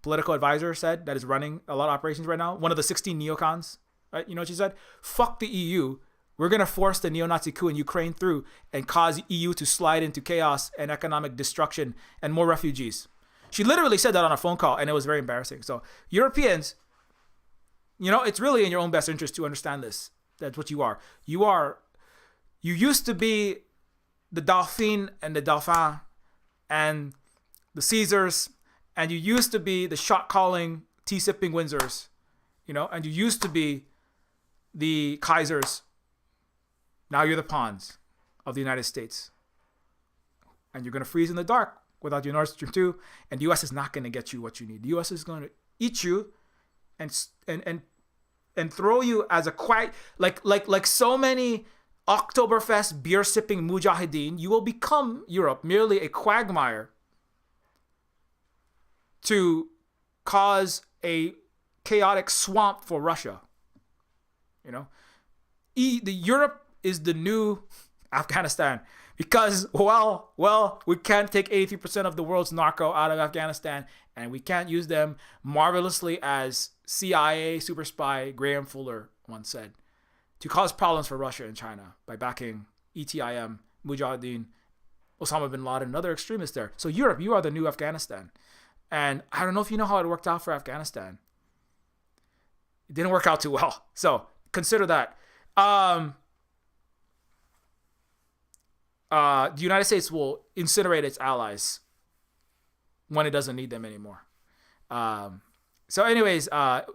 political advisor said that is running a lot of operations right now? One of the 16 neocons, right? You know what she said? Fuck the EU. We're going to force the neo-Nazi coup in Ukraine through and cause EU to slide into chaos and economic destruction and more refugees. She literally said that on a phone call, and it was very embarrassing. So Europeans, it's really in your own best interest to understand this. That's what you are. You used to be the Dauphin and the Dauphin and the Caesars, and you used to be the shot-calling, tea-sipping Windsors, and you used to be the Kaisers. Now you're the pawns of the United States. And you're going to freeze in the dark without your Nord Stream 2, and the U.S. is not going to get you what you need. The U.S. is going to eat you and throw you as a like so many Oktoberfest beer-sipping mujahideen. You will become, Europe, merely a quagmire to cause a chaotic swamp for Russia. Europe is the new Afghanistan because, we can't take 83% of the world's narco out of Afghanistan, and we can't use them marvelously, as CIA super spy Graham Fuller once said, to cause problems for Russia and China by backing ETIM, Mujahideen, Osama bin Laden, and other extremists there. So Europe, you are the new Afghanistan. And I don't know if you know how it worked out for Afghanistan. It didn't work out too well. So consider that. The United States will incinerate its allies when it doesn't need them anymore. So anyways,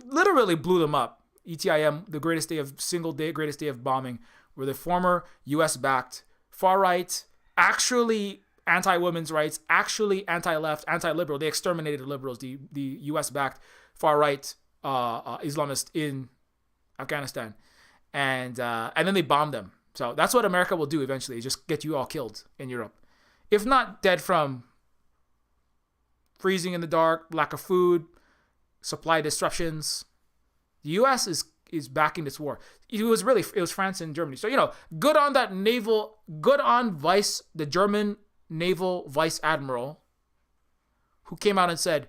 literally blew them up. ETIM, the greatest day of bombing, were the former US-backed far-right, actually anti-women's rights, actually anti-left, anti-liberal. They exterminated the liberals, the US-backed far-right Islamists in Afghanistan. And then they bombed them. So that's what America will do eventually, just get you all killed in Europe. If not dead from freezing in the dark, lack of food, supply disruptions. The U.S. is is backing this war. It was France and Germany. So, good on the German naval vice admiral who came out and said,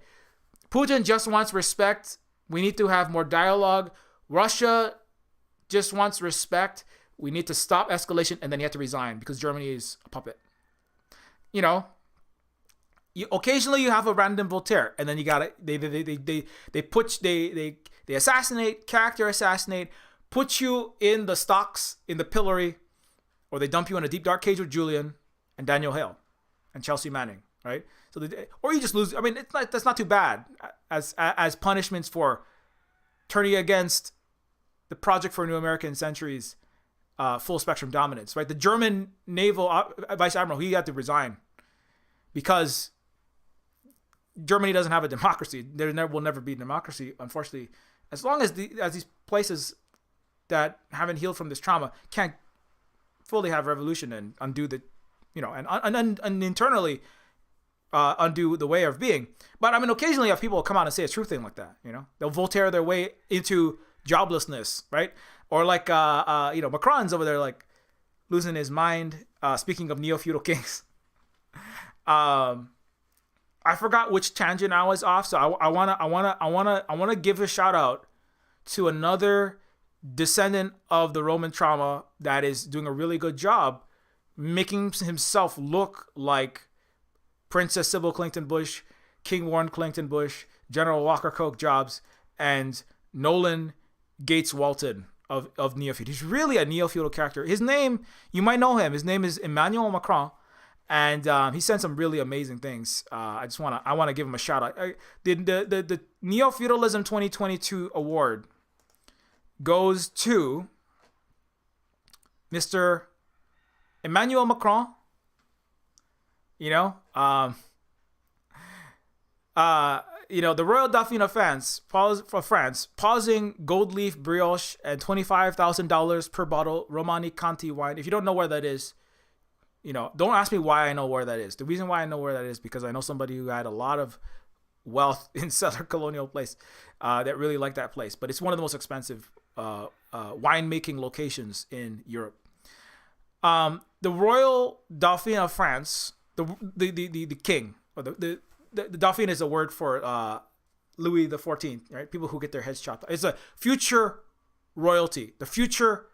Putin just wants respect. We need to have more dialogue. Russia just wants respect. We need to stop escalation, and then he had to resign because Germany is a puppet. Occasionally you have a random Voltaire, and then you got it. They assassinate, character assassinate, put you in the stocks, in the pillory, or they dump you in a deep dark cage with Julian and Daniel Hale and Chelsea Manning, right? Or you just lose. I mean, that's not too bad as punishments for turning against the Project for a New American Century's full spectrum dominance, right? The German naval vice admiral, he had to resign because Germany doesn't have a democracy. There will never be a democracy, unfortunately, as long as these places that haven't healed from this trauma can't fully have revolution and undo the, and internally undo the way of being. But I mean, occasionally you have people come out and say a true thing like that. They'll Voltaire their way into joblessness, right? Or like Macron's over there like losing his mind. Speaking of neo-feudal kings, I forgot which tangent I was off, so I wanna give a shout out to another descendant of the Roman trauma that is doing a really good job making himself look like Princess Sybil Clinton Bush, King Warren Clinton Bush, General Walker Coke Jobs, and Nolan Gates Walton of Neofeud. He's really a neo-feudal character. His name, you might know him. His name is Emmanuel Macron. And he sent some really amazing things. I want to give him a shout out. The Neofeudalism 2022 award goes to Mr. Emmanuel Macron. The Royal Dauphin of France pausing gold leaf brioche and $25,000 per bottle Romani Conti wine. If you don't know where that is, don't ask me why I know where that is. The reason why I know where that is because I know somebody who had a lot of wealth in Southern Colonial Place that really liked that place. But it's one of the most expensive winemaking locations in Europe. The Royal Dauphin of France, the king, or the Dauphin is a word for Louis XIV, right? People who get their heads chopped off. It's a future royalty, the future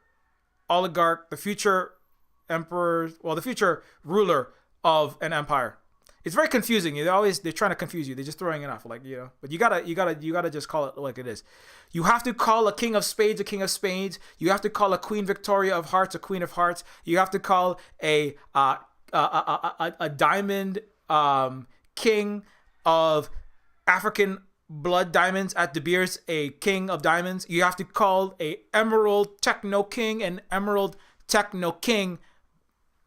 oligarch, the future emperor, the future ruler of an empire. It's very confusing. They're trying to confuse you. They're just throwing it off, but you gotta just call it like it is. You have to call a king of spades a king of spades. You have to call a Queen Victoria of hearts a queen of hearts. You have to call a diamond king of African blood diamonds at De Beers a king of diamonds. You have to call a emerald techno king an emerald techno king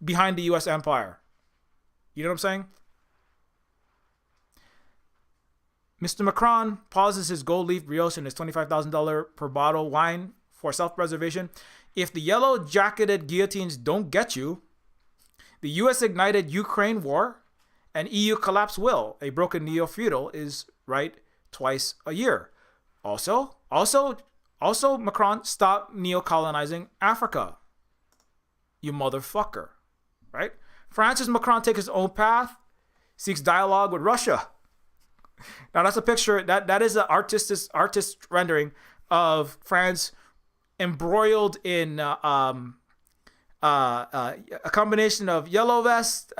behind the U.S. empire. You know what I'm saying? Mr. Macron pauses his gold leaf brioche and his $25,000 per bottle wine for self-preservation. If the yellow-jacketed guillotines don't get you, the U.S. ignited Ukraine war and EU collapse will. A broken neo-feudal is right twice a year. Also, Macron, stop neo-colonizing Africa. You motherfucker. Right? Francis Macron takes his own path, seeks dialogue with Russia. Now that's a picture that is an artist rendering of France embroiled in a combination of yellow vest,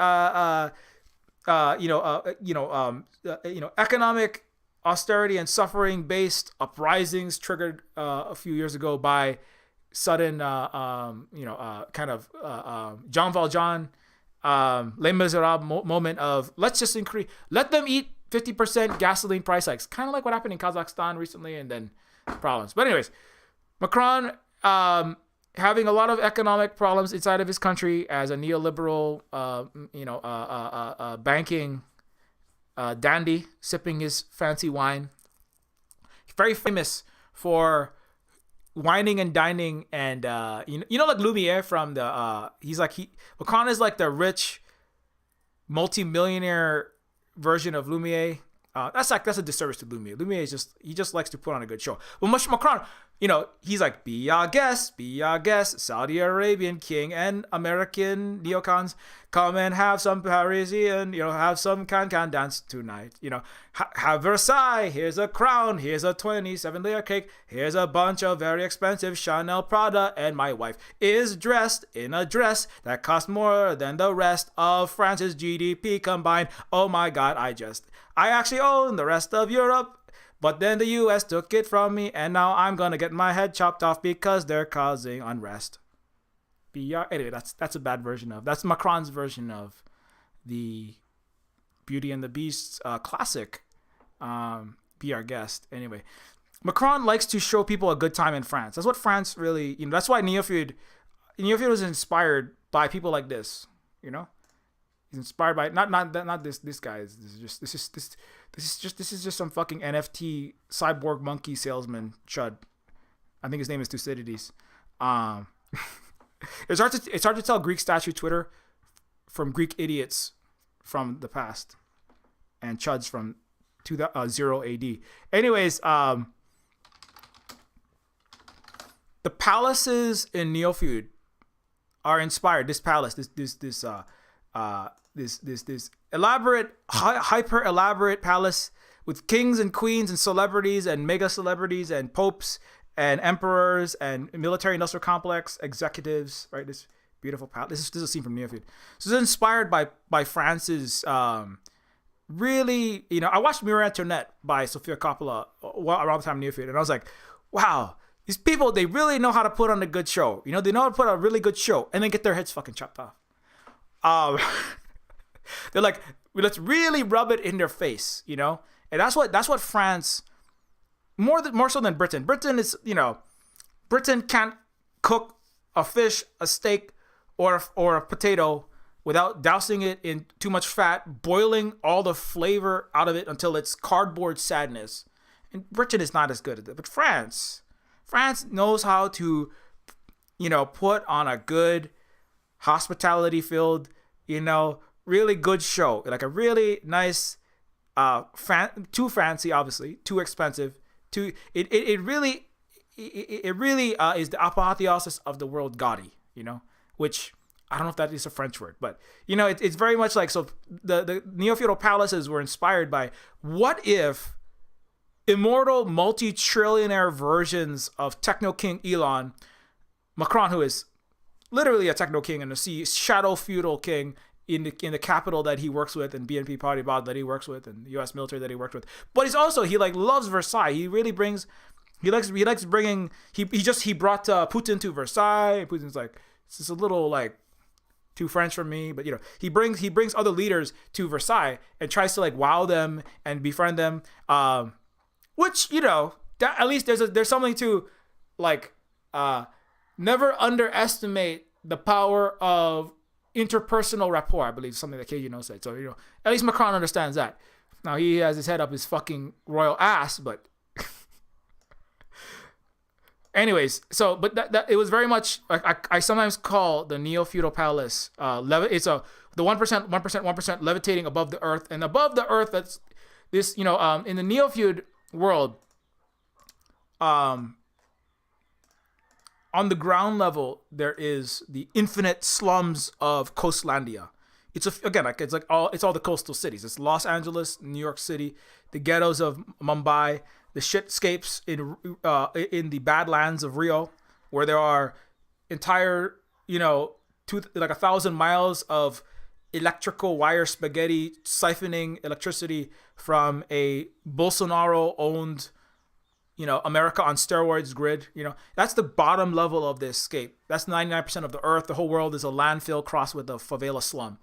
economic austerity and suffering based uprisings triggered a few years ago by sudden, Jean Valjean, Les Miserables moment of let them eat 50% gasoline price hikes, kind of like what happened in Kazakhstan recently, and then problems. But anyways, Macron having a lot of economic problems inside of his country as a neoliberal, banking dandy, sipping his fancy wine. Very famous for whining and dining, and like Lumiere from the Macron is like the rich multi-millionaire version of Lumiere. That's a disservice to Lumiere. Lumiere he just likes to put on a good show. Well, Macron, he's like, be our guest, Saudi Arabian king and American neocons, come and have some Parisian, have some can dance tonight. Have Versailles, here's a crown, here's a 27-layer cake, here's a bunch of very expensive Chanel Prada, and my wife is dressed in a dress that costs more than the rest of France's GDP combined. Oh my God, I actually own the rest of Europe. But then the U.S. took it from me, and now I'm gonna get my head chopped off because they're causing unrest. Anyway, that's a bad version of. That's Macron's version of the Beauty and the Beast classic. Be our guest. Anyway, Macron likes to show people a good time in France. That's what France really. That's why Neofeud was inspired by people like this. He's inspired by not this guy. This is just some fucking NFT cyborg monkey salesman chud. I think his name is Thucydides. It's hard to tell Greek statue Twitter from Greek idiots from the past and chuds from 0 AD. Anyways, the palaces in Neofeud are inspired. This palace, this elaborate, hyper elaborate palace with kings and queens and celebrities and mega celebrities and popes and emperors and military industrial complex executives, right? This beautiful palace. This is a scene from Neofeud. So it's inspired by France's really, I watched Mirror Antoinette by Sofia Coppola around the time of Neofeud, and I was like, wow, these people, they really know how to put on a good show. They know how to put on a really good show and then get their heads fucking chopped off. They're like, let's really rub it in their face, and that's what France, more so than Britain. Britain is, Britain can't cook a fish, a steak, or a potato without dousing it in too much fat, boiling all the flavor out of it until it's cardboard sadness. And Britain is not as good at it, but France knows how to, put on a good hospitality-filled, really good show, like a really nice, too fancy, obviously, too expensive, it really is the apotheosis of the word gaudy, which I don't know if that is a French word, but it's very much like, so the neo-feudal palaces were inspired by, what if immortal multi-trillionaire versions of techno king Elon, Macron, who is literally a techno king and a shadow feudal king in the capital that he works with, and BNP Paribas that he works with, and the U.S. military that he worked with. But he loves Versailles. He really brings, he likes bringing, he brought Putin to Versailles. Putin's like, this is a little like too French for me, but he brings other leaders to Versailles and tries to like wow them and befriend them. Which that, at least there's something to like. Never underestimate the power of interpersonal rapport, I believe, something that KG said. So, at least Macron understands that. Now, he has his head up his fucking royal ass, but anyways, so, but that it was very much, I sometimes call the neo-feudal palace, it's the 1% levitating above the earth, and above the earth, that's this, in the neo-feud world, on the ground level, there is the infinite slums of Coastlandia. It's all the coastal cities. It's Los Angeles, New York City, the ghettos of Mumbai, the shitscapes in the Badlands of Rio, where there are entire 1,000 miles of electrical wire spaghetti siphoning electricity from a Bolsonaro-owned America on steroids grid. That's the bottom level of the escape. That's 99% of the earth. The whole world is a landfill crossed with a favela slum.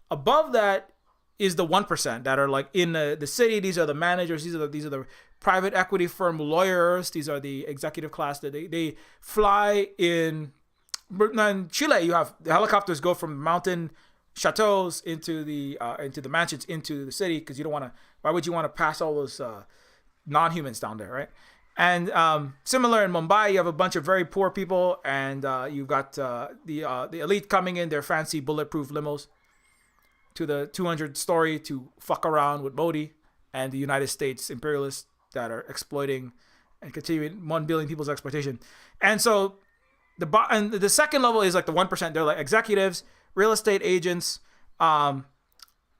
Above that is the 1% that are like in the city. These are the managers. These are the private equity firm lawyers. These are the executive class that they fly in. In Chile, you have the helicopters go from mountain chateaus into the mansions into the city, because you don't want to. Why would you want to pass all those non-humans down there, right? And similar in Mumbai, you have a bunch of very poor people, and you've got the elite coming in their fancy bulletproof limos to the 200 story to fuck around with Modi and the United States imperialists that are exploiting and continuing 1 billion people's exploitation. And so the second level is like the 1%. They're like executives, real estate agents,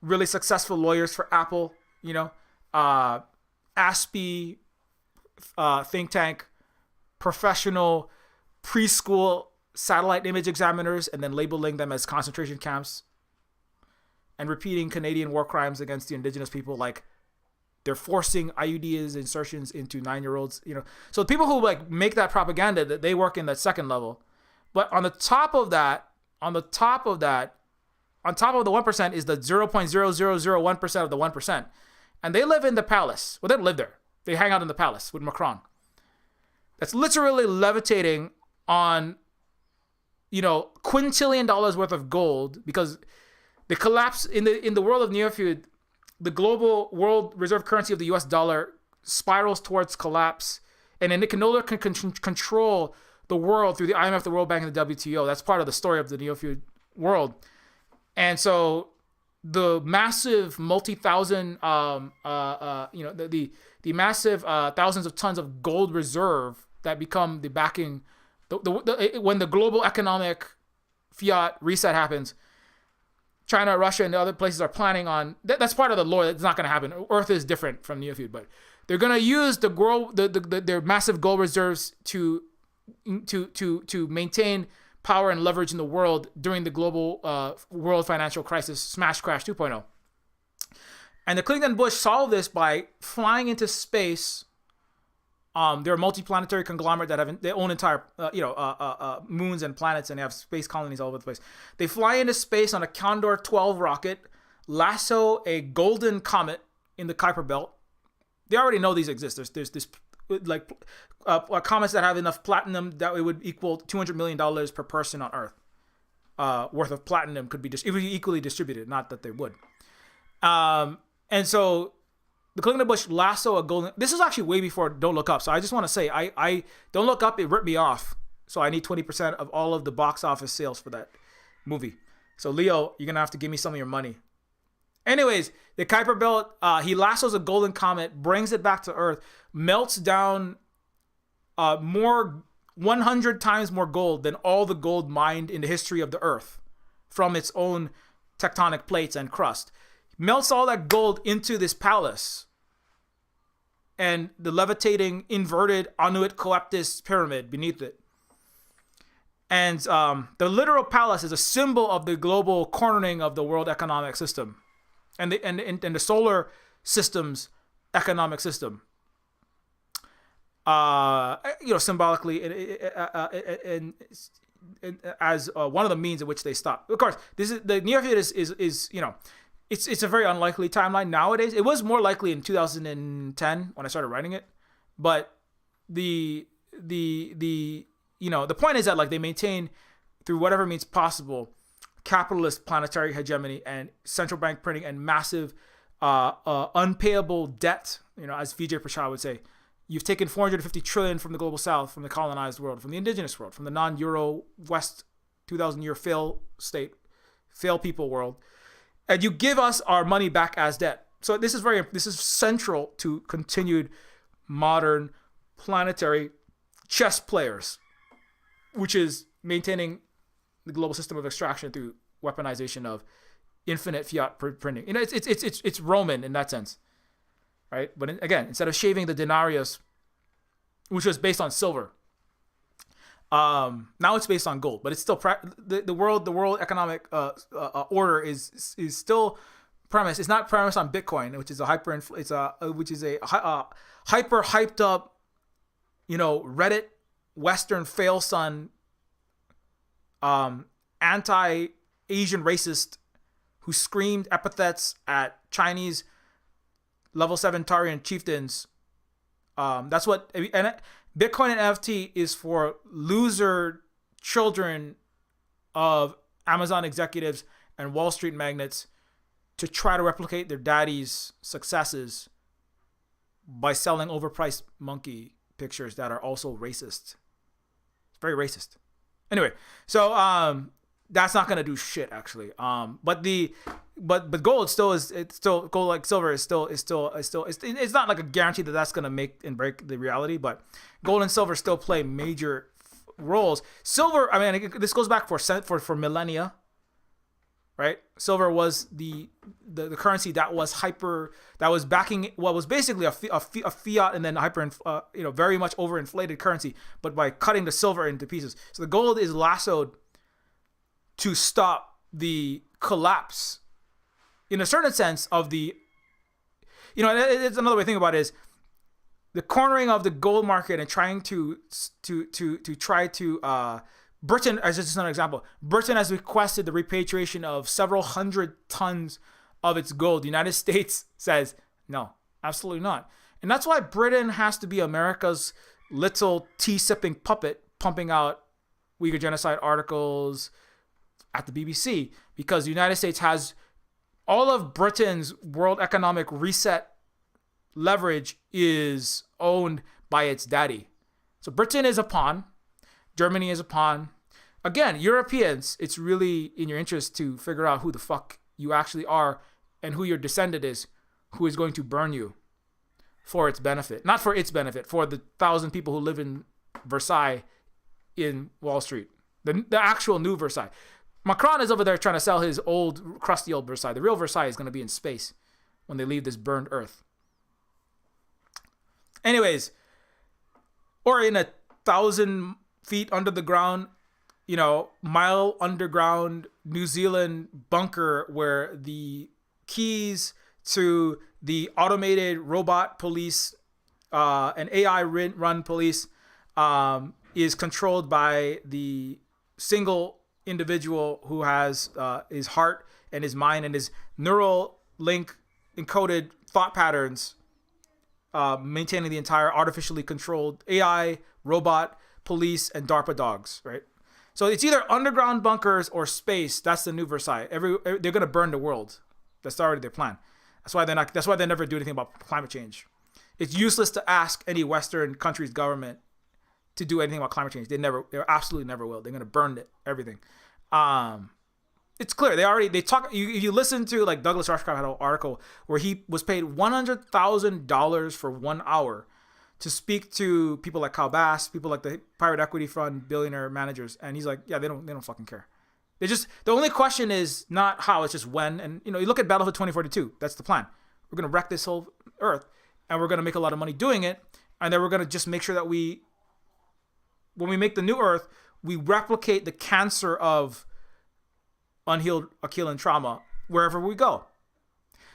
really successful lawyers for Apple, ASPE, think tank, professional preschool satellite image examiners, and then labeling them as concentration camps and repeating Canadian war crimes against the indigenous people. Like they're forcing IUDs insertions into 9-year-olds, So the people who like make that propaganda, that they work in that second level. But on top of the 1% is the 0.0001% of the 1%. And they live in the palace. Well, they don't live there. They hang out in the palace with Macron. That's literally levitating on, quintillion dollars worth of gold, because the collapse in the world of Neofeud, the global world reserve currency of the US dollar spirals towards collapse, and then it can no longer control the world through the IMF, the World Bank, and the WTO. That's part of the story of the Neofeud world. And so the massive multi-thousand, the massive thousands of tons of gold reserve that become the backing, when the global economic fiat reset happens, China, Russia, and the other places are planning on, that's part of the lore. That's not going to happen. Earth is different from Neofeud, but they're going to use their massive gold reserves to maintain power and leverage in the world during the global world financial crisis, smash crash 2.0. And the Clinton Bush solved this by flying into space. They're a multi-planetary conglomerate that they own entire moons and planets, and they have space colonies all over the place. They fly into space on a Condor 12 rocket, lasso a golden comet in the Kuiper Belt. They already know these exist. There's this comets that have enough platinum that it would equal $200 million per person on Earth worth of platinum it would be equally distributed. Not that they would. And so the Clinton Bush lasso a golden. This is actually way before Don't Look Up. So I just want to say, I Don't Look Up, it ripped me off. So I need 20% of all of the box office sales for that movie. So Leo, you're gonna have to give me some of your money. Anyways, the Kuiper Belt, he lassos a golden comet, brings it back to Earth, melts down 100 times more gold than all the gold mined in the history of the Earth from its own tectonic plates and crust. Melts all that gold into this palace and the levitating inverted Anuit Coeptus pyramid beneath it. And the literal palace is a symbol of the global cornering of the world economic system and the solar system's economic system. Symbolically, as one of the means in which they stop. Of course, this is the Neofeud is it's a very unlikely timeline nowadays. It was more likely in 2010 when I started writing it, but the point is that like they maintain through whatever means possible capitalist planetary hegemony and central bank printing and massive unpayable debt. As Vijay Prashad would say, you've taken 450 trillion from the global south, from the colonized world, from the indigenous world, from the non-Euro West 2,000 year fail people world, and you give us our money back as debt. So this is central to continued modern planetary chess players, which is maintaining the global system of extraction through weaponization of infinite fiat printing. It's Roman in that sense, right? But again, instead of shaving the denarius, which was based on silver, now it's based on gold. But it's still the world economic order is still premised. It's not premised on Bitcoin, which is a hyper hyped up, Reddit Western fail son, anti-Asian racist who screamed epithets at Chinese level 7 Tarian chieftains. That's what, and Bitcoin and NFT is for loser children of Amazon executives and Wall Street magnates to try to replicate their daddy's successes by selling overpriced monkey pictures that are also racist. It's very racist. Anyway, so that's not gonna do shit actually. But the but gold still is, it's still gold, like silver is still it's not like a guarantee that that's gonna make and break the reality, but gold and silver still play major roles. Silver, I mean, this goes back for millennia, right? Silver was the currency that was backing what was basically a fiat and then very much overinflated currency, but by cutting the silver into pieces. So the gold is lassoed to stop the collapse, in a certain sense, of the, it's another way to think about it is the cornering of the gold market and trying to Britain, as just an example, Britain has requested the repatriation of several hundred tons of its gold. The United States says, no, absolutely not. And that's why Britain has to be America's little tea-sipping puppet, pumping out Uyghur genocide articles at the BBC, because the United States has all of Britain's world economic reset leverage is owned by its daddy. So Britain is a pawn. Germany is a pawn. Again, Europeans, it's really in your interest to figure out who the fuck you actually are and who your descendant is, who is going to burn you for its benefit. Not for its benefit, for the 1,000 people who live in Versailles in Wall Street. The actual new Versailles. Macron is over there trying to sell his old, crusty old Versailles. The real Versailles is going to be in space when they leave this burned earth. Anyways, or in 1,000 feet under the ground, mile underground New Zealand bunker where the keys to the automated robot police, and AI run police, is controlled by the single individual who has his heart and his mind and his neural link encoded thought patterns, maintaining the entire artificially controlled AI, robot, police, and DARPA dogs, right? So it's either underground bunkers or space. That's the new Versailles. They're going to burn the world. That's already their plan. That's why they never do anything about climate change. It's useless to ask any Western country's government to do anything about climate change. They absolutely never will. They're going to burn everything. It's clear. They talk. You listen to, like, Douglas Rushkoff had an article where he was paid $100,000 for 1 hour to speak to people like Kyle Bass, people like the private equity fund billionaire managers, and he's like, yeah, they don't fucking care. The only question is not how, it's just when. And you look at Battlefield 2042. That's the plan. We're gonna wreck this whole earth, and we're gonna make a lot of money doing it, and then we're gonna just make sure that when we make the new earth, we replicate the cancer of unhealed Achillean trauma wherever we go.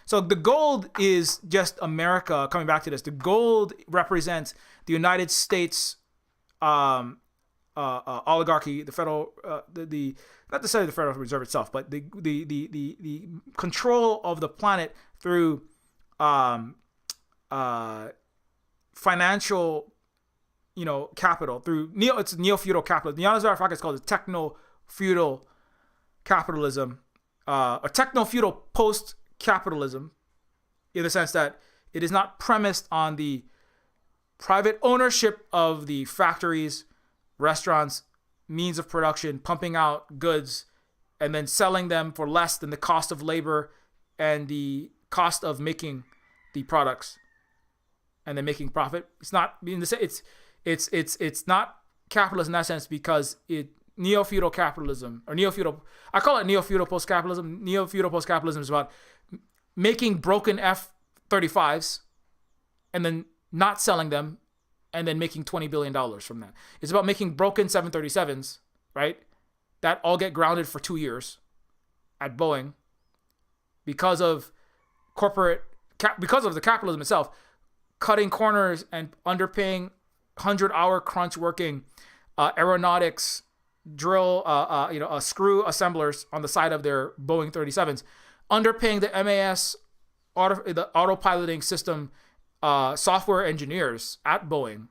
So the gold is just America. Coming back to this, the gold represents the United States oligarchy, the federal, not necessarily the Federal Reserve itself, but the control of the planet through financial, capital, through it's neo-feudal capitalism. The United States is called techno-feudal capitalism, a techno-feudal post-capitalism, in the sense that it is not premised on the private ownership of the factories, restaurants, means of production, pumping out goods, and then selling them for less than the cost of labor and the cost of making the products, and then making profit. It's not it's not capitalist in that sense, because neo-feudal capitalism, or neo-feudal, I call it neo-feudal post-capitalism. Neo-feudal post-capitalism is about making broken F-35s and then not selling them and then making $20 billion from that. It's about making broken 737s, right, that all get grounded for 2 years at Boeing because of because of the capitalism itself, cutting corners and underpaying 100-hour crunch working aeronautics drill, screw assemblers on the side of their Boeing 37s, underpaying the MAS, the autopiloting system software engineers at Boeing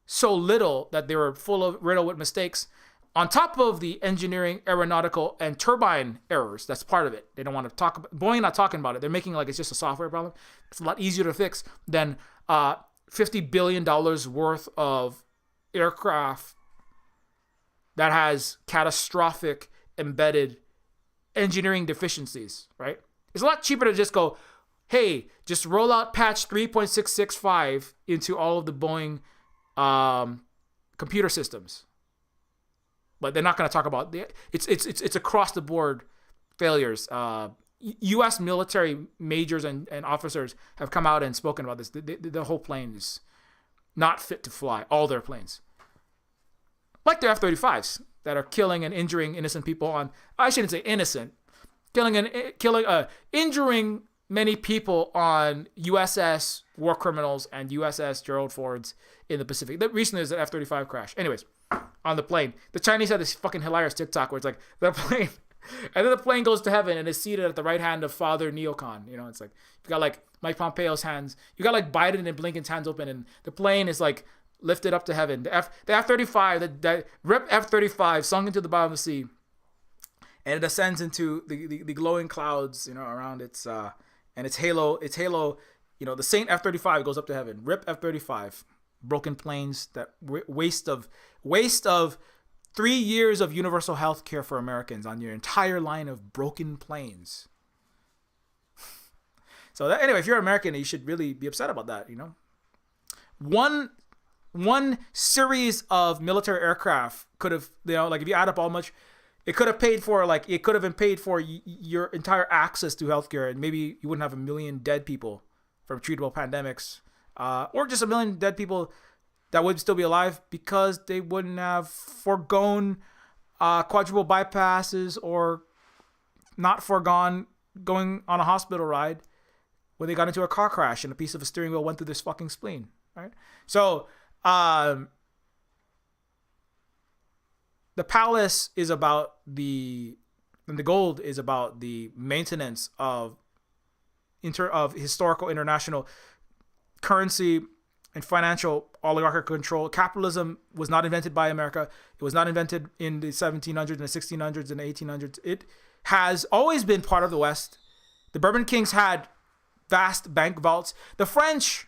so little that they were riddled with mistakes, on top of the engineering, aeronautical, and turbine errors. That's part of it. They don't want to talk about Boeing, not talking about it. They're making like it's just a software problem. It's a lot easier to fix than $50 billion worth of aircraft that has catastrophic embedded engineering deficiencies, right? It's a lot cheaper to just go, hey, just roll out patch 3.665 into all of the Boeing computer systems. But they're not going to talk about it's across the board failures. U.S. military majors and officers have come out and spoken about this. The whole plane is not fit to fly. All their planes, like their F-35s, that are killing and injuring innocent people on. I shouldn't say innocent, injuring many people on USS War Criminals and USS Gerald Fords in the Pacific. Recently, there's an F-35 crash. Anyways, on the plane, the Chinese had this fucking hilarious TikTok where it's like the plane. And then the plane goes to heaven and is seated at the right hand of Father Neocon. You know, it's like you got like Mike Pompeo's hands. You got like Biden and Blinken's hands open, and the plane is like lifted up to heaven. The F-35, that RIP F-35 sunk into the bottom of the sea, and it ascends into the glowing clouds, you know, around its and its halo. You know, the Saint F-35 goes up to heaven. RIP F-35, broken planes, that waste of 3 years of universal health care for Americans on your entire line of broken planes. So anyway, if you're American, you should really be upset about that, you know. One series of military aircraft could have, you know, like if you add up all much, it could have paid for, like, it could have been paid for your entire access to healthcare, and maybe you wouldn't have 1 million dead people from treatable pandemics, or just 1 million dead people that would still be alive because they wouldn't have foregone quadruple bypasses or not foregone going on a hospital ride when they got into a car crash and a piece of a steering wheel went through this fucking spleen, right? So the palace is about and the gold is about the maintenance of historical international currency and financial oligarchical control. Capitalism was not invented by America. It was not invented in the 1700s and the 1600s and the 1800s. It has always been part of the West. The Bourbon Kings had vast bank vaults. The French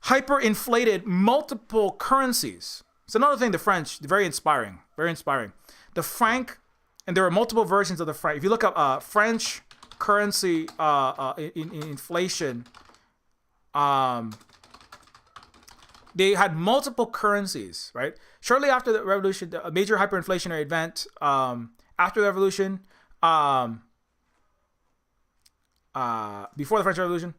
hyperinflated multiple currencies. It's another thing, the French, very inspiring, very inspiring. The franc, and there are multiple versions of the franc. If you look up French currency in inflation, they had multiple currencies, right? Shortly after the revolution, a major hyperinflationary event, after the revolution, before the French Revolution,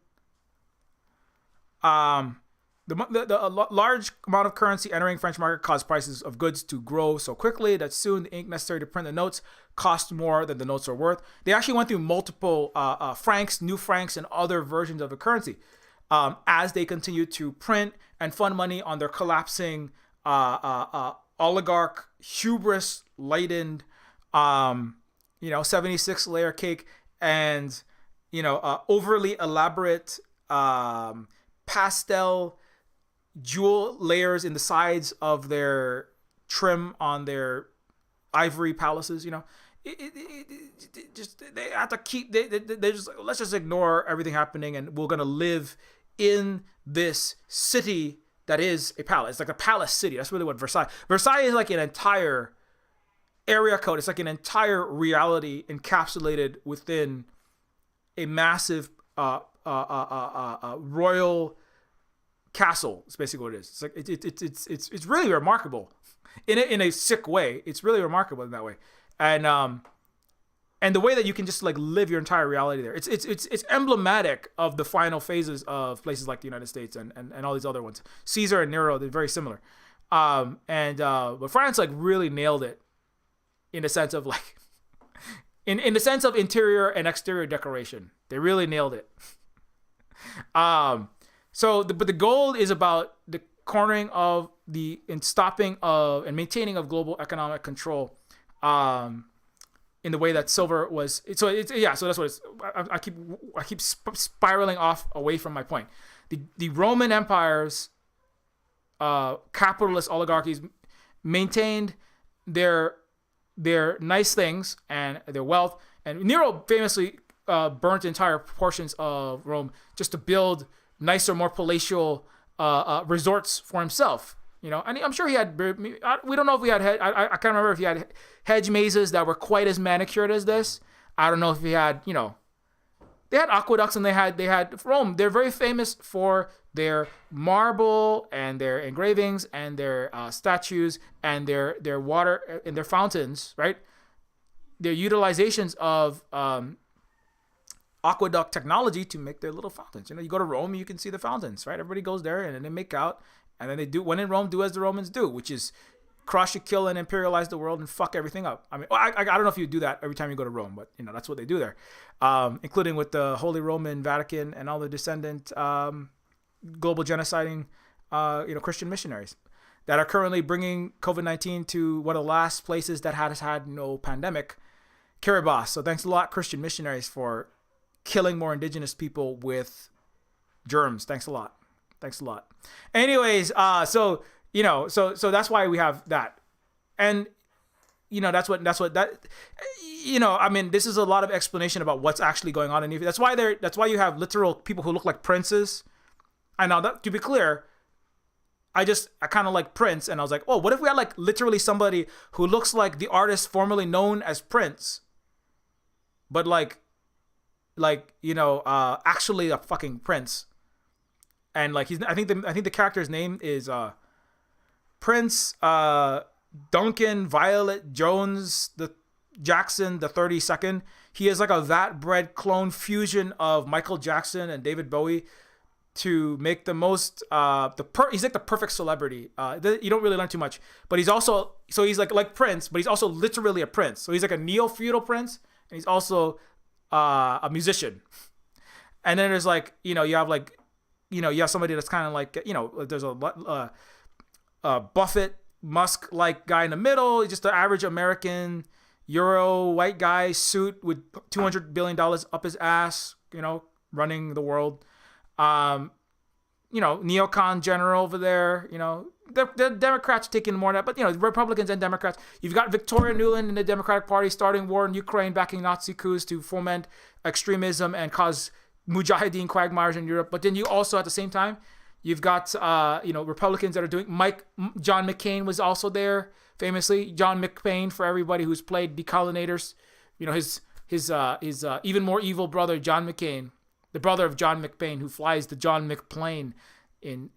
the large amount of currency entering French market caused prices of goods to grow so quickly that soon the ink necessary to print the notes cost more than the notes are worth. They actually went through multiple francs, new francs, and other versions of the currency as they continued to print and fund money on their collapsing oligarch hubris-laden 76 layer cake and overly elaborate pastel jewel layers in the sides of their trim on their ivory palaces. They have to keep, they just like, let's just ignore everything happening and we're going to live in this city that is a palace. It's like a palace city. That's really what Versailles is, like an entire area code. It's like an entire reality encapsulated within a massive royal castle. It's basically what it is. It's like it's really remarkable in a sick way. It's really remarkable in that way, and the way that you can just like live your entire reality there. It's emblematic of the final phases of places like the United States and all these other ones. Caesar and Nero, they're very similar, but France like really nailed it in the sense of like in the sense of interior and exterior decoration. They really nailed it. But the goal is about the cornering of and stopping of and maintaining of global economic control, in the way that silver was. So that's what it's. I keep spiraling off away from my point. The Roman empires, capitalist oligarchies, maintained their nice things and their wealth. And Nero famously burnt entire portions of Rome just to build nicer, more palatial resorts for himself. And I'm sure he had. We don't know if we had. I can't remember if he had hedge mazes that were quite as manicured as this. I don't know if he had. They had aqueducts and they had Rome. They're very famous for their marble and their engravings and their statues and their water and their fountains, right? Their utilizations of aqueduct technology to make their little fountains. You go to Rome, you can see the fountains, right? Everybody goes there and then they make out, and then they do, when in Rome, do as the Romans do, which is crush, kill, and imperialize the world and fuck everything up. I mean, I don't know if you do that every time you go to Rome, but that's what they do there, including with the Holy Roman Vatican and all the descendant global genociding, Christian missionaries that are currently bringing COVID-19 to one of the last places that has had no pandemic, Kiribati. So thanks a lot, Christian missionaries, for killing more indigenous people with germs. Thanks a lot. Anyways, so that's why we have that. And, that's what I mean, this is a lot of explanation about what's actually going on in Neofeud. That's why you have literal people who look like princes. I know that, to be clear, I kind of like Prince, and I was like, oh, what if we had like literally somebody who looks like the artist formerly known as Prince, but actually a fucking prince, and like I think the character's name is Prince Duncan Violet Jones Jackson the 32nd. He is like a vat bred clone fusion of Michael Jackson and David Bowie to make the most he's like the perfect celebrity. You don't really learn too much, but he's also, so he's like Prince, but he's also literally a prince. So he's like a neo-feudal prince, and he's also a musician. And then there's like, you have somebody that's kind of like, there's a Buffett Musk like guy in the middle. He's just the average American Euro white guy, suit with $200 billion up his ass, running the world. Neocon general over there, the Democrats are taking more of that, but Republicans and Democrats. You've got Victoria Nuland in the Democratic Party starting war in Ukraine, backing Nazi coups to foment extremism and cause mujahideen quagmires in Europe. But then you also, at the same time, you've got Republicans that are doing. John McCain was also there, famously. John McCain, for everybody who's played Decolonators, his even more evil brother, John McCain. The brother of John McBain, who flies the John McPlane in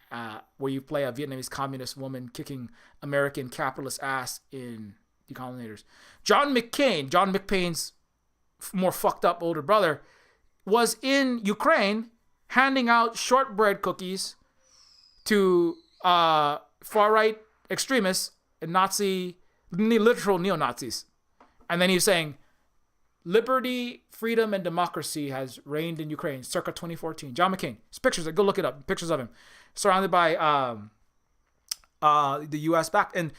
where you play a Vietnamese communist woman kicking American capitalist ass in Decolonators. John McCain's more fucked up older brother, was in Ukraine handing out shortbread cookies to far-right extremists and literal neo-Nazis. And then he was saying, liberty, freedom, and democracy has reigned in Ukraine circa 2014. John McCain. It's pictures. Go look it up. Pictures of him. Surrounded by the U.S. back. And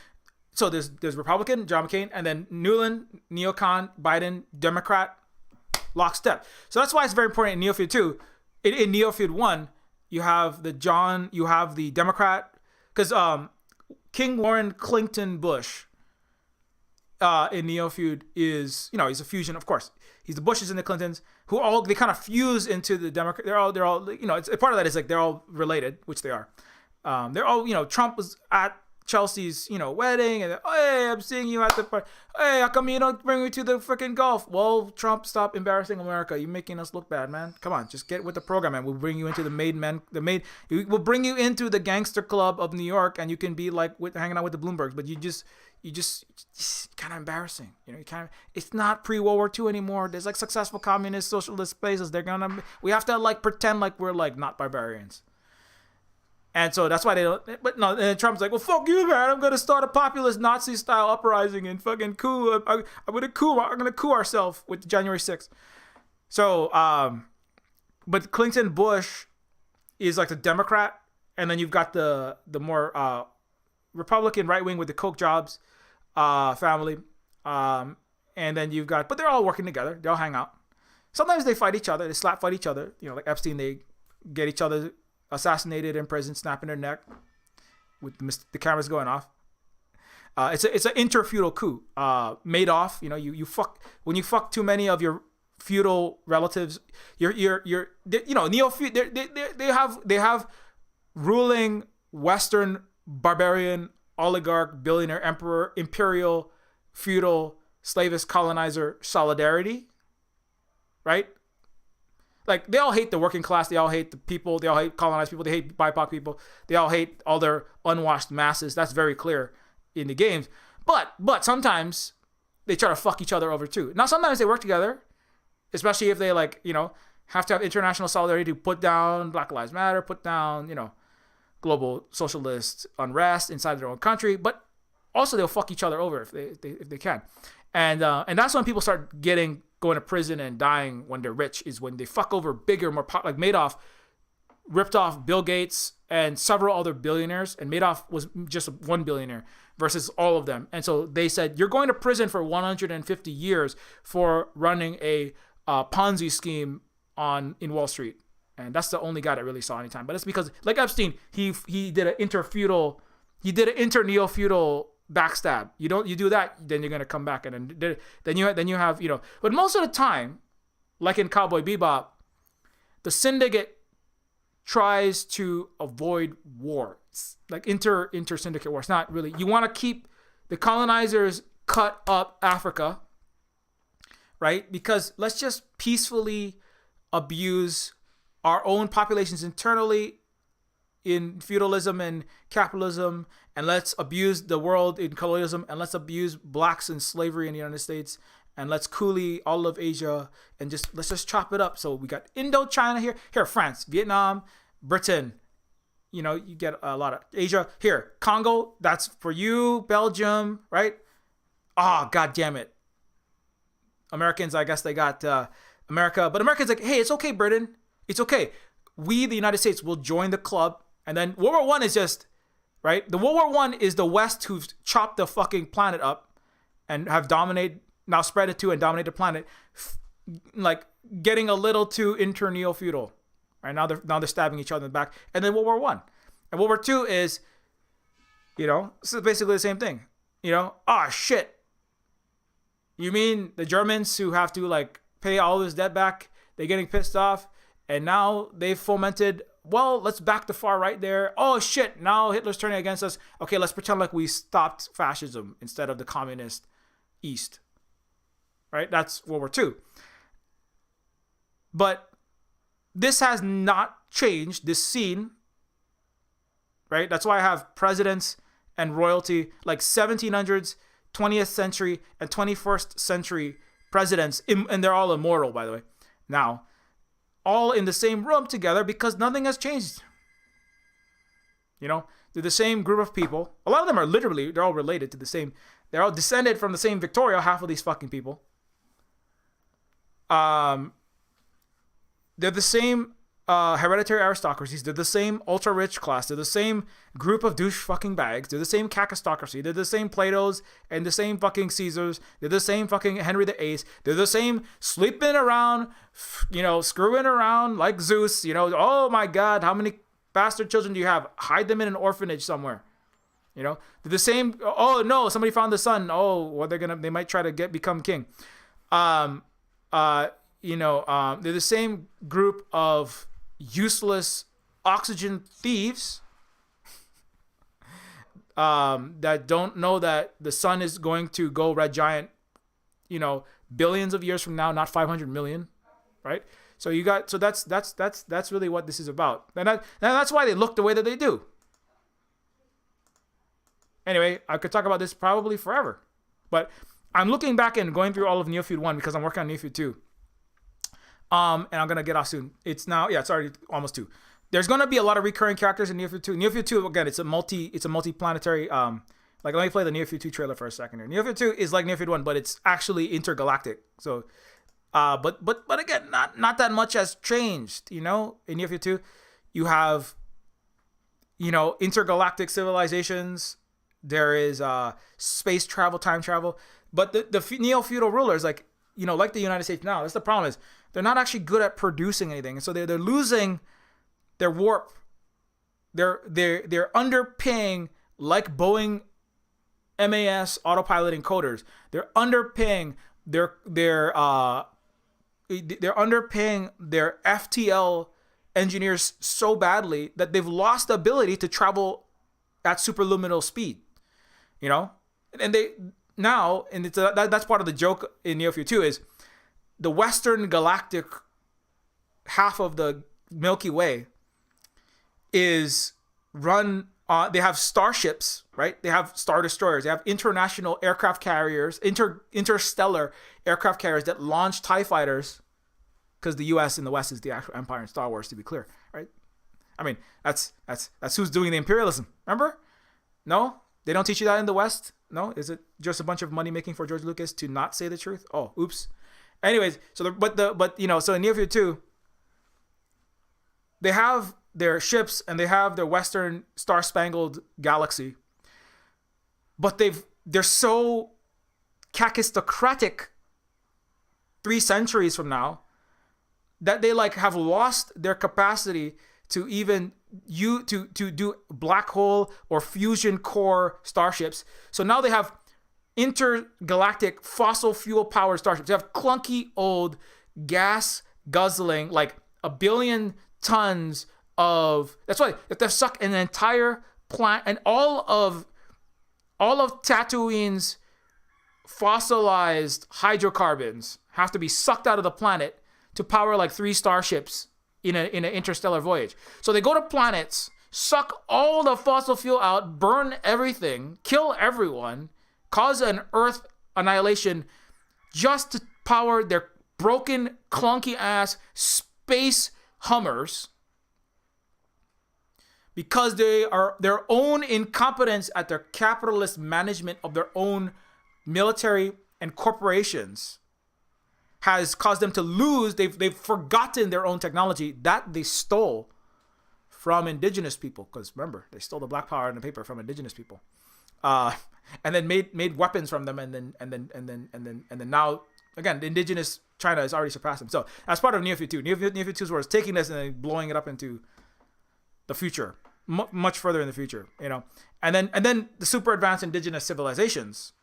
so there's Republican, John McCain, and then Newland, neocon, Biden, Democrat, lockstep. So that's why it's very important in Neofeud 2. In Neofeud 1, you have the Democrat, because King Warren Clinton Bush in Neofeud is, he's a fusion, of course. He's the Bushes and the Clintons, who they kind of fuse into the Democrat. They're all, it's part of that is like they're all related, which they are. They're all, Trump was at Chelsea's, wedding, and hey, I'm seeing you at the party. Hey, how come you don't bring me to the freaking golf? Well, Trump, stop embarrassing America. You're making us look bad, man. Come on, just get with the program, man. We'll bring you into we'll bring you into the gangster club of New York, and you can be like hanging out with the Bloombergs, but you just kind of embarrassing. It's not pre-World War II anymore. There's like successful communist socialist places. We have to like pretend like we're like not barbarians. And so that's why they don't, but no, and Trump's like, well, fuck you, man. I'm going to start a populist Nazi style uprising and fucking coup. I'm going to coup ourselves with January 6th. So, but Clinton Bush is like the Democrat. And then you've got the more, Republican right wing with the Koch jobs, family. And then you've got, but they're all working together. They all hang out. Sometimes they fight each other. They slap fight each other. Like Epstein, they get each other assassinated in prison, snapping their neck with the cameras going off. It's an interfeudal coup. Madoff, you fuck when you fuck too many of your feudal relatives. Neofeud. They have ruling Western barbarian oligarch billionaire emperor imperial feudal slavist colonizer solidarity, right? Like, they all hate the working class. They all hate the people. They all hate colonized people. They hate BIPOC people. They all hate all their unwashed masses. That's very clear in the games. But sometimes they try to fuck each other over too. Now, sometimes they work together, especially if they, like, you know, have to have international solidarity to put down Black Lives Matter, put down, you know, global socialist unrest inside their own country. But also they'll fuck each other over if they can. And that's when people start going to prison and dying when they're rich, is when they fuck over bigger, more like Madoff ripped off Bill Gates and several other billionaires, and Madoff was just one billionaire versus all of them. And so they said, you're going to prison for 150 years for running a Ponzi scheme in Wall Street. And that's the only guy that really saw any time. But it's because, like Epstein, he did an inter-Neofeudal backstab. You do that, then you're gonna come back, and then you have, you know. But most of the time, like in Cowboy Bebop, the syndicate tries to avoid war. It's like inter syndicate war. It's not really. You want to keep the colonizers cut up Africa, right? Because let's just peacefully abuse our own populations internally in feudalism and capitalism, and let's abuse the world in colonialism, and let's abuse blacks in slavery in the United States, and let's coolie all of Asia, and let's just chop it up. So we got Indochina here, France, Vietnam, Britain, you know, you get a lot of Asia. Here, Congo, that's for you, Belgium, right? Oh, God damn it. Americans, I guess they got America, but America's like, hey, it's okay, Britain. It's okay. We, the United States, will join the club. And then World War I is just, right? The World War I is the West who've chopped the fucking planet up and have now spread it to and dominate the planet, like getting a little too inter-Neofeudal. Right? Now they're stabbing each other in the back. And then World War I. And World War II is, you know, this is basically the same thing. You know, shit. You mean the Germans who have to, like, pay all this debt back, they're getting pissed off, and now they've fomented, well, let's back the far right there. Oh shit, now Hitler's turning against us. Okay, let's pretend like we stopped fascism instead of the communist East. Right? That's World War II. But this has not changed, this scene. Right? That's why I have presidents and royalty, like 1700s, 20th century, and 21st century presidents, and they're all immortal, by the way, now, all in the same room together because nothing has changed. You know, they're the same group of people. A lot of them are literally, they're all related to the same, they're all descended from the same Victoria, half of these fucking people. They're the same hereditary aristocracies. They're the same ultra rich class. They're the same group of douche fucking bags. They're the same cacistocracy. They're the same Platos and the same fucking Caesars. They're the same fucking Henry VIII. They're the same sleeping around, you know, screwing around like Zeus. You know, oh my God, how many bastard children do you have? Hide them in an orphanage somewhere. You know, they're the same. Oh no, somebody found the son. Oh, well, they might try to become king. They're the same group of useless oxygen thieves that don't know that the sun is going to go red giant, you know, billions of years from now, not 500 million, right? So that's really what this is about, and that's why they look the way that they do. Anyway, I could talk about this probably forever, but I'm looking back and going through all of Neofeud 1 because I'm working on Neofeud 2. And I'm going to get off soon. It's already almost 2. There's going to be a lot of recurring characters in Neofeud 2. Neofeud 2, again, it's a multi-planetary, like, let me play the Neofeud 2 trailer for a second here. Neofeud 2 is like Neofeud 1, but it's actually intergalactic. So, but again, not that much has changed, you know? In Neofeud 2, you have, you know, intergalactic civilizations. There is space travel, time travel. But the neo-feudal rulers, like, you know, like the United States now, that's the problem is they're not actually good at producing anything. And so they're losing their warp. They're underpaying, like Boeing MAS autopilot encoders. They're underpaying they're underpaying their FTL engineers so badly that they've lost the ability to travel at superluminal speed. You know? And that's part of the joke in Neofeud 2 is the Western galactic half of the Milky Way is run. They have starships, right? They have star destroyers. They have international aircraft carriers, interstellar aircraft carriers that launch TIE fighters. Because the U.S. in the West is the actual empire in Star Wars, to be clear, right? I mean, that's who's doing the imperialism. Remember? No, they don't teach you that in the West. No, is it just a bunch of money making for George Lucas to not say the truth? Oh, oops. Anyways, so in Neofeud 2, they have their ships and they have their Western star-spangled galaxy, but they're so kakistocratic 3 centuries from now that they like have lost their capacity to even to do black hole or fusion core starships. So now they have intergalactic fossil fuel powered starships. They have clunky old gas guzzling, like 1 billion tons of. That's why if they suck an entire planet and all of Tatooine's fossilized hydrocarbons have to be sucked out of the planet to power like 3 starships in an interstellar voyage. So they go to planets, suck all the fossil fuel out, burn everything, kill everyone, cause an Earth annihilation just to power their broken, clunky ass space Hummers, because they are their own incompetence at their capitalist management of their own military and corporations has caused them to lose. They've forgotten their own technology that they stole from indigenous people. Because remember, they stole the black power and the paper from indigenous people, and then made weapons from them, and then now again, the indigenous China has already surpassed them. So as part of Neofeud 2, Neofeud 2 is where it's taking this and then blowing it up into the future, much further in the future, you know, and then the super advanced indigenous civilizations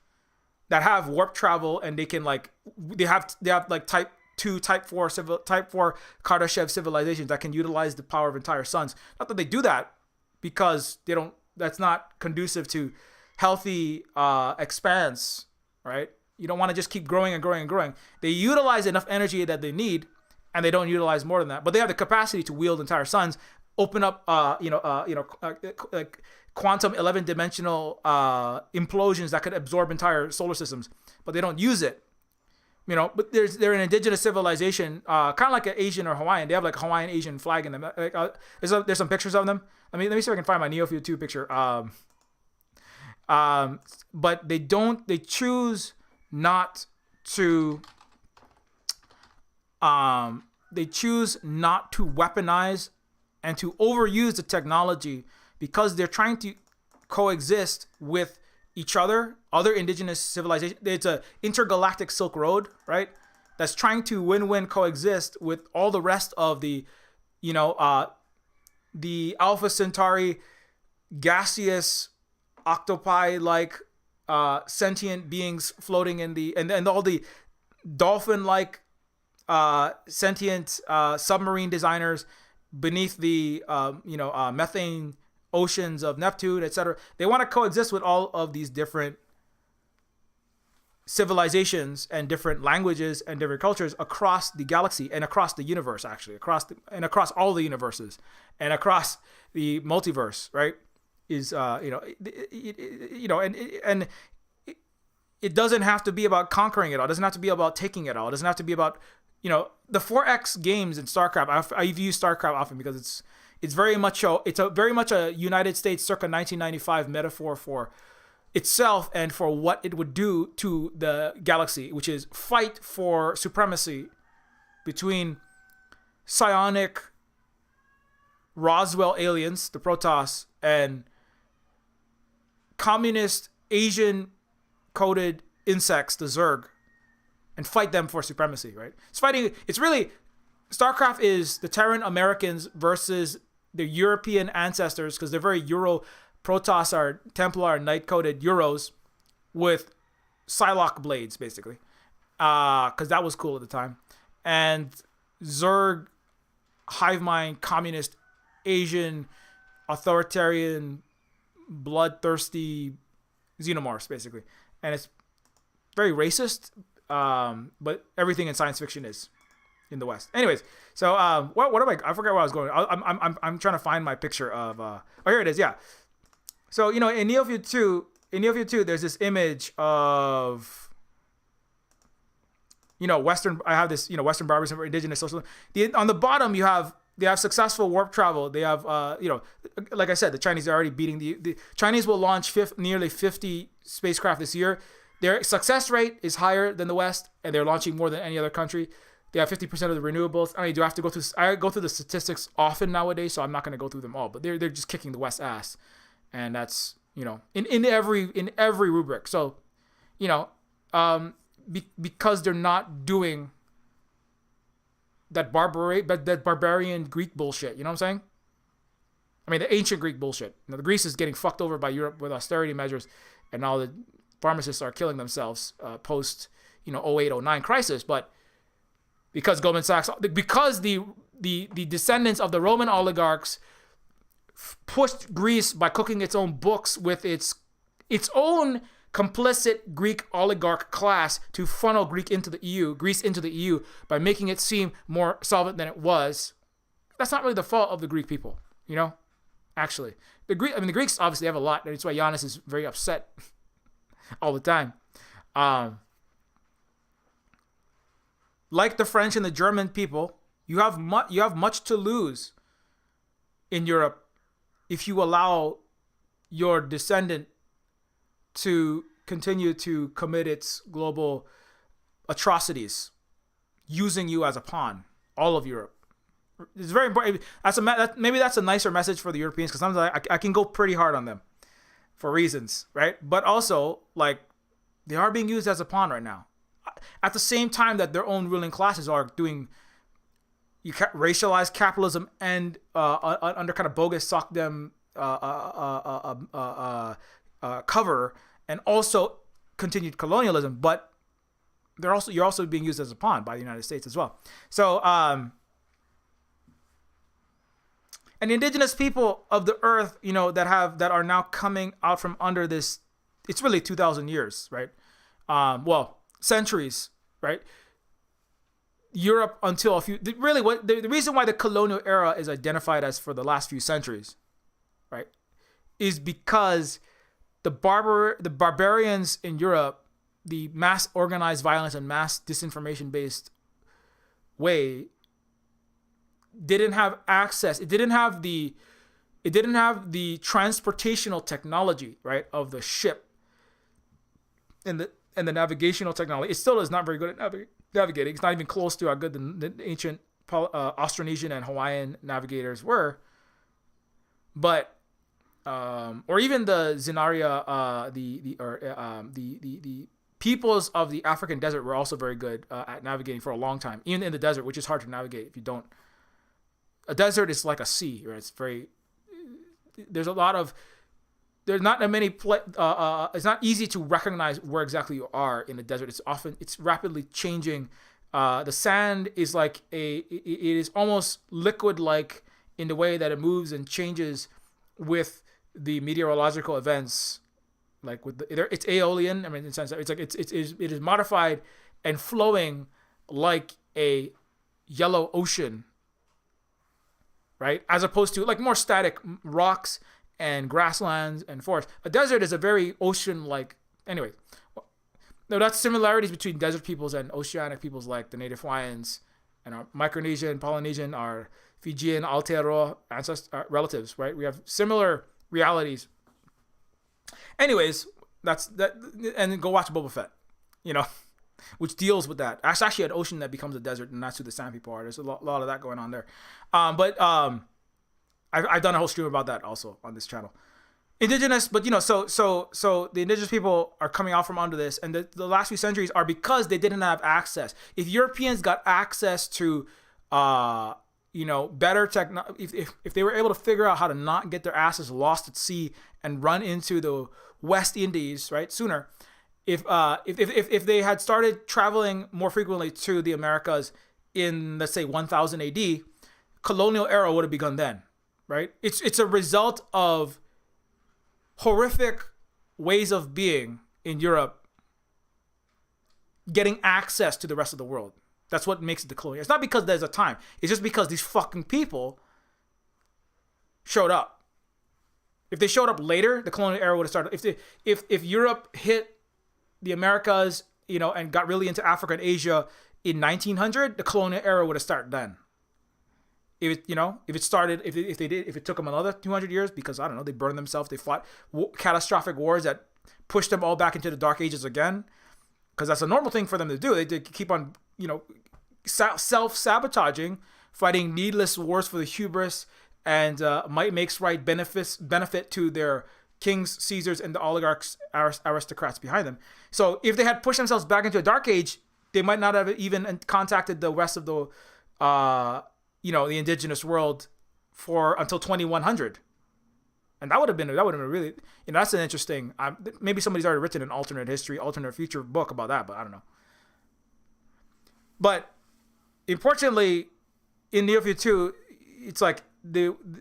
that have warp travel and they can like they have like type 4 Kardashev civilizations that can utilize the power of entire suns. Not that they do that because they don't. That's not conducive to healthy expanse, right? You don't want to just keep growing and growing and growing. They utilize enough energy that they need, and they don't utilize more than that. But they have the capacity to wield entire suns, open up, quantum 11-dimensional implosions that could absorb entire solar systems. But they don't use it, you know. But they're an indigenous civilization, kind of like an Asian or Hawaiian. They have like a Hawaiian Asian flag in them. There's some pictures of them. Let me see if I can find my Neofeud 2 picture. But they don't. They choose not to. They choose not to weaponize and to overuse the technology because they're trying to coexist with each other, other indigenous civilizations. It's an intergalactic Silk Road, right? That's trying to win-win coexist with all the rest of the, the Alpha Centauri gaseous octopi-like sentient beings floating in the, and all the dolphin-like sentient submarine designers beneath the methane oceans of Neptune, etc. They want to coexist with all of these different civilizations and different languages and different cultures across the galaxy and across the universe, actually, across all the universes and across the multiverse, right? Is and it doesn't have to be about conquering it all. It doesn't have to be about taking it all. It doesn't have to be about, the 4X games in StarCraft. I've used StarCraft often because it's very much a United States circa 1995 metaphor for itself and for what it would do to the galaxy, which is fight for supremacy between psionic Roswell aliens, the Protoss, and communist Asian coded insects, the Zerg, and fight them for supremacy, right? It's really, StarCraft is the Terran Americans versus their European ancestors, because they're very Euro. Protoss are Templar Knight coded Euros with Psylocke blades, basically, because that was cool at the time. And Zerg, hive mind, communist, Asian, authoritarian, bloodthirsty xenomorphs, basically. And it's very racist, but everything in science fiction is in the West. Anyways, so what am I forgot where I was going. I'm trying to find my picture of here it is. Yeah. So in Neofeud 2, there's this image of Western. I have this Western barbarism or indigenous socialism. On the bottom they have successful warp travel. They have like I said, the Chinese are already beating the Chinese will launch nearly 50 spacecraft this year. Their success rate is higher than the West, and they're launching more than any other country. They have 50% of the renewables. I go through the statistics often nowadays, so I'm not going to go through them all. But they're just kicking the West ass, and that's in every rubric. So, because they're not doing that barbarian Greek bullshit. You know what I'm saying? I mean, the ancient Greek bullshit. The Greece is getting fucked over by Europe with austerity measures, and all the pharmacists are killing themselves post 08-09 crisis. But because Goldman Sachs, because the descendants of the Roman oligarchs pushed Greece by cooking its own books with its own complicit Greek oligarch class to funnel Greece into the EU by making it seem more solvent than it was. That's not really the fault of the Greek people, Actually, the Greeks obviously have a lot, and that's why Giannis is very upset all the time. Like the French and the German people, you have much to lose in Europe if you allow your descendant to continue to commit its global atrocities, using you as a pawn. All of Europe. It's very important. Maybe that's a nicer message for the Europeans, because sometimes I can go pretty hard on them for reasons, right? But also, they are being used as a pawn right now. At the same time that their own ruling classes are doing racialized capitalism and under kind of bogus sock them cover, and also continued colonialism, but you're also being used as a pawn by the United States as well. So and the indigenous people of the earth, that are now coming out from under this, it's really 2,000 years, right? Centuries, right? Europe until the reason why the colonial era is identified as for the last few centuries, right, is because the barbarians in Europe, the mass organized violence and mass disinformation based way, didn't have access. It didn't have the transportational technology, right, of the ship and the navigational technology. It still is not very good at navigating. It's not even close to how good the ancient Austronesian and Hawaiian navigators were. But or even the Zenaria, the peoples of the African desert were also very good at navigating for a long time, even in the desert, which is hard to navigate if you don't. A desert is like a sea, right? There's not that many. It's not easy to recognize where exactly you are in the desert. It's rapidly changing. The sand is it is almost liquid-like in the way that it moves and changes with the meteorological events. It's aeolian. I mean, in the sense that it is modified and flowing like a yellow ocean, right? As opposed to more static rocks and grasslands and forests. A desert is a very ocean-like. Anyway, no, that's similarities between desert peoples and oceanic peoples like the native Hawaiians and our Micronesian, Polynesian, our Fijian, Aotearoa relatives, right? We have similar realities. Anyways, that's that, and go watch Boba Fett, which deals with that. It's actually an ocean that becomes a desert, and that's who the Sand people are. There's a lot of that going on there. But I've done a whole stream about that also on this channel. Indigenous, but so the indigenous people are coming out from under this, and the last few centuries are because they didn't have access. If Europeans got access to, better if they were able to figure out how to not get their asses lost at sea and run into the West Indies, right, sooner. If they had started traveling more frequently to the Americas in, let's say, 1000 AD, colonial era would have begun then, right? It's a result of horrific ways of being in Europe getting access to the rest of the world. That's what makes it the colonial. It's not because there's a time. It's just because these fucking people showed up. If they showed up later, the colonial era would have started. If Europe hit the Americas, and got really into Africa and Asia in 1900, the colonial era would have started then. If it took them another 200 years, because I don't know, they burned themselves, they fought catastrophic wars that pushed them all back into the dark ages again, because that's a normal thing for them to do. They keep on, self-sabotaging, fighting needless wars for the hubris and might makes right benefit to their kings, Caesars, and the oligarchs, aristocrats behind them. So if they had pushed themselves back into a dark age, they might not have even contacted the rest of the, the indigenous world until 2100. And that would have been really, that's an interesting, maybe somebody's already written an alternate history, alternate future book about that, but I don't know. But importantly, in Neofeud 2, it's like,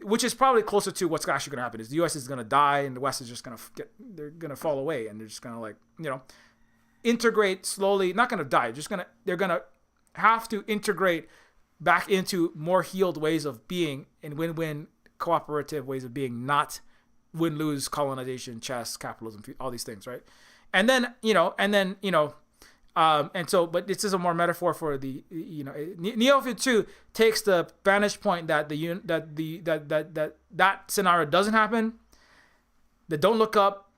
which is probably closer to what's actually going to happen, is the U.S. is going to die and the West is just going to they're going to fall away, and they're just going to integrate slowly, not going to die, they're going to have to integrate back into more healed ways of being and win-win cooperative ways of being, not win-lose colonization, chess, capitalism, all these things, right? And then, but this is a more metaphor for the, Neofeud 2 takes the vantage point that that scenario doesn't happen. That don't look up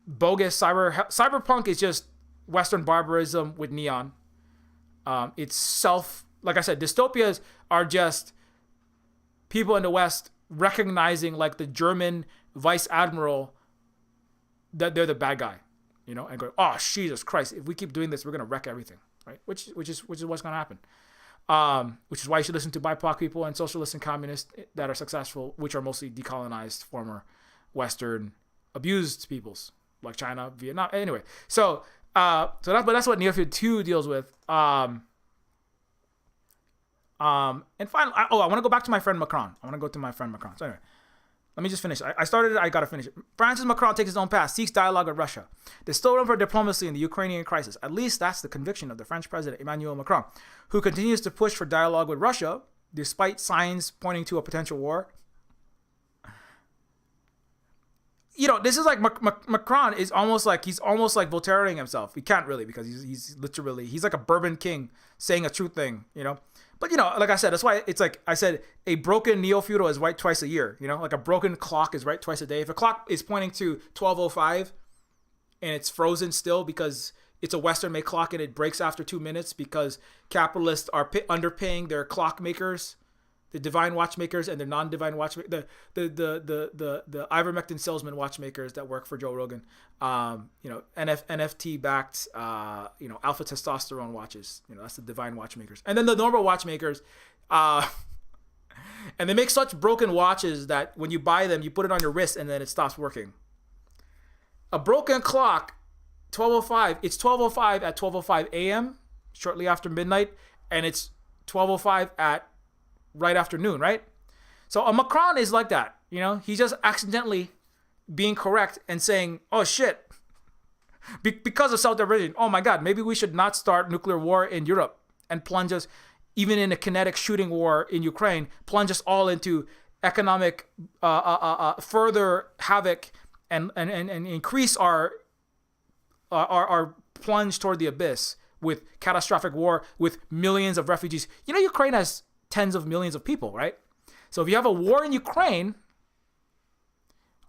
bogus cyberpunk is just Western barbarism with neon. It's like I said, dystopias are just people in the West recognizing, like the German vice admiral, that they're the bad guy. And go, oh, Jesus Christ, if we keep doing this, we're going to wreck everything, right? Which is what's going to happen. Which is why you should listen to BIPOC people and socialists and communists that are successful, which are mostly decolonized, former Western finally, like China, Vietnam. Anyway, that's what Neofeud 2 deals with. And finally, I want to go back to my friend Macron. So anyway, let me just finish. I started it. I got to finish it. Francis Macron takes his own path, seeks dialogue with Russia. There's still room for diplomacy in the Ukrainian crisis. At least that's the conviction of the French president, Emmanuel Macron, who continues to push for dialogue with Russia, despite signs pointing to a potential war. This is like Macron is almost like Voltaireing himself. He can't really, because he's like a Bourbon king saying a true thing, But, like I said, that's why it's like I said, a broken neo-feudal is right twice a year, like a broken clock is right twice a day. If a clock is pointing to 12:05 and it's frozen still because it's a Western-made clock and it breaks after 2 minutes because capitalists are underpaying their clock makers, the divine watchmakers and the non-divine watchmakers, the ivermectin salesman watchmakers that work for Joe Rogan, NFT backed, alpha testosterone watches, that's the divine watchmakers. And then the normal watchmakers, and they make such broken watches that when you buy them, you put it on your wrist and then it stops working. A broken clock, 12:05, it's 12:05 at 12:05 a.m., shortly after midnight, and it's 12:05 at right after noon, right? So a Macron is like that, he's just accidentally being correct and saying, oh shit, because of South Division, oh my God, maybe we should not start nuclear war in Europe and plunge us, even in a kinetic shooting war in Ukraine, plunge us all into economic further havoc and increase our plunge toward the abyss with catastrophic war, with millions of refugees. Ukraine has tens of millions of people, right? So if you have a war in Ukraine,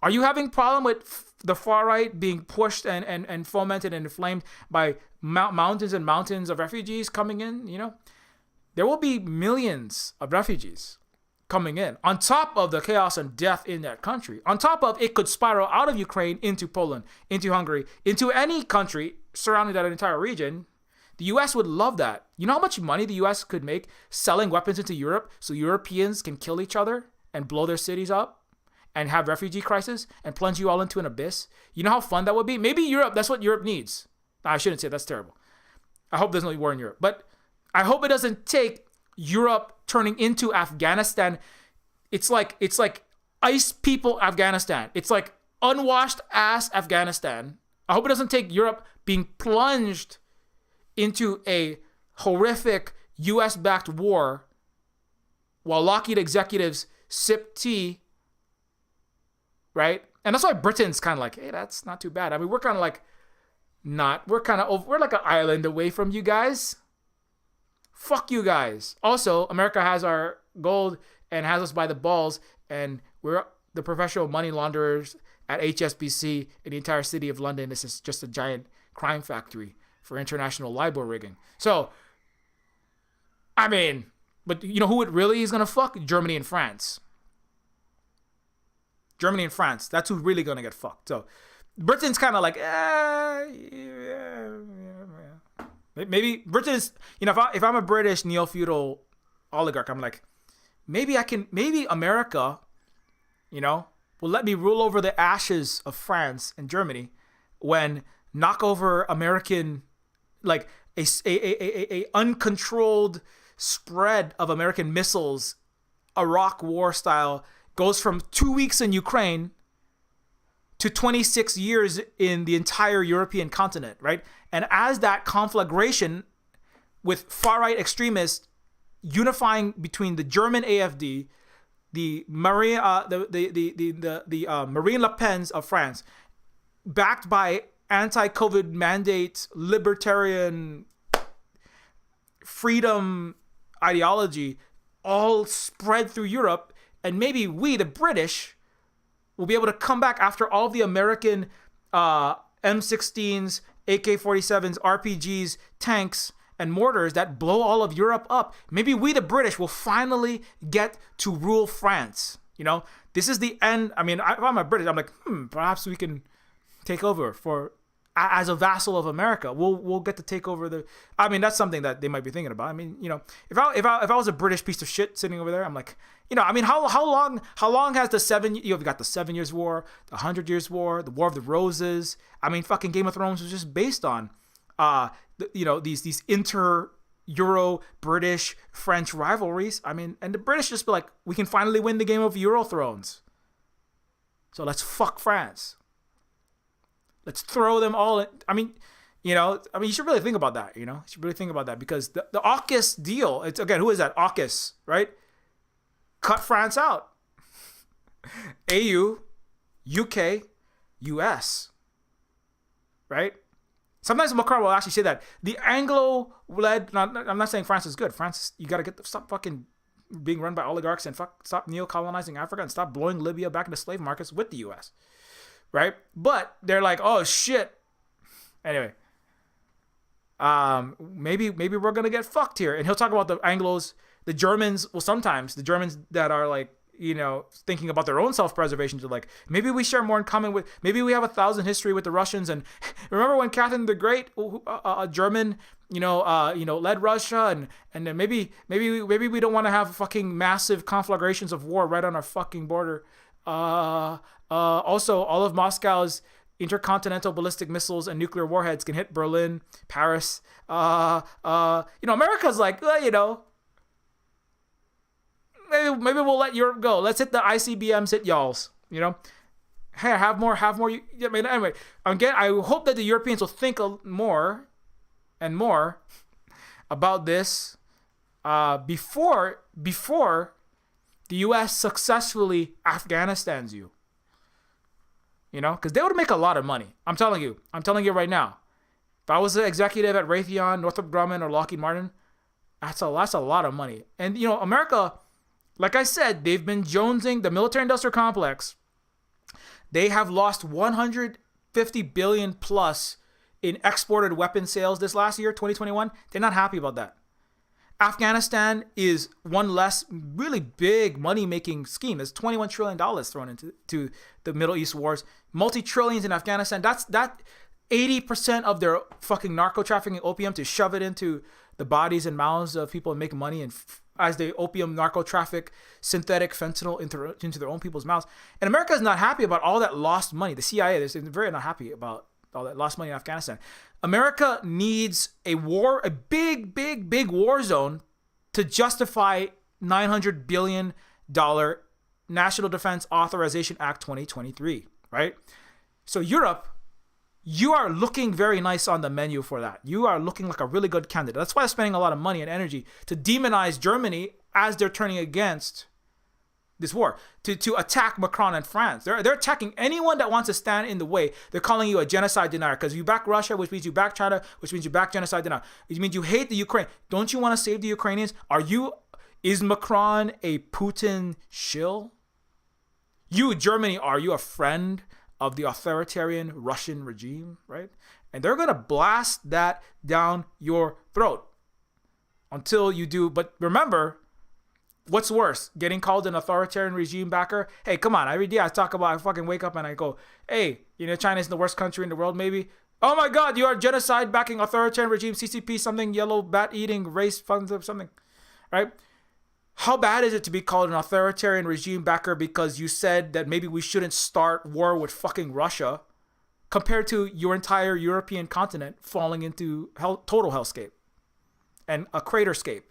are you having problem with the far right being pushed and fomented and inflamed by mountains and mountains of refugees coming in? There will be millions of refugees coming in on top of the chaos and death in that country. On top of it could spiral out of Ukraine into Poland, into Hungary, into any country surrounding that entire region. The U.S. would love that. You know how much money the U.S. could make selling weapons into Europe so Europeans can kill each other and blow their cities up and have refugee crisis and plunge you all into an abyss? You know how fun that would be? Maybe Europe, that's what Europe needs. I shouldn't say that's terrible. I hope there's no war in Europe. But I hope it doesn't take Europe turning into Afghanistan. It's like ice people Afghanistan. It's like unwashed ass Afghanistan. I hope it doesn't take Europe being plunged into a horrific US-backed war while Lockheed executives sip tea, right? And that's why Britain's kind of like, hey, that's not too bad. I mean, we're kind of like we're like an island away from you guys. Fuck you guys. Also, America has our gold and has us by the balls, and we're the professional money launderers at HSBC in the entire city of London. This is just a giant crime factory for international LIBOR rigging. So, I mean, but you know who it really is going to fuck? Germany and France. Germany and France. That's who's really going to get fucked. So, Britain's kind of like, maybe Britain is, you know, if I'm a British neo-feudal oligarch, I'm like, maybe America, you know, will let me rule over the ashes of France and Germany when knock over American, like a uncontrolled spread of American missiles, Iraq war style, goes from 2 weeks in Ukraine to 26 years in the entire European continent, right? And as that conflagration with far-right extremists unifying between the German AfD, the Marine Le Pen's of France, backed by anti-COVID mandate, libertarian freedom ideology, all spread through Europe, and maybe we, the British, will be able to come back after all the American M16s, AK-47s, RPGs, tanks, and mortars that blow all of Europe up. Maybe we, the British, will finally get to rule France. You know, this is the end. I mean, if I'm a British, I'm like, perhaps we can take over as a vassal of America. We'll get to take over the. I mean, that's something that they might be thinking about. I mean, you know, if I was a British piece of shit sitting over there, I'm like, you know, I mean, how long has you've got the 7 Years' War, the 100 Years' War, the War of the Roses. I mean, fucking Game of Thrones was just based on, you know, these inter-Euro British French rivalries. I mean, and the British just be like, we can finally win the game of Euro Thrones. So let's fuck France. Let's throw them all in. I mean, you know, you should really think about that, you know? You should really think about that because the AUKUS deal, it's, again, who is that? AUKUS, right? Cut France out. AU, UK, US, right? Sometimes Macron will actually say that the Anglo-led, I'm not saying France is good. France, you got to stop fucking being run by oligarchs and stop neo-colonizing Africa and stop blowing Libya back into slave markets with the US. Right? But they're like, oh shit. Anyway, maybe we're gonna get fucked here. And he'll talk about the Anglos, the Germans. Well, sometimes the Germans that are like, you know, thinking about their own self-preservation to like, maybe we share more in common with, maybe we have 1,000 history with the Russians. And remember when Catherine the Great, a German, led Russia, and then maybe we don't want to have fucking massive conflagrations of war right on our fucking border. Also, all of Moscow's intercontinental ballistic missiles and nuclear warheads can hit Berlin, Paris. America's like, well, you know, maybe we'll let Europe go. Let's hit the ICBMs, hit y'all's. You know, hey, have more. I mean, anyway, again, I hope that the Europeans will think more and more about this before the U.S. successfully Afghanistans you. You know, because they would make a lot of money. I'm telling you right now. If I was an executive at Raytheon, Northrop Grumman, or Lockheed Martin, that's a lot of money. And, you know, America, like I said, they've been jonesing the military-industrial complex. They have lost $150 billion plus in exported weapon sales this last year, 2021. They're not happy about that. Afghanistan is one less really big money-making scheme. There's $21 trillion thrown into the Middle East wars. Multi-trillions in Afghanistan. That 80% of their fucking narco-trafficking opium to shove it into the bodies and mouths of people and make money, and as they opium narco-traffic synthetic fentanyl into their own people's mouths. And America is not happy about all that lost money. The CIA is very not happy about all that lost money in Afghanistan. America needs a big war zone to justify $900 billion National Defense Authorization Act 2023, right? So Europe, you are looking very nice on the menu for that. You are looking like a really good candidate. That's why I'm spending a lot of money and energy to demonize Germany as they're turning against this war, to attack Macron and France. They're attacking anyone that wants to stand in the way. They're calling you a genocide denier because you back Russia, which means you back China, which means you back genocide denier. It means you hate the Ukraine. Don't you want to save the Ukrainians? Is Macron a Putin shill? You, Germany, are you a friend of the authoritarian Russian regime, right? And they're going to blast that down your throat until you do. But remember, what's worse, getting called an authoritarian regime backer? Hey, come on. Every day I fucking wake up and I go, hey, China's the worst country in the world, maybe. Oh my God, you are genocide backing authoritarian regime, CCP, something, yellow bat eating, race funds of something, right? How bad is it to be called an authoritarian regime backer because you said that maybe we shouldn't start war with fucking Russia, compared to your entire European continent falling into total hellscape and a craterscape,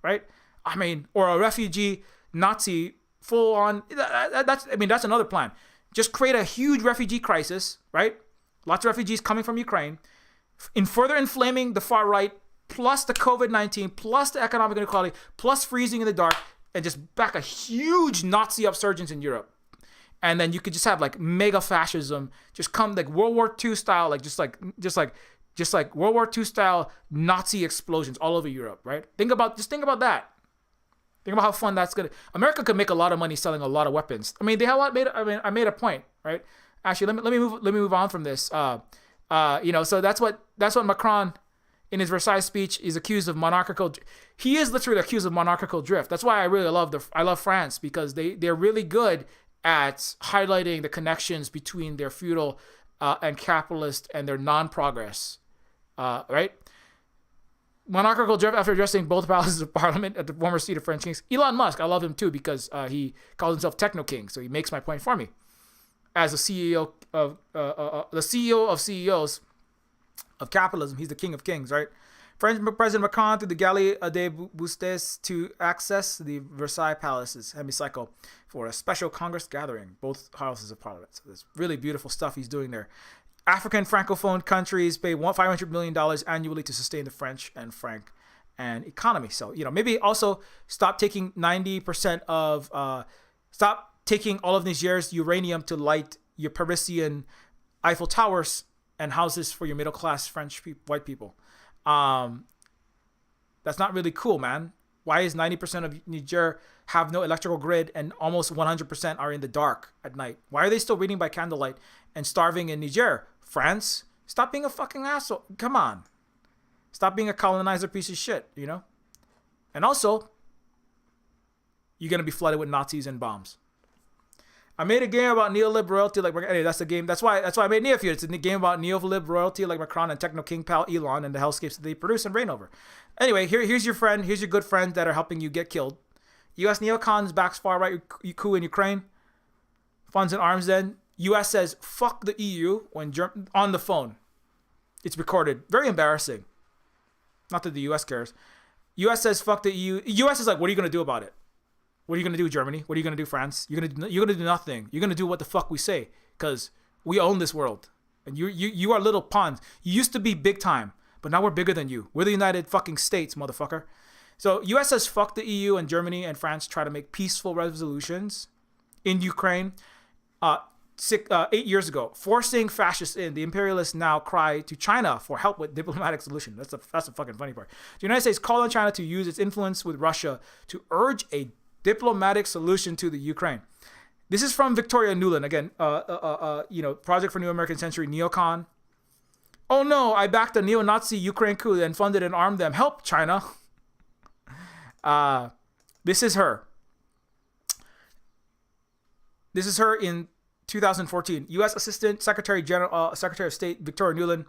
right? I mean, or a refugee Nazi full on. That's another plan. Just create a huge refugee crisis, right? Lots of refugees coming from Ukraine, in further inflaming the far right, plus the COVID-19, plus the economic inequality, plus freezing in the dark, and just back a huge Nazi upsurgence in Europe. And then you could just have like mega fascism, just come like World War II style, just like World War II style Nazi explosions all over Europe, right? Think about that. Think about how fun that's gonna. America could make a lot of money selling a lot of weapons. I mean, I made a point, right? Actually, let me move on from this. So that's what Macron, in his Versailles speech, is accused of monarchical. He is literally accused of monarchical drift. That's why I really love France, because they're really good at highlighting the connections between their feudal and capitalist and their non-progress, right? Monarchical drift after addressing both houses of parliament at the former seat of French kings. Elon Musk, I love him too, because he calls himself Techno King, so he makes my point for me. As the CEO of CEOs of capitalism, he's the king of kings, right? French President Macron through the Galerie des Bustes to access the Versailles Palace's hemicycle for a special Congress gathering, both houses of parliament. So there's really beautiful stuff he's doing there. African Francophone countries pay $500 million annually to sustain the French and Franc and economy. So, maybe also stop taking 90% of, stop taking all of Niger's uranium to light your Parisian Eiffel Towers and houses for your middle-class French white people. That's not really cool, man. Why is 90% of Niger have no electrical grid and almost 100% are in the dark at night? Why are they still reading by candlelight and starving in Niger? France, stop being a fucking asshole. Come on. Stop being a colonizer piece of shit, And also, you're going to be flooded with Nazis and bombs. I made a game about neolib royalty that's the game. That's why I made Neofeud. It's a game about neolib royalty like Macron and Techno King pal Elon and the hellscapes that they produce and reign over. Anyway, here's your friend. Here's your good friends that are helping you get killed. U.S. neocons backs far right coup in Ukraine. Funds and arms then. U.S. says fuck the EU on the phone. It's recorded. Very embarrassing. Not that the U.S. cares. U.S. says fuck the EU. U.S. is like, what are you gonna do about it? What are you going to do, Germany? What are you going to do, France? You're going to do nothing. You're going to do what the fuck we say, because we own this world. And you are little pawns. You used to be big time, but now we're bigger than you. We're the United fucking States, motherfucker. So U.S. says fuck the EU, and Germany and France try to make peaceful resolutions in Ukraine 8 years ago, forcing fascists in. The imperialists now cry to China for help with diplomatic solution. That's the fucking funny part. The United States called on China to use its influence with Russia to urge a diplomatic solution to the Ukraine. This is from Victoria Nuland. Again, Project for New American Century, Neocon. Oh no, I backed a neo-Nazi Ukraine coup and funded and armed them. Help, China. This is her. This is her in 2014. U.S. Assistant Secretary of State Victoria Nuland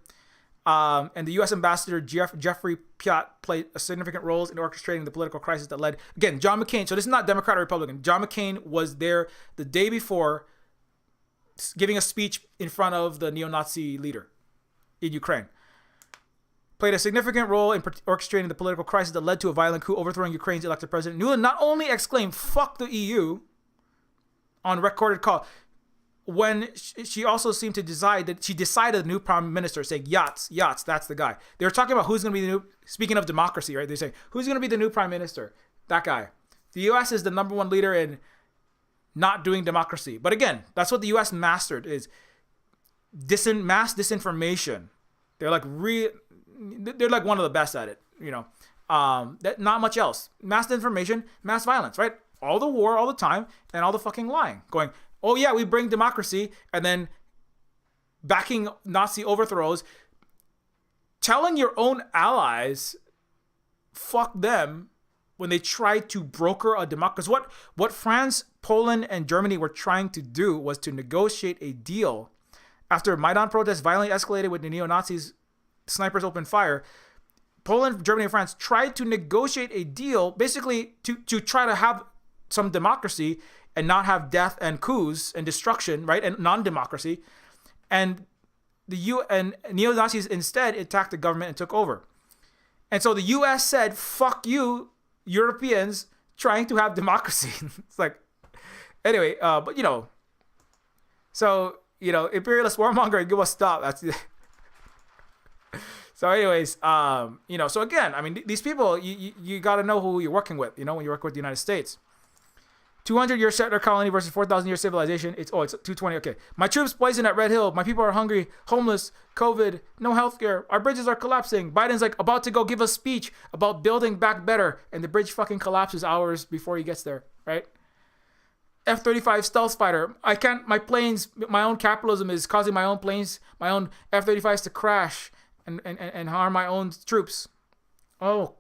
and the U.S. Ambassador Jeffrey Piat played a significant role in orchestrating the political crisis that led, again, John McCain. So this is not Democrat or Republican. John McCain was there the day before giving a speech in front of the neo-Nazi leader in Ukraine. Played a significant role in orchestrating the political crisis that led to a violent coup overthrowing Ukraine's elected president. Nuland not only exclaimed, fuck the EU, on recorded call. when she also seemed to decide that she decided the new prime minister, saying yachts, that's the guy. They were talking about who's going to be the new, speaking of democracy, right? They're saying, who's going to be the new prime minister? That guy. The U.S. is the number one leader in not doing democracy. But again, that's what the U.S. mastered, is mass disinformation. They're like one of the best at it, you know. Not much else. Mass disinformation, mass violence, right? All the war, all the time, and all the fucking lying. Going, oh yeah, we bring democracy, and then backing Nazi overthrows, telling your own allies, fuck them, when they try to broker a democracy. What France, Poland, and Germany were trying to do was to negotiate a deal after Maidan protests violently escalated with the neo-Nazis, snipers opened fire. Poland, Germany, and France tried to negotiate a deal, basically to try to have some democracy and not have death and coups and destruction, right? And non-democracy. And and neo-Nazis instead attacked the government and took over. And so the U.S. said, fuck you, Europeans, trying to have democracy. It's like, anyway, but you know, so, you know, imperialist warmongering, give us stop. That's so anyways, you know, so again, I mean, these people, you got to know who you're working with, you know, when you work with the United States. 200-year settler colony versus 4,000-year civilization. It's 220. Okay. My troops poisoned at Red Hill. My people are hungry, homeless, COVID, no healthcare. Our bridges are collapsing. Biden's like about to go give a speech about building back better, and the bridge fucking collapses hours before he gets there, right? F-35 stealth fighter. My planes, my own capitalism is causing my own planes, my own F-35s to crash and harm my own troops. Oh,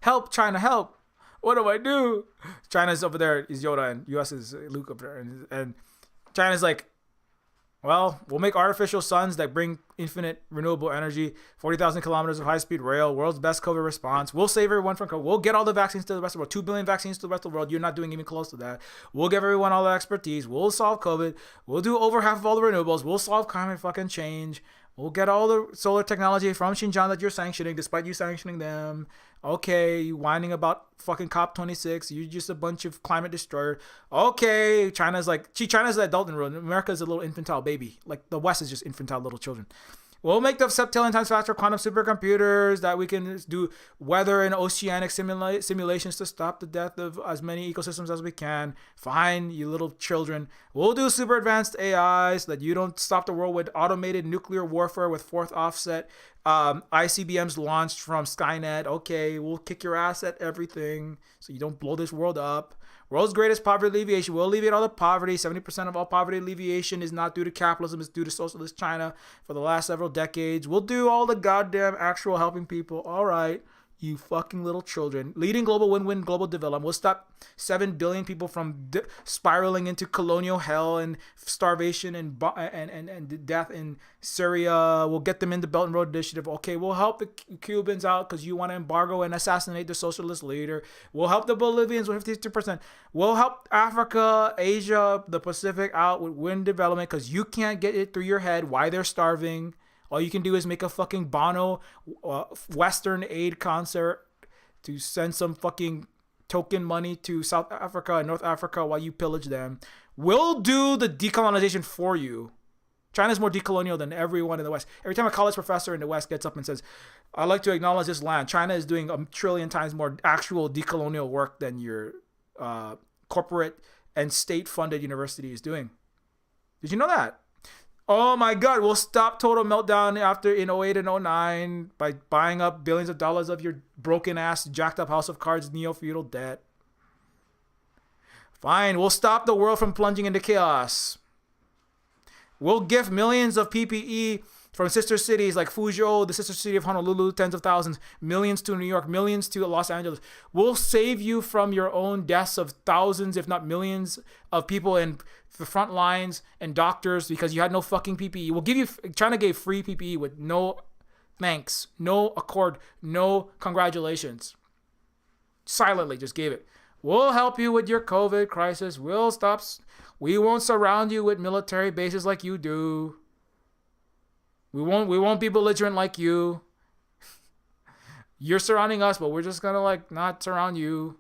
help, China, help. What do I do? China's over there is Yoda, and US is Luke over there. And China's like, well, we'll make artificial suns that bring infinite renewable energy, 40,000 kilometers of high-speed rail, world's best COVID response. We'll save everyone from COVID. We'll get all the vaccines to the rest of the world. 2 billion vaccines to the rest of the world. You're not doing even close to that. We'll give everyone all the expertise. We'll solve COVID. We'll do over half of all the renewables. We'll solve climate fucking change. We'll get all the solar technology from Xinjiang that you're sanctioning, despite you sanctioning them. Okay, you whining about fucking COP26. You're just a bunch of climate destroyer. Okay, China's the adult in the room. America's a little infantile baby. Like, the West is just infantile little children. We'll make the septillion times faster quantum supercomputers that we can do weather and oceanic simulations to stop the death of as many ecosystems as we can. Fine, you little children. We'll do super advanced AI so that you don't stop the world with automated nuclear warfare with fourth offset. ICBMs launched from Skynet. Okay, we'll kick your ass at everything so you don't blow this world up. World's greatest poverty alleviation. We'll alleviate all the poverty. 70% of all poverty alleviation is not due to capitalism. It's due to socialist China for the last several decades. We'll do all the goddamn actual helping people. All right, you fucking little children. Leading global win-win global development. We'll stop 7 billion people from spiraling into colonial hell and starvation and death in Syria. We'll get them in the Belt and Road Initiative. Okay, we'll help the Cubans out because you want to embargo and assassinate the socialist leader. We'll help the Bolivians with 52%. We'll help Africa, Asia, the Pacific out with wind development because you can't get it through your head why they're starving. All you can do is make a fucking Bono Western aid concert to send some fucking token money to South Africa and North Africa while you pillage them. We'll do the decolonization for you. China's more decolonial than everyone in the West. Every time a college professor in the West gets up and says, I'd like to acknowledge this land, China is doing 1 trillion times more actual decolonial work than your corporate and state-funded university is doing. Did you know that? Oh my God, we'll stop total meltdown in 08 and 09 by buying up billions of dollars of your broken ass, jacked up House of Cards neo-feudal debt. Fine, we'll stop the world from plunging into chaos. We'll gift millions of PPE from sister cities like Fuzhou, the sister city of Honolulu, tens of thousands, millions to New York, millions to Los Angeles. We'll save you from your own deaths of thousands, if not millions, of people in the front lines and doctors because you had no fucking PPE. We'll give you, China gave free PPE with no thanks, no accord, no congratulations. Silently just gave it. We'll help you with your COVID crisis. We won't surround you with military bases like you do. We won't be belligerent like you. You're surrounding us, but we're just gonna not surround you.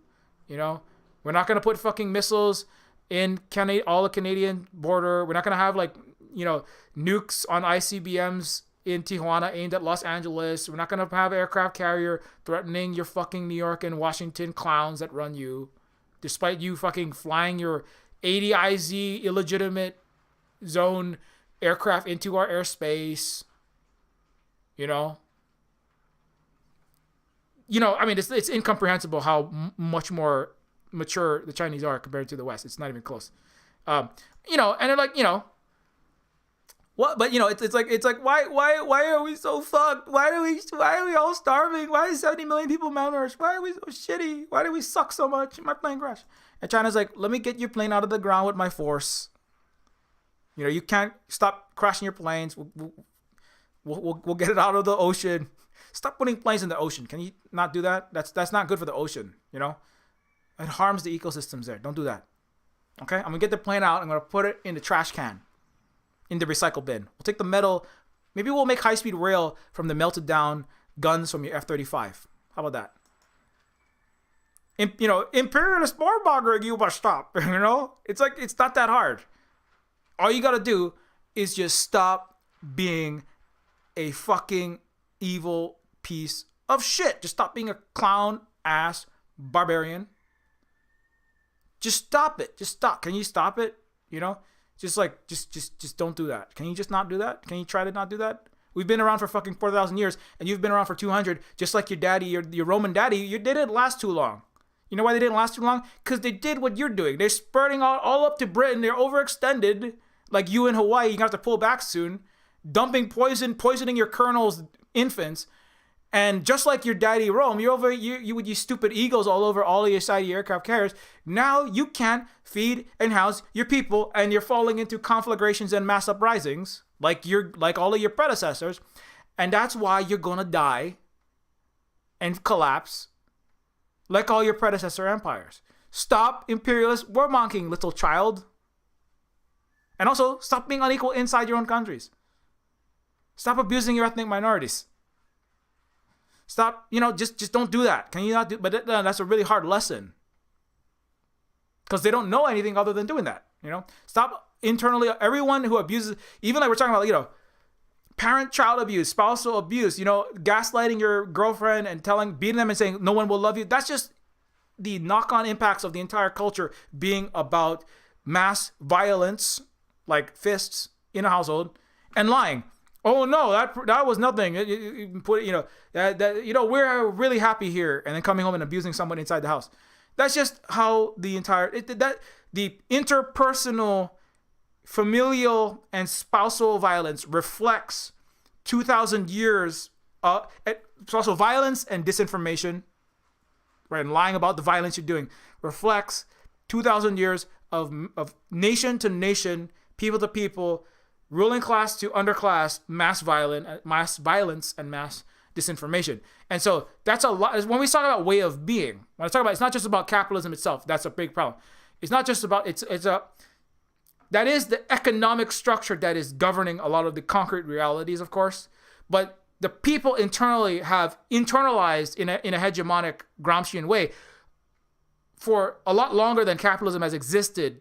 You know, we're not gonna put fucking missiles in all the Canadian border. We're not gonna have like, you know, nukes on ICBMs in Tijuana aimed at Los Angeles. We're not gonna have aircraft carrier threatening your fucking New York and Washington clowns that run you, despite you fucking flying your 80 IZ illegitimate zone aircraft into our airspace. You know, I mean, it's incomprehensible how much more mature the Chinese are compared to the West. It's not even close. You know, and they're like, you know, what? But you know, it's like why are we so fucked? Why are we all starving? Why is 70 million people malnourished? Why are we so shitty? Why do we suck so much? My plane crashed. And China's like, let me get your plane out of the ground with my force. You know, you can't stop crashing your planes. We'll get it out of the ocean. Stop putting planes in the ocean. Can you not do that? That's not good for the ocean, you know? It harms the ecosystems there. Don't do that. Okay? I'm going to get the plane out. I'm going to put it in the trash can, in the recycle bin. We'll take the metal. Maybe we'll make high-speed rail from the melted down guns from your F-35. How about that? You know, imperialist warmongering, you must stop. You know? It's like, it's not that hard. All you got to do is just stop being a fucking evil piece of shit. Just stop being a clown ass barbarian. Just stop it. Just stop. Can you stop it? You know, just don't do that. Can you just not do that? Can you try to not do that? We've been around for fucking 4,000 years, and you've been around for 200, just like your daddy, your Roman daddy. They didn't last too long. You know why they didn't last too long? Because they did what you're doing. They're spreading all up to Britain. They're overextended. Like you in Hawaii, you're going to have to pull back soon. Dumping poisoning your colonel's infants. And just like your daddy Rome, you with your stupid egos all over all of your side of your aircraft carriers. Now you can't feed and house your people, and you're falling into conflagrations and mass uprisings like all of your predecessors. And that's why you're gonna die and collapse like all your predecessor empires. Stop imperialist warmongering, little child. And also, stop being unequal inside your own countries. Stop abusing your ethnic minorities. Stop, you know, just don't do that. Can you not do? But that's a really hard lesson. Because they don't know anything other than doing that, you know? Stop internally, everyone who abuses, even like we're talking about, you know, parent-child abuse, spousal abuse, you know, gaslighting your girlfriend and beating them and saying no one will love you. That's just the knock-on impacts of the entire culture being about mass violence, like fists in a household, and lying. Oh no, that was nothing. We're really happy here, and then coming home and abusing somebody inside the house. That's just how the interpersonal, familial, and spousal violence reflects 2,000 years. It's also violence and disinformation, right? And lying about the violence you're doing reflects 2,000 years of nation to nation, people to people, ruling class to underclass, mass violence, and mass disinformation. And so that's a lot. When we talk about way of being, when I talk about, it's not just about capitalism itself. That's a big problem. It's not just about, that is the economic structure that is governing a lot of the concrete realities, of course. But the people internally have internalized in a hegemonic Gramscian way for a lot longer than capitalism has existed,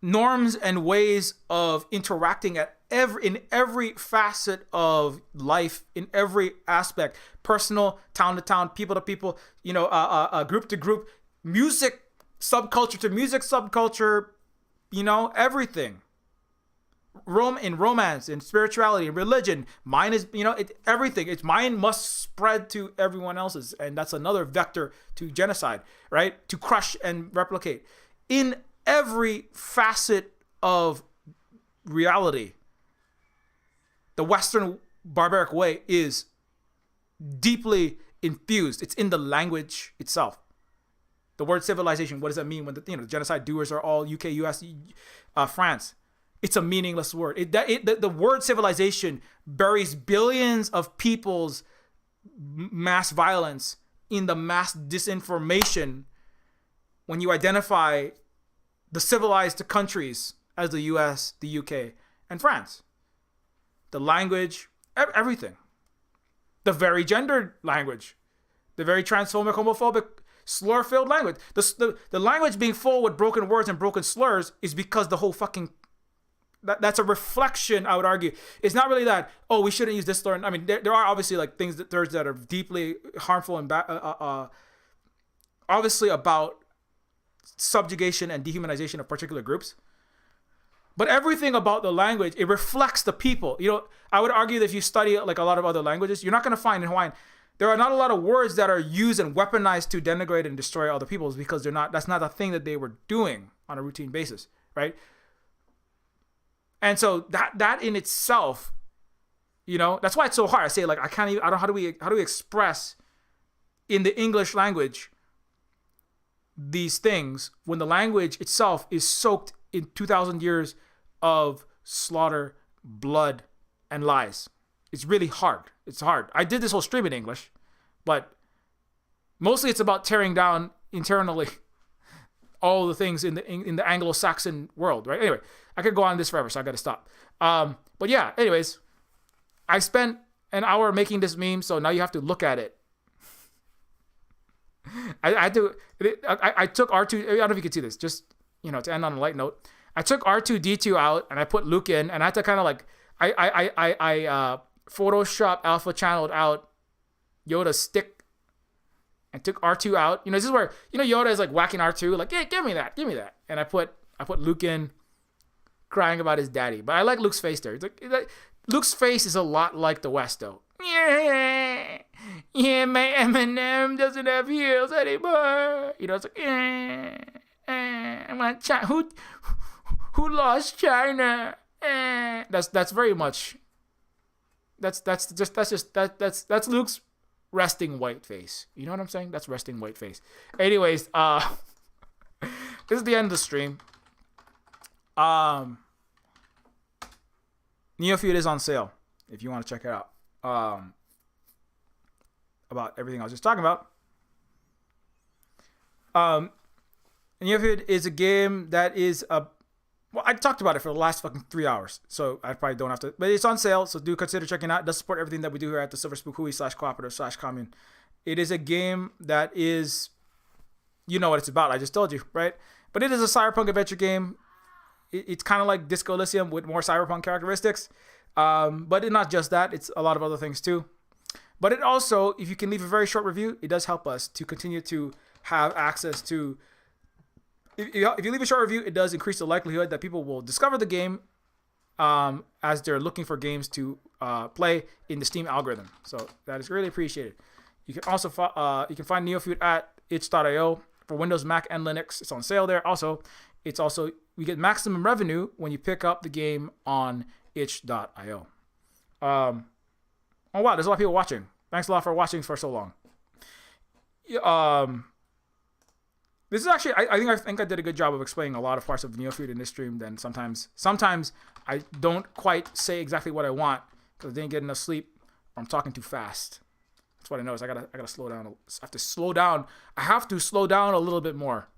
norms and ways of interacting in every facet of life, in every aspect, personal, town to town, people to people, you know, group to group, music subculture to music subculture, you know, everything. In romance, in spirituality, in religion, mine is, you know, everything. It's mine must spread to everyone else's, and that's another vector to genocide, right? To crush and replicate in every facet of reality. The Western barbaric way is deeply infused. It's in the language itself. The word civilization, what does that mean when the genocide doers are all UK, US, France? It's a meaningless word. The word civilization buries billions of people's mass violence in the mass disinformation when you identify the civilized countries as the US, the UK, and France. The language, everything. The very gendered language. The very transphobic, homophobic slur-filled language. The language being full with broken words and broken slurs is because the whole fucking that's a reflection, I would argue. It's not really that, oh, we shouldn't use this slur. I mean, there are obviously like things that are deeply harmful and obviously about subjugation and dehumanization of particular groups. But everything about the language, it reflects the people. You know, I would argue that if you study like a lot of other languages, you're not going to find in Hawaiian, there are not a lot of words that are used and weaponized to denigrate and destroy other peoples because that's not a thing that they were doing on a routine basis, right? And so that in itself, you know, that's why it's so hard. I say like, I don't know, how do we express in the English language these things when the language itself is soaked in 2,000 years of slaughter, blood, and lies. It's really hard. It's hard. I did this whole stream in English, but mostly it's about tearing down internally all the things in the Anglo-Saxon world, right? Anyway, I could go on this forever, so I got to stop. But yeah, anyways, I spent an hour making this meme, so now you have to look at it. I took R2. I don't know if you can see this. Just, you know, to end on a light note, I took R2D2 out and I put Luke in, and I had to kind of like I Photoshop alpha channeled out Yoda's stick and took R2 out. You know, this is where, you know, Yoda is like whacking R2, like, yeah, give me that. And I put Luke in, crying about his daddy. But I like Luke's face there. It's like Luke's face is a lot like the West, though. Yeah, my M&M doesn't have heels anymore. You know, it's like, I want China. Who lost China? That's very much. That's Luke's resting white face. You know what I'm saying? That's resting white face. Anyways, this is the end of the stream. Neofeud is on sale if you want to check it out. About everything I was just talking about. Neofeud is a game that is well, I talked about it for the last fucking 3 hours, so I probably don't have to, but it's on sale, so do consider checking it out. It does support everything that we do here at the Silver Spook Hui /cooperative/commune. It is a game that is, you know what it's about, I just told you, right? But it is a cyberpunk adventure game. It's kind of like Disco Elysium with more cyberpunk characteristics. But it's not just that, it's a lot of other things too. But it also, if you can leave a very short review, it does help us to continue to have access to. If you leave a short review, it does increase the likelihood that people will discover the game as they're looking for games to play in the Steam algorithm. So that is really appreciated. You can also you can find Neofeud at itch.io for Windows, Mac, and Linux. It's on sale there. Also, we get maximum revenue when you pick up the game on itch.io. Oh wow, there's a lot of people watching. Thanks a lot for watching for so long. This is actually, I think I did a good job of explaining a lot of parts of Neofeud in this stream. Then sometimes I don't quite say exactly what I want because I didn't get enough sleep or I'm talking too fast. That's what I noticed. I gotta slow down. I have to slow down. I have to slow down a little bit more.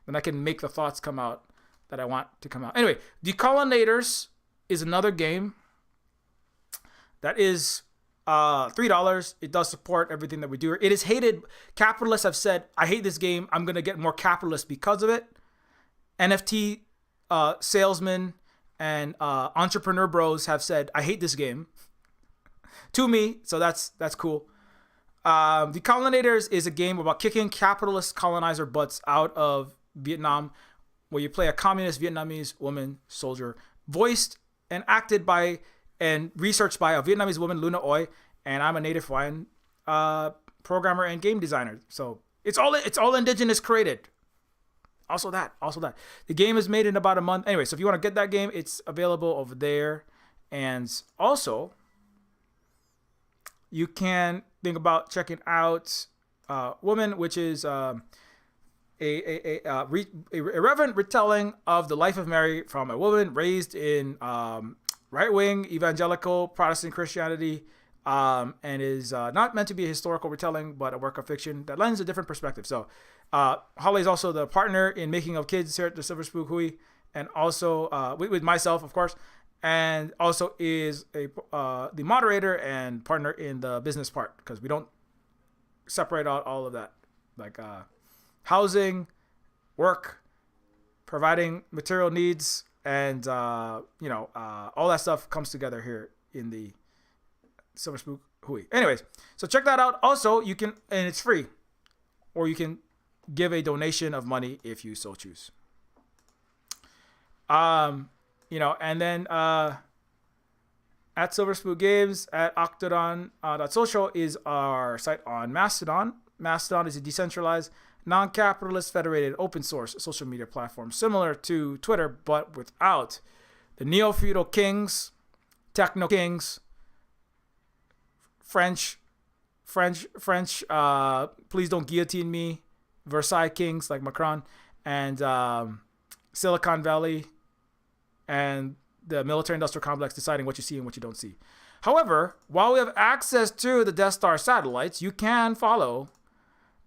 Then I can make the thoughts come out that I want to come out. Anyway, Decolonators is another game that is $3. It does support everything that we do. It is hated. Capitalists have said, I hate this game. I'm going to get more capitalists because of it. NFT salesmen and entrepreneur bros have said, I hate this game to me. So that's cool. The Colonizers is a game about kicking capitalist colonizer butts out of Vietnam, where you play a communist Vietnamese woman soldier, voiced and acted by and researched by a Vietnamese woman, Luna Oi, and I'm a native Hawaiian programmer and game designer. So it's all indigenous created. Also that. The game is made in about a month. Anyway, so if you want to get that game, it's available over there. And also, you can think about checking out Woman, which is a irreverent retelling of the life of Mary from a woman raised in right-wing evangelical Protestant Christianity, and is not meant to be a historical retelling, but a work of fiction that lends a different perspective. So Holly is also the partner in Making of Kids here at the Silver Spook Hui, and also with myself, of course, and also is the moderator and partner in the business part, because we don't separate out all of that like housing, work, providing material needs, and all that stuff comes together here in the Silver Spook Hui. Anyways, so check that out. Also, you can, and it's free, or you can give a donation of money if you so choose. And then at Silver Spook Games at octodon.social is our site on Mastodon. Mastodon is a decentralized, non-capitalist, federated, open source social media platform similar to Twitter, but without the neo-feudal kings, techno kings, French, please don't guillotine me, Versailles kings like Macron, and Silicon Valley, and the military-industrial complex deciding what you see and what you don't see. However, while we have access to the Death Star satellites, you can follow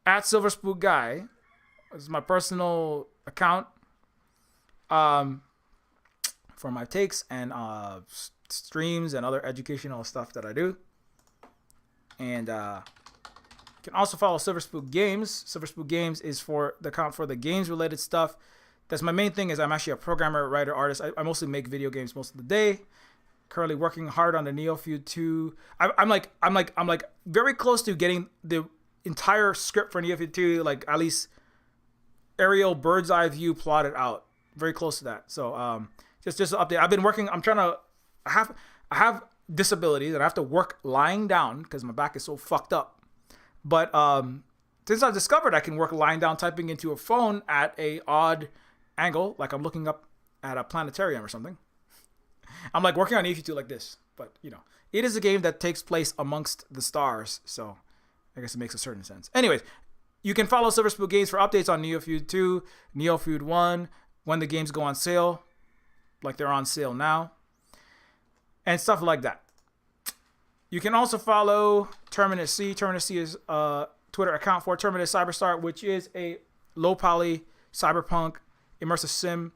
at Silver Spook Guy. This is my personal account for my takes and streams and other educational stuff that I do. And you can also follow Silver Spook Games. Silver Spook Games is for the account for the games-related stuff. That's my main thing. Is I'm actually a programmer, writer, artist. I mostly make video games most of the day. Currently working hard on the Neofeud 2. I'm like very close to getting the entire script for Neofeud 2, like at least aerial bird's eye view plotted out. Very close to that. So just an update. I've been working. I have disabilities and I have to work lying down because my back is so fucked up. But since I've discovered I can work lying down, typing into a phone at a odd angle, like I'm looking up at a planetarium or something. I'm like working on Neofeud 2 like this, but it is a game that takes place amongst the stars, so I guess it makes a certain sense. Anyways, you can follow Silver Spook Games for updates on Neofeud 2, Neofeud 1, when the games go on sale, like they're on sale now, and stuff like that. You can also follow Terminus C. Terminus C is a Twitter account for Terminus Cyberstar, which is a low poly cyberpunk immersive sim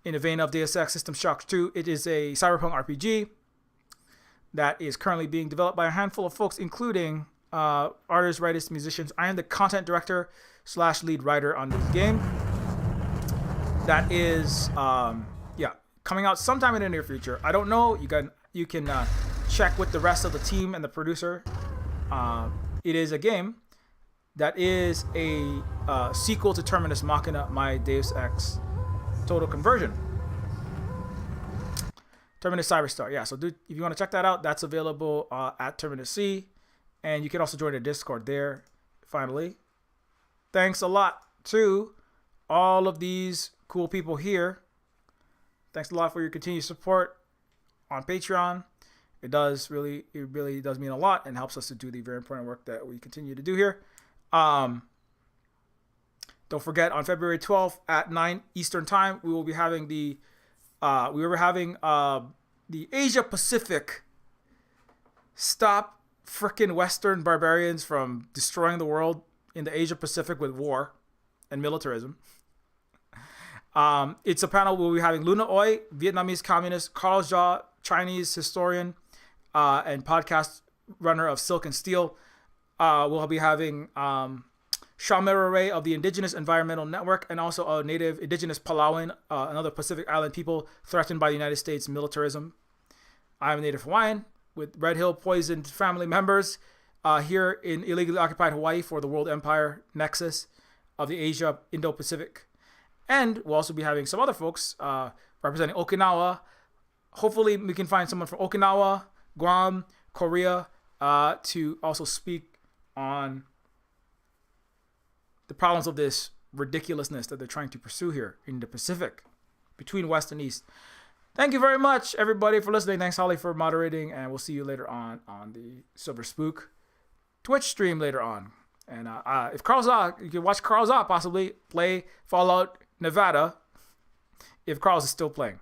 in the vein of Deus Ex System Shock 2. It is a cyberpunk RPG that is currently being developed by a handful of folks, including artists, writers, musicians. I am the content director / lead writer on this game. That is, coming out sometime in the near future. I don't know. You can check with the rest of the team and the producer. It is a game that is a sequel to Terminus Machina, my Deus Ex Total Conversion. Terminus Cyberstar. Yeah, so if you want to check that out, that's available at Terminus C. And you can also join the Discord there. Finally, thanks a lot to all of these cool people here. Thanks a lot for your continued support on Patreon. It really does mean a lot and helps us to do the very important work that we continue to do here. Don't forget, on February 12th at 9 Eastern Time, we will be having the Asia Pacific Stop Frickin' Western Barbarians from Destroying the World in the Asia Pacific with War and Militarism. It's a panel where we'll be having Luna Oi, Vietnamese communist, Carl Jha, Chinese historian, and podcast runner of Silk and Steel. We'll be having Shamira Ray of the Indigenous Environmental Network, and also a native indigenous Palauan, another Pacific Island people threatened by the United States militarism. I'm a native Hawaiian with Red Hill poisoned family members here in illegally occupied Hawaii for the World Empire Nexus of the Asia Indo-Pacific. And we'll also be having some other folks representing Okinawa. Hopefully we can find someone from Okinawa, Guam, Korea to also speak on the problems of this ridiculousness that they're trying to pursue here in the Pacific between West and East. Thank you very much, everybody, for listening. Thanks, Holly, for moderating, and we'll see you later on the Silver Spook Twitch stream later on. And if Carl Zah, you can watch Carl Zah possibly play Fallout Nevada if Carl's is still playing.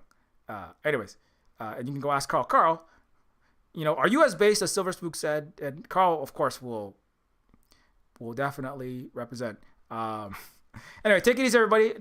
Anyways, and you can go ask Carl, are you as based as Silver Spook said? And Carl, of course, will definitely represent. Anyway, take it easy, everybody.